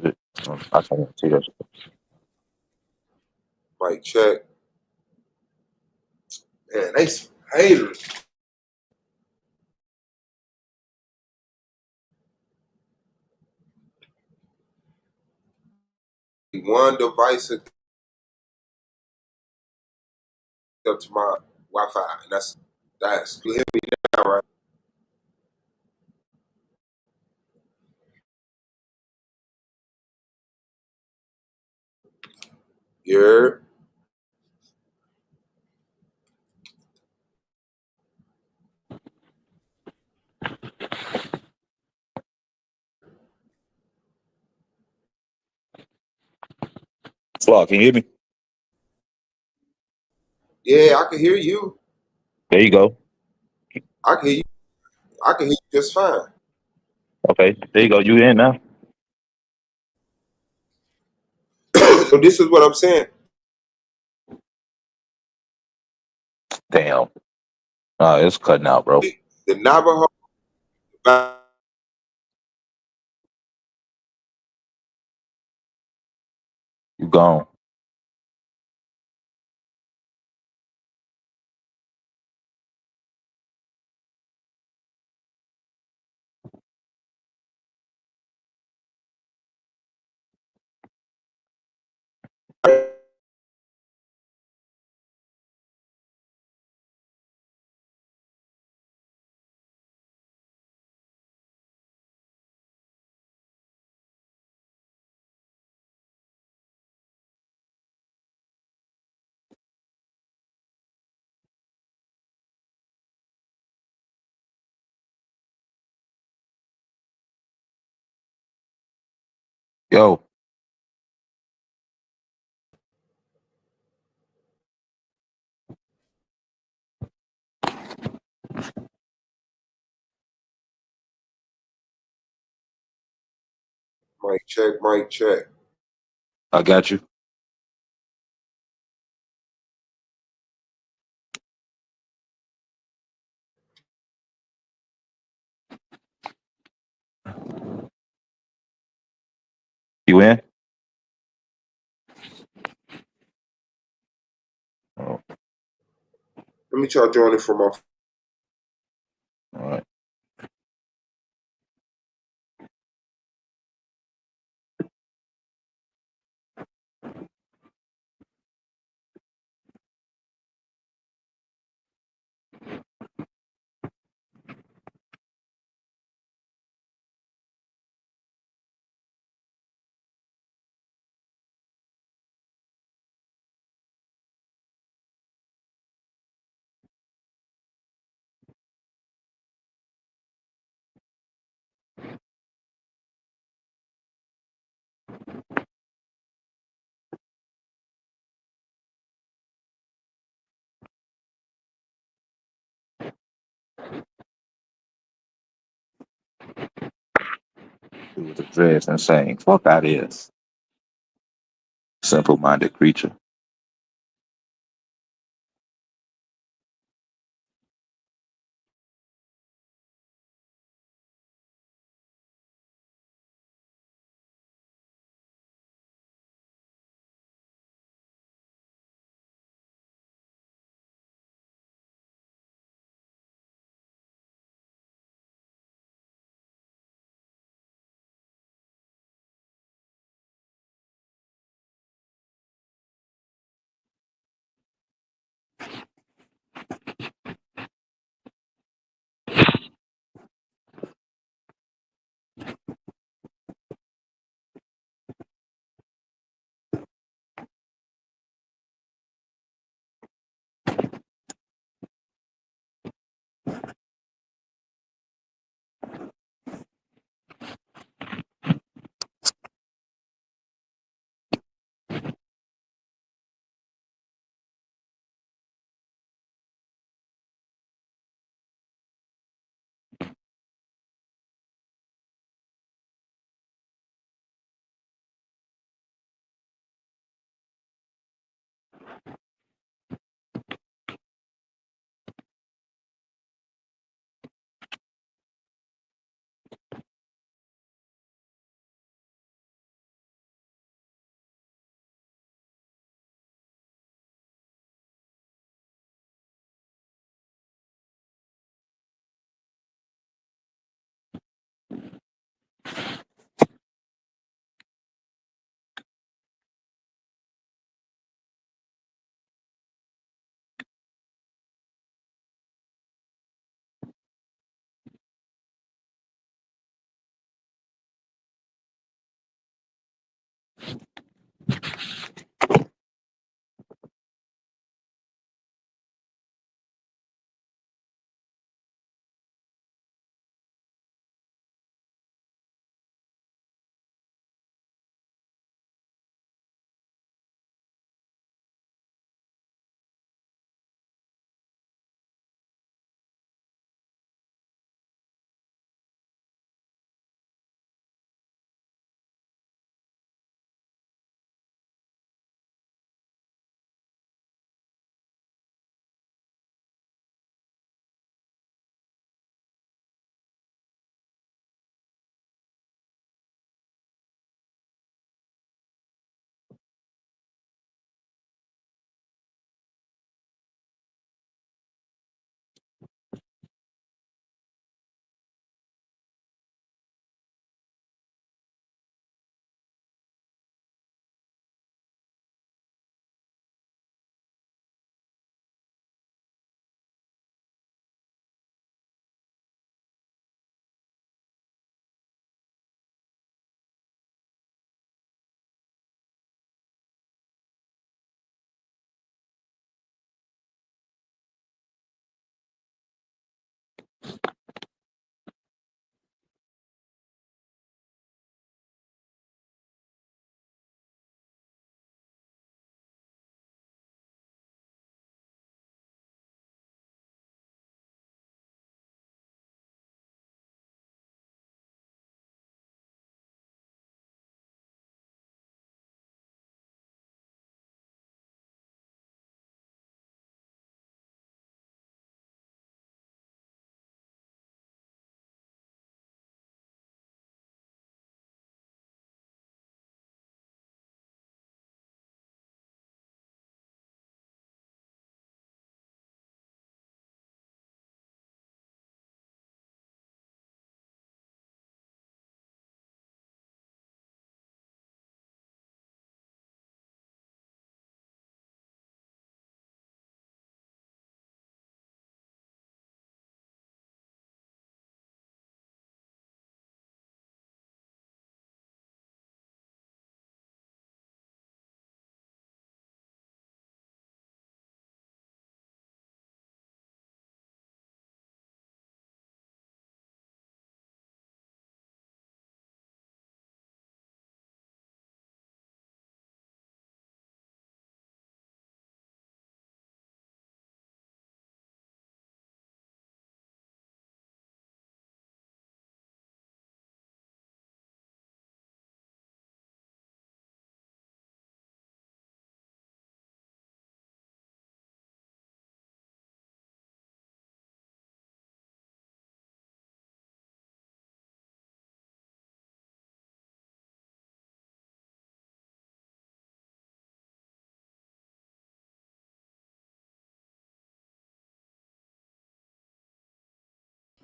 I can't see that. Mic check. Man, they some haters. One device hooked up to my Wi-Fi, and that's clear me now, right? Yeah. Flaw, can you hear me? Yeah, I can hear you. There you go. I can hear you. I can hear you just fine. Okay, there you go. You in now? So this is what I'm saying. Damn. It's cutting out, bro. The Navajo, You gone. Yo, mic check, mic check. I got you. You in? Oh, Let me try joining from my. all right. Dude with the dreads insane. Fuck out of here. Simple-minded creature.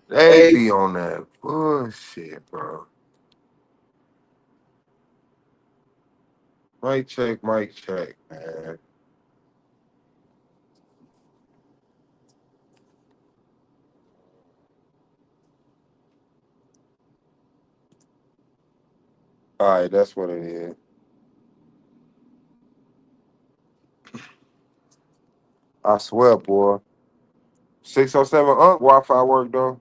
They be on that bullshit, bro. Mic check, man. All right, that's what it is. I swear, boy. 607 Wi-Fi work though.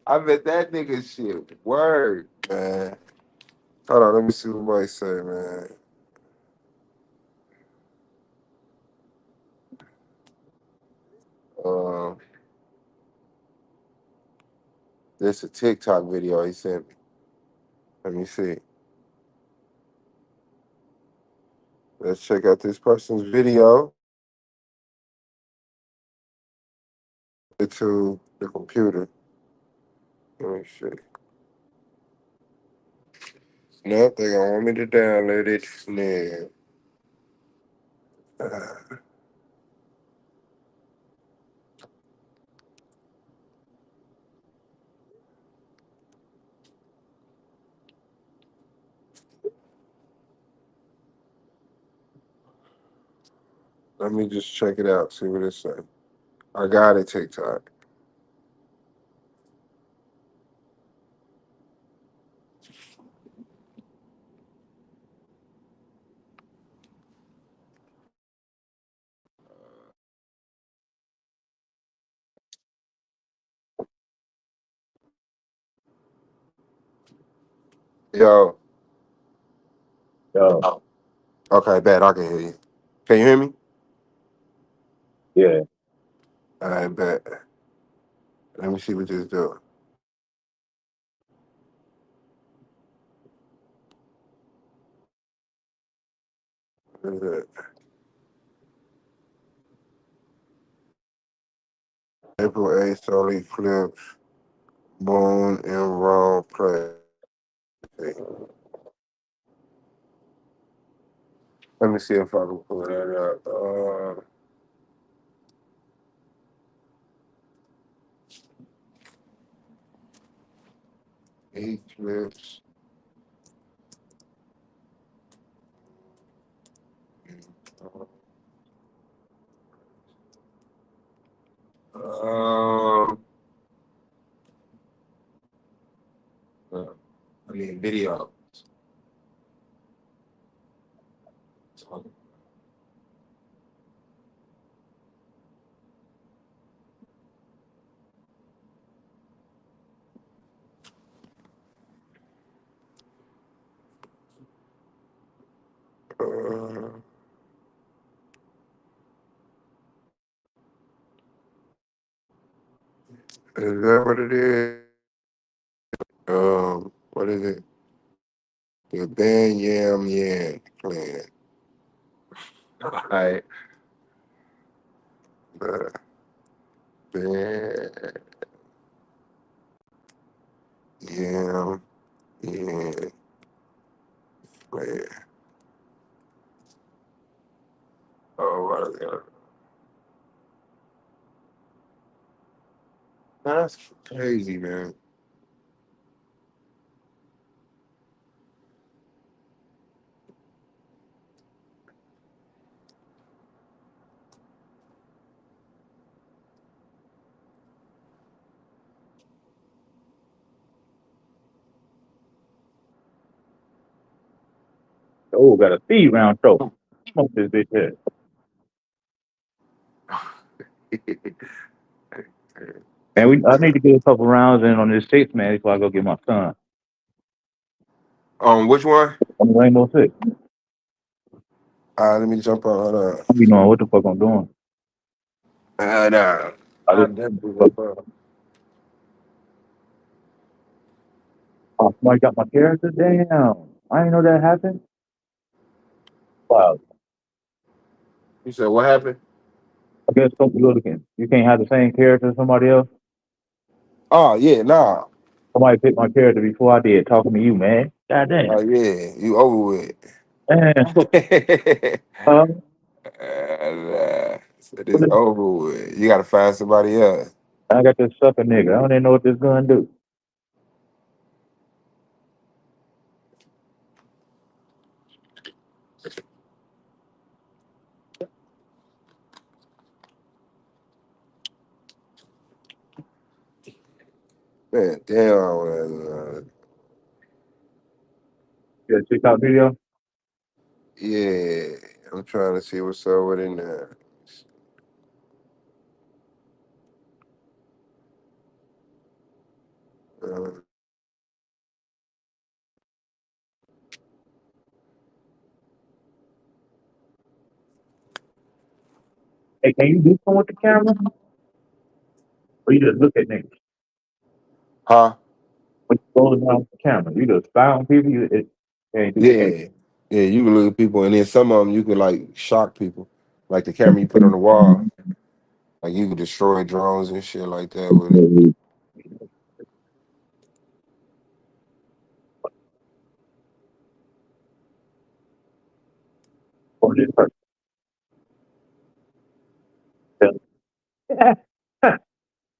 I bet that nigga shit word, man. Hold on, let me see what Mike say, man. Um, this a TikTok video he sent me. Let me see. Let's check out this person's video to the computer. Let me see. Nope, they gonna want me to download it. Yeah. Let me just check it out, see what it says. I got it, TikTok. Yo. Yo, Okay, bad. I can hear you. Can you hear me? yeah. All right, bet. Let me see what this do. What is it? April 8th, solar eclipse, moon in wrong place. Let me see if I can pull that up. Eclipse. Um, video. Is that what it is? What is it? The Ban Yam Yan plan. Alright. The Ban Yam Yan plan. Oh, what is it? That's crazy, man. Oh, got a speed round trophy. Smoke this bitch head. And I need to get a couple rounds in on this six, man, before I go get my son. Which one? On the Rainbow Six. Let me jump on. Hold on. I be knowing what the fuck I'm doing. Nah. I I just definitely fuck. jump on. Oh, somebody got my character? Damn. I didn't know that happened. Wow. You said what happened? I guess you can't have the same character as somebody else. Oh yeah, nah. Somebody picked my character before I did, talking to you, man. God Oh damn. yeah, you over with. Man, Nah, uh, so it's over with. You gotta find somebody else. I got this sucker nigga. I don't even know what this gun do. Man, damn. Yeah, TikTok video. Yeah, I'm trying to see what's up with it now. Uh, Hey, can you do something with the camera? Or you just look at niggas? huh? When you scroll down the camera, you just spy on people. You can't. Yeah, yeah. You can look at people, and then some of them you can like shock people, like the camera you put on the wall. Like you can destroy drones and shit like that with it. Or this person.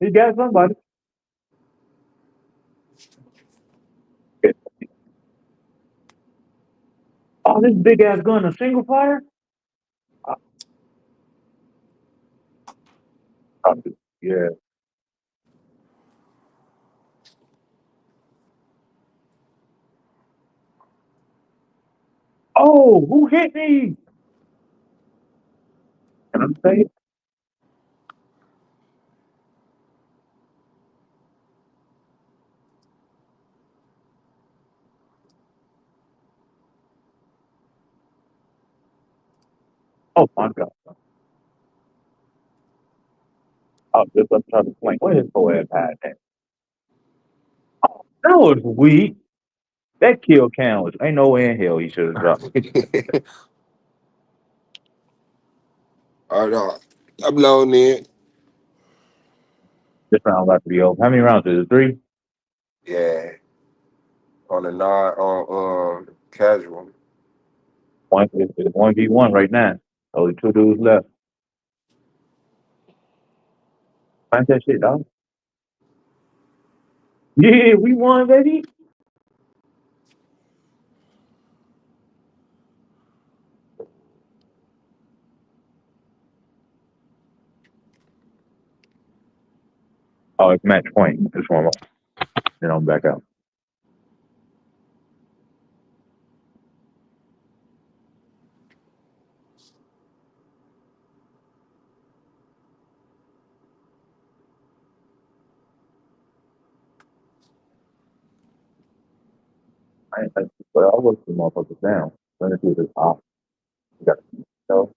You got somebody. Oh, this big ass gun, a single fire? Uh, Yeah. Oh, who hit me? Can I say it? Oh my god. Oh, just I'm trying to explain. What his whole ass had that? That was weak. That kill count was ain't no way in hell he should have dropped. All right, I'm loading in. This round about to be over. How many rounds is it? Three? Yeah, on the non on casual. It's 1v1 right now. Only two dudes left. Find that shit, dog. Yeah, we won, baby. Oh, it's match point. Just one more. Then I'm back out. But I work the motherfuckers down. Let me do this off. You got to know.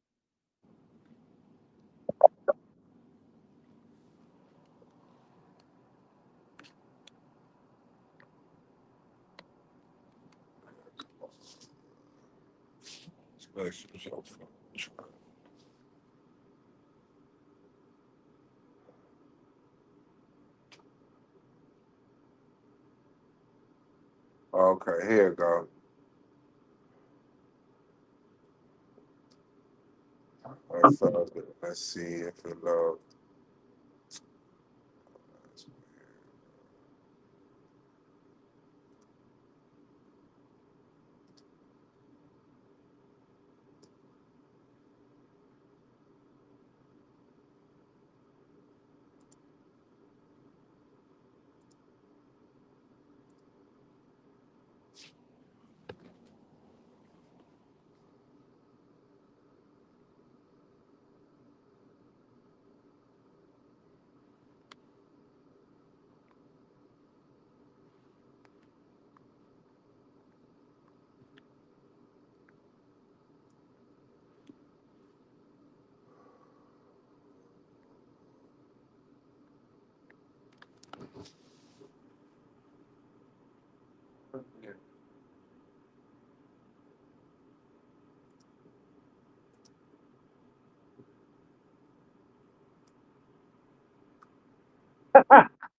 Okay, here we go. Let's see if it loads.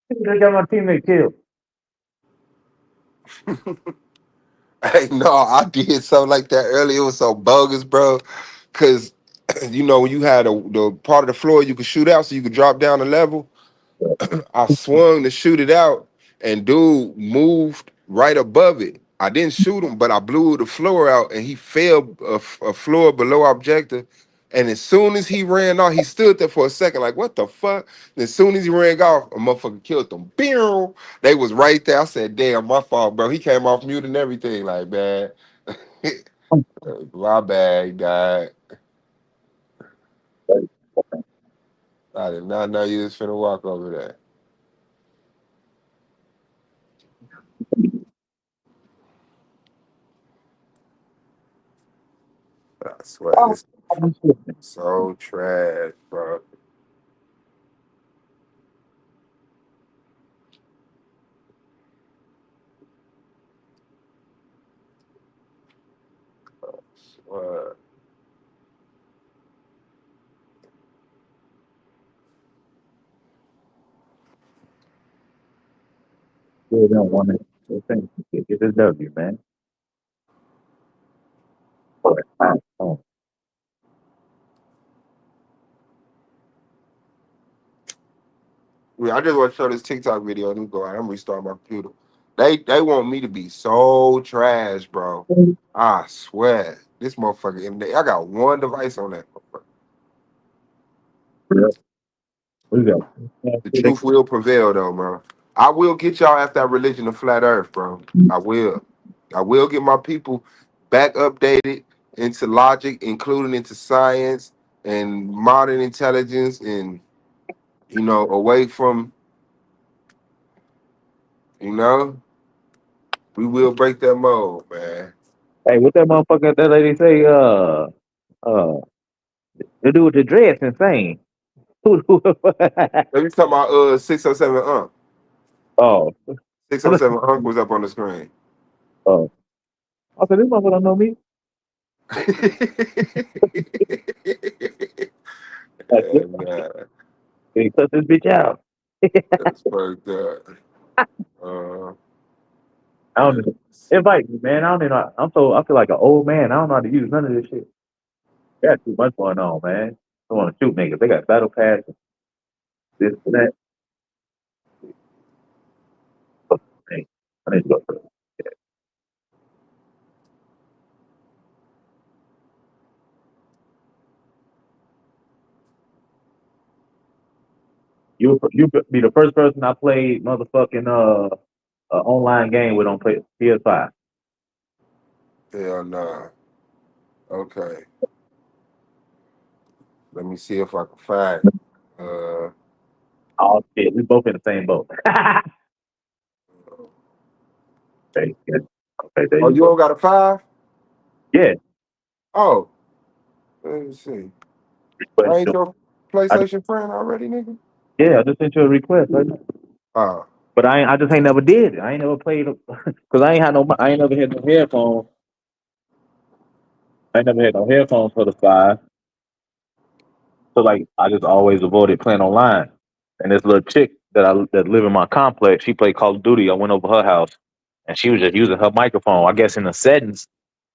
They got my teammate killed. Hey, no, I did something like that earlier. It was so bogus, bro. Cause you know when you had the part of the floor you could shoot out, so you could drop down a level. I swung to shoot it out, and dude moved right above it. I didn't shoot him, but I blew the floor out, and he fell a floor below objective. And as soon as he ran off, he stood there for a second, like, what the fuck? And as soon as he ran off, a motherfucker killed them. Boom! They was right there. I said, damn, my fault, bro. He came off mute and everything, like, man. My bad, guy. I did not know you was finna walk over there. I swear, Oh, this so trash, bro. Swear. Still don't want to get this W, man. Oh, Yeah, I just want to show this TikTok video. Let me go out. I'm restarting my computer. They want me to be so trash, bro. I swear. This motherfucker, I got one device on that. yeah. We got. The truth will prevail, though, bro. I will get y'all after that religion of flat earth, bro. I will. I will get my people back updated into logic, including into science and modern intelligence, and away from, you know, we will break that mold, man. Hey, what that motherfucker that lady say? Uh, The dude with the dread's insane. Let me talk about 607 Unc. Oh, 607 Unc was up on the screen. oh. I said, this motherfucker don't know me. Nah, He cut this bitch out. that's fucked up. I don't know. Invite me, man. I don't even know. I feel like an old man. I don't know how to use none of this shit. They got too much going on, man. They want to shoot niggas. They got battle pass, this and that. Hey, I need to go for it. You be the first person I played motherfucking online game with on PS5. Hell nah. Okay. Let me see if I can find it. Oh shit, we both in the same boat. Okay, good. Okay, there Oh, you you all go. got a 5? Yeah, Oh, let me see. but I ain't your I, PlayStation friend already, nigga? yeah, I just sent you a request, right? Oh, But I just ain't never did it. I ain't never played it because I ain't never had no headphones. I ain't never had no headphones for the 5. So like I just always avoided playing online. And this little chick that live in my complex, she played Call of Duty. I went over her house and she was just using her microphone. I guess in the settings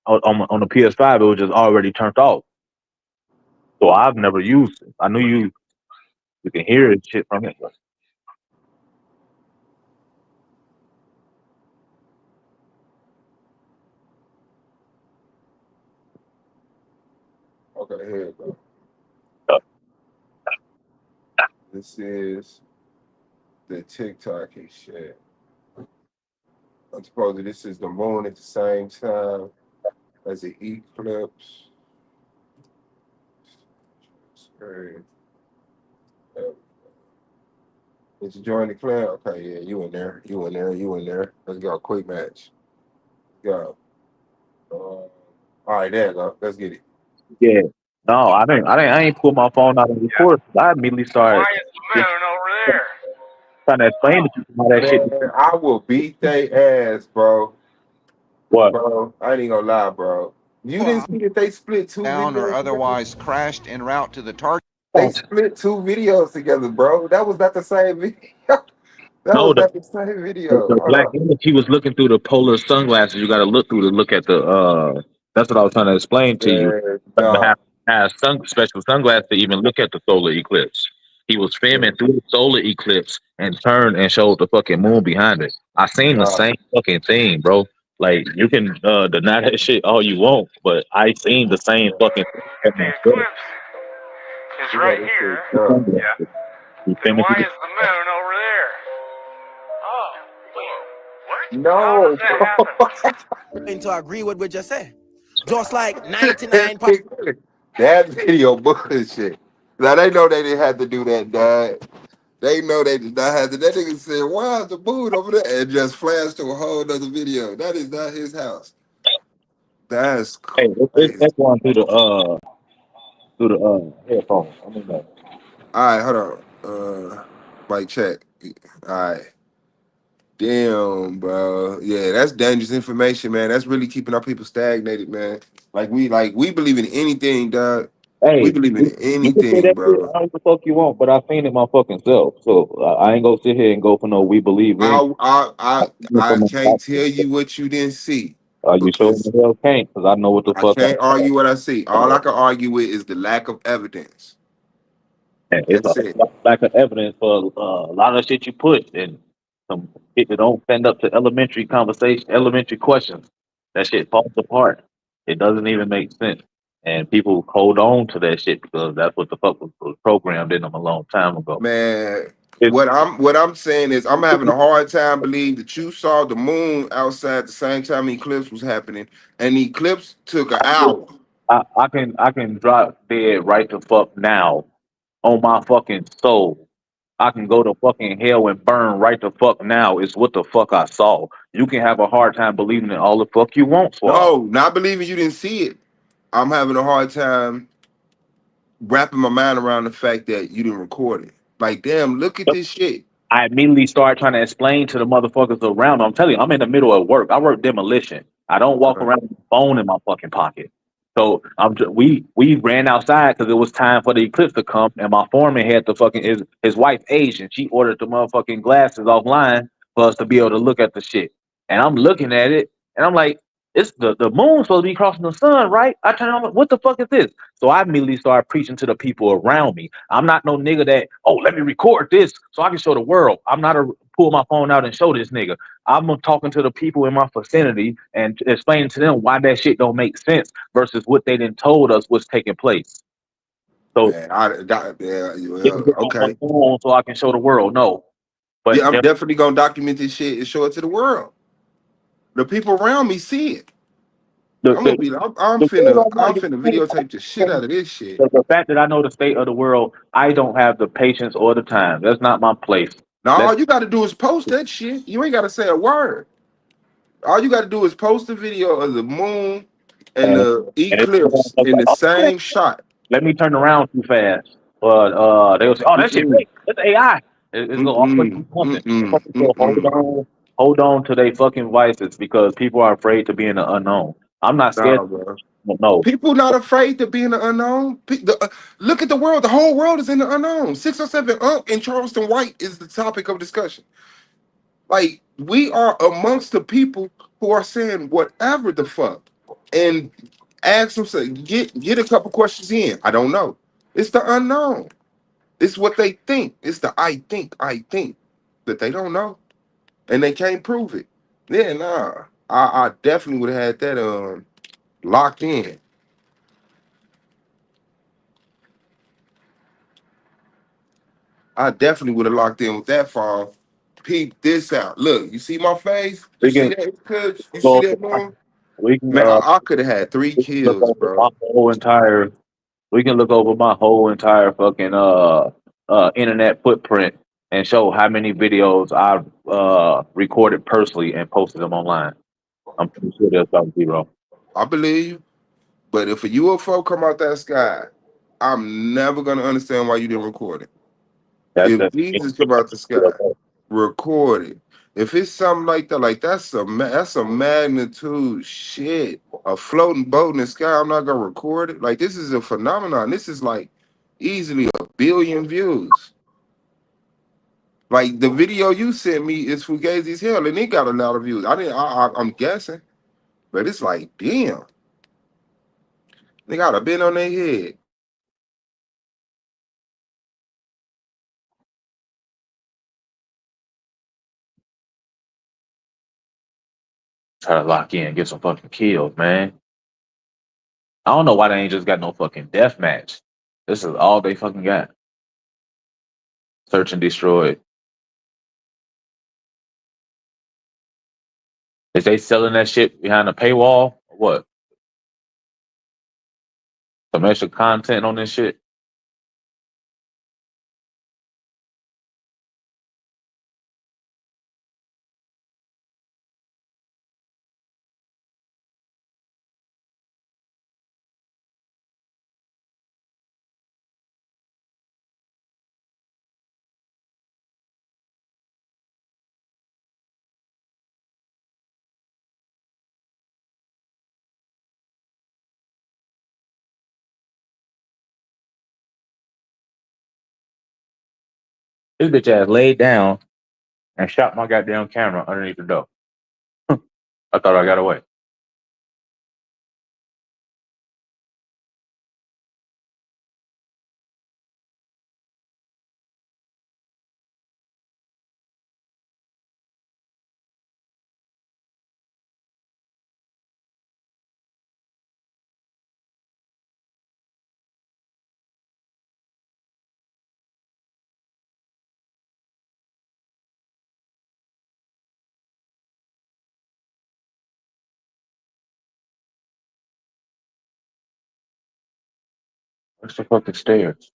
on the PS5 it was just already turned off. So I've never used it. I knew you can hear it shit from it. okay, here you go. Uh, This is the TikTok and shit. I'm supposed this is the moon at the same time as the eclipse. Sorry. Did you join the club? Okay, yeah, you in there. You in there. You in there. Let's go. Quick match. Go. All right, there you go. Let's get it. Yeah. No, I ain't pull my phone out and record. I immediately started trying to explain to people how that shit. Man, I will beat they ass, bro. What? Bro, I ain't even gonna lie, bro. You didn't see that they split 2 Down or videos together? otherwise crashed en route to the target. They split 2 videos together, bro. That was not the same video. That No, was not the same video. the Hold black on. image he was looking through the polar sunglasses. You got to look through to look at the. That's what I was trying to explain to you. Yeah, You no. have special sunglasses to even look at the solar eclipse. He was filming through the solar eclipse and turned and showed the fucking moon behind it. I seen the No. same fucking thing, bro. Like you can deny that shit all you want, but I seen the same fucking thing at The myself. eclipse is You got right this shit here. done. Yeah. You And filming why through is the moon over there? Oh, wait. What? How No, does that happen? To agree with what you just said. Just like 99. that video bullshit. Now they know they didn't have to do that, dad. They know they did not have to. That nigga said, "Why is the moon over there?" And just flashed to a whole other video. That is not his house. That's Hey, it's crazy. echoing through the headphones. I mean, All right, hold on. Mic check. All right. Damn, bro. Yeah, that's dangerous information, man. That's really keeping our people stagnated, man. Like we believe in anything, dog. We hey, believe in you can say anything, that shit bro. how the fuck you want, but I seen it my fucking self. So I ain't gonna sit here and go for no we believe in. I I I I seen it for I can't myself. tell you what you didn't see You sure because the hell can't? Because I know what the I fuck I can't saw. argue what I see. All I can argue with is the lack of evidence. And it's a That's it. lack of evidence for a lot of shit you put and some shit that don't stand up to elementary conversation, elementary questions. That shit falls apart. It doesn't even make sense. And people hold on to that shit because that's what the fuck was programmed in them a long time ago. Man, It's, what I'm saying is I'm having a hard time believing that you saw the moon outside the same time the eclipse was happening, and the eclipse took an hour. I can drop dead right the fuck now on my fucking soul. I can go to fucking hell and burn right the fuck now. Is what the fuck I saw. You can have a hard time believing in all the fuck you want, Swab. No, not believing you didn't see it. I'm having a hard time wrapping my mind around the fact that you didn't record it. Like, damn, look at this shit. I immediately started trying to explain to the motherfuckers around me. I'm telling you, I'm in the middle of work. I work demolition. I don't walk around with a phone in my fucking pocket. So we ran outside because it was time for the eclipse to come, and my foreman had the fucking his wife Asian. She ordered the motherfucking glasses offline for us to be able to look at the shit. And I'm looking at it, and I'm like, it's the moon's supposed to be crossing the sun, right? I turn on, what the fuck is this? So I immediately started preaching to the people around me. I'm not no nigga that, oh, let me record this so I can show the world. I'm not a pull my phone out and show this nigga. I'm talking to the people in my vicinity and explaining to them why that shit don't make sense versus what they done told us was taking place. So Man, yeah, didn't well, get off my okay. phone so I can show the world. No, but Yeah, I'm definitely gonna document this shit and show it to the world. The people around me see it. the, I'm gonna the, be. the world don't I'm like finna videotape the shit out of this shit. the fact that I know the state of the world, I don't have the patience or the time. That's not my place. Now Let's all you got to do is post that shit. You ain't got to say a word. All you got to do is post the video of the moon and and, the and it's eclipse in the okay, same shot. let me turn around too fast. But they'll say, "Oh, that shit Mm-mm, fake. That's AI." It's gonna always be mm-mm, something. mm-mm, So mm-mm. hold on to their fucking vices because people are afraid to be in the unknown. I'm not scared. Nah, bro. No, People not afraid to be in the unknown. Look at the world. The whole world is in the unknown. 607 and Charleston White is the topic of discussion. Like, we are amongst the people who are saying whatever the fuck. And ask them, say, get a couple questions in. I don't know. It's the unknown. It's what they think. It's the I think that they don't know. And they can't prove it. Yeah, nah. I definitely would have had that locked in. I definitely would have locked in with that phone. Peep this out. Look, you see my face? You we see can that? Cuz? You see go. that, man? We can Man, I could have had 3 look kills, over my bro. whole entire. We can look over my whole entire fucking internet footprint and show how many videos I've recorded personally and posted them online. I'm pretty sure there's about zero. I believe you. But if a UFO come out that sky, I'm never gonna understand why you didn't record it. If That's Jesus come out the sky, record it. If it's something like that, like that's a magnitude shit. A floating boat in the sky, I'm not gonna record it. Like, this is a phenomenon. This is like easily 1 billion views. Like, the video you sent me is Fugazi's Hell, and it got a lot of views. I didn't. I'm guessing, but it's like, damn, they got a bit on their head. try to lock in, get some fucking kills, man. I don't know why they ain't just got no fucking death match. This is all they fucking got. Search and destroy. Is they selling that shit behind a paywall? Or what? Some extra content on this shit? This bitch ass laid down and shot my goddamn camera underneath the door. I thought I got away. Where's the fucking stairs?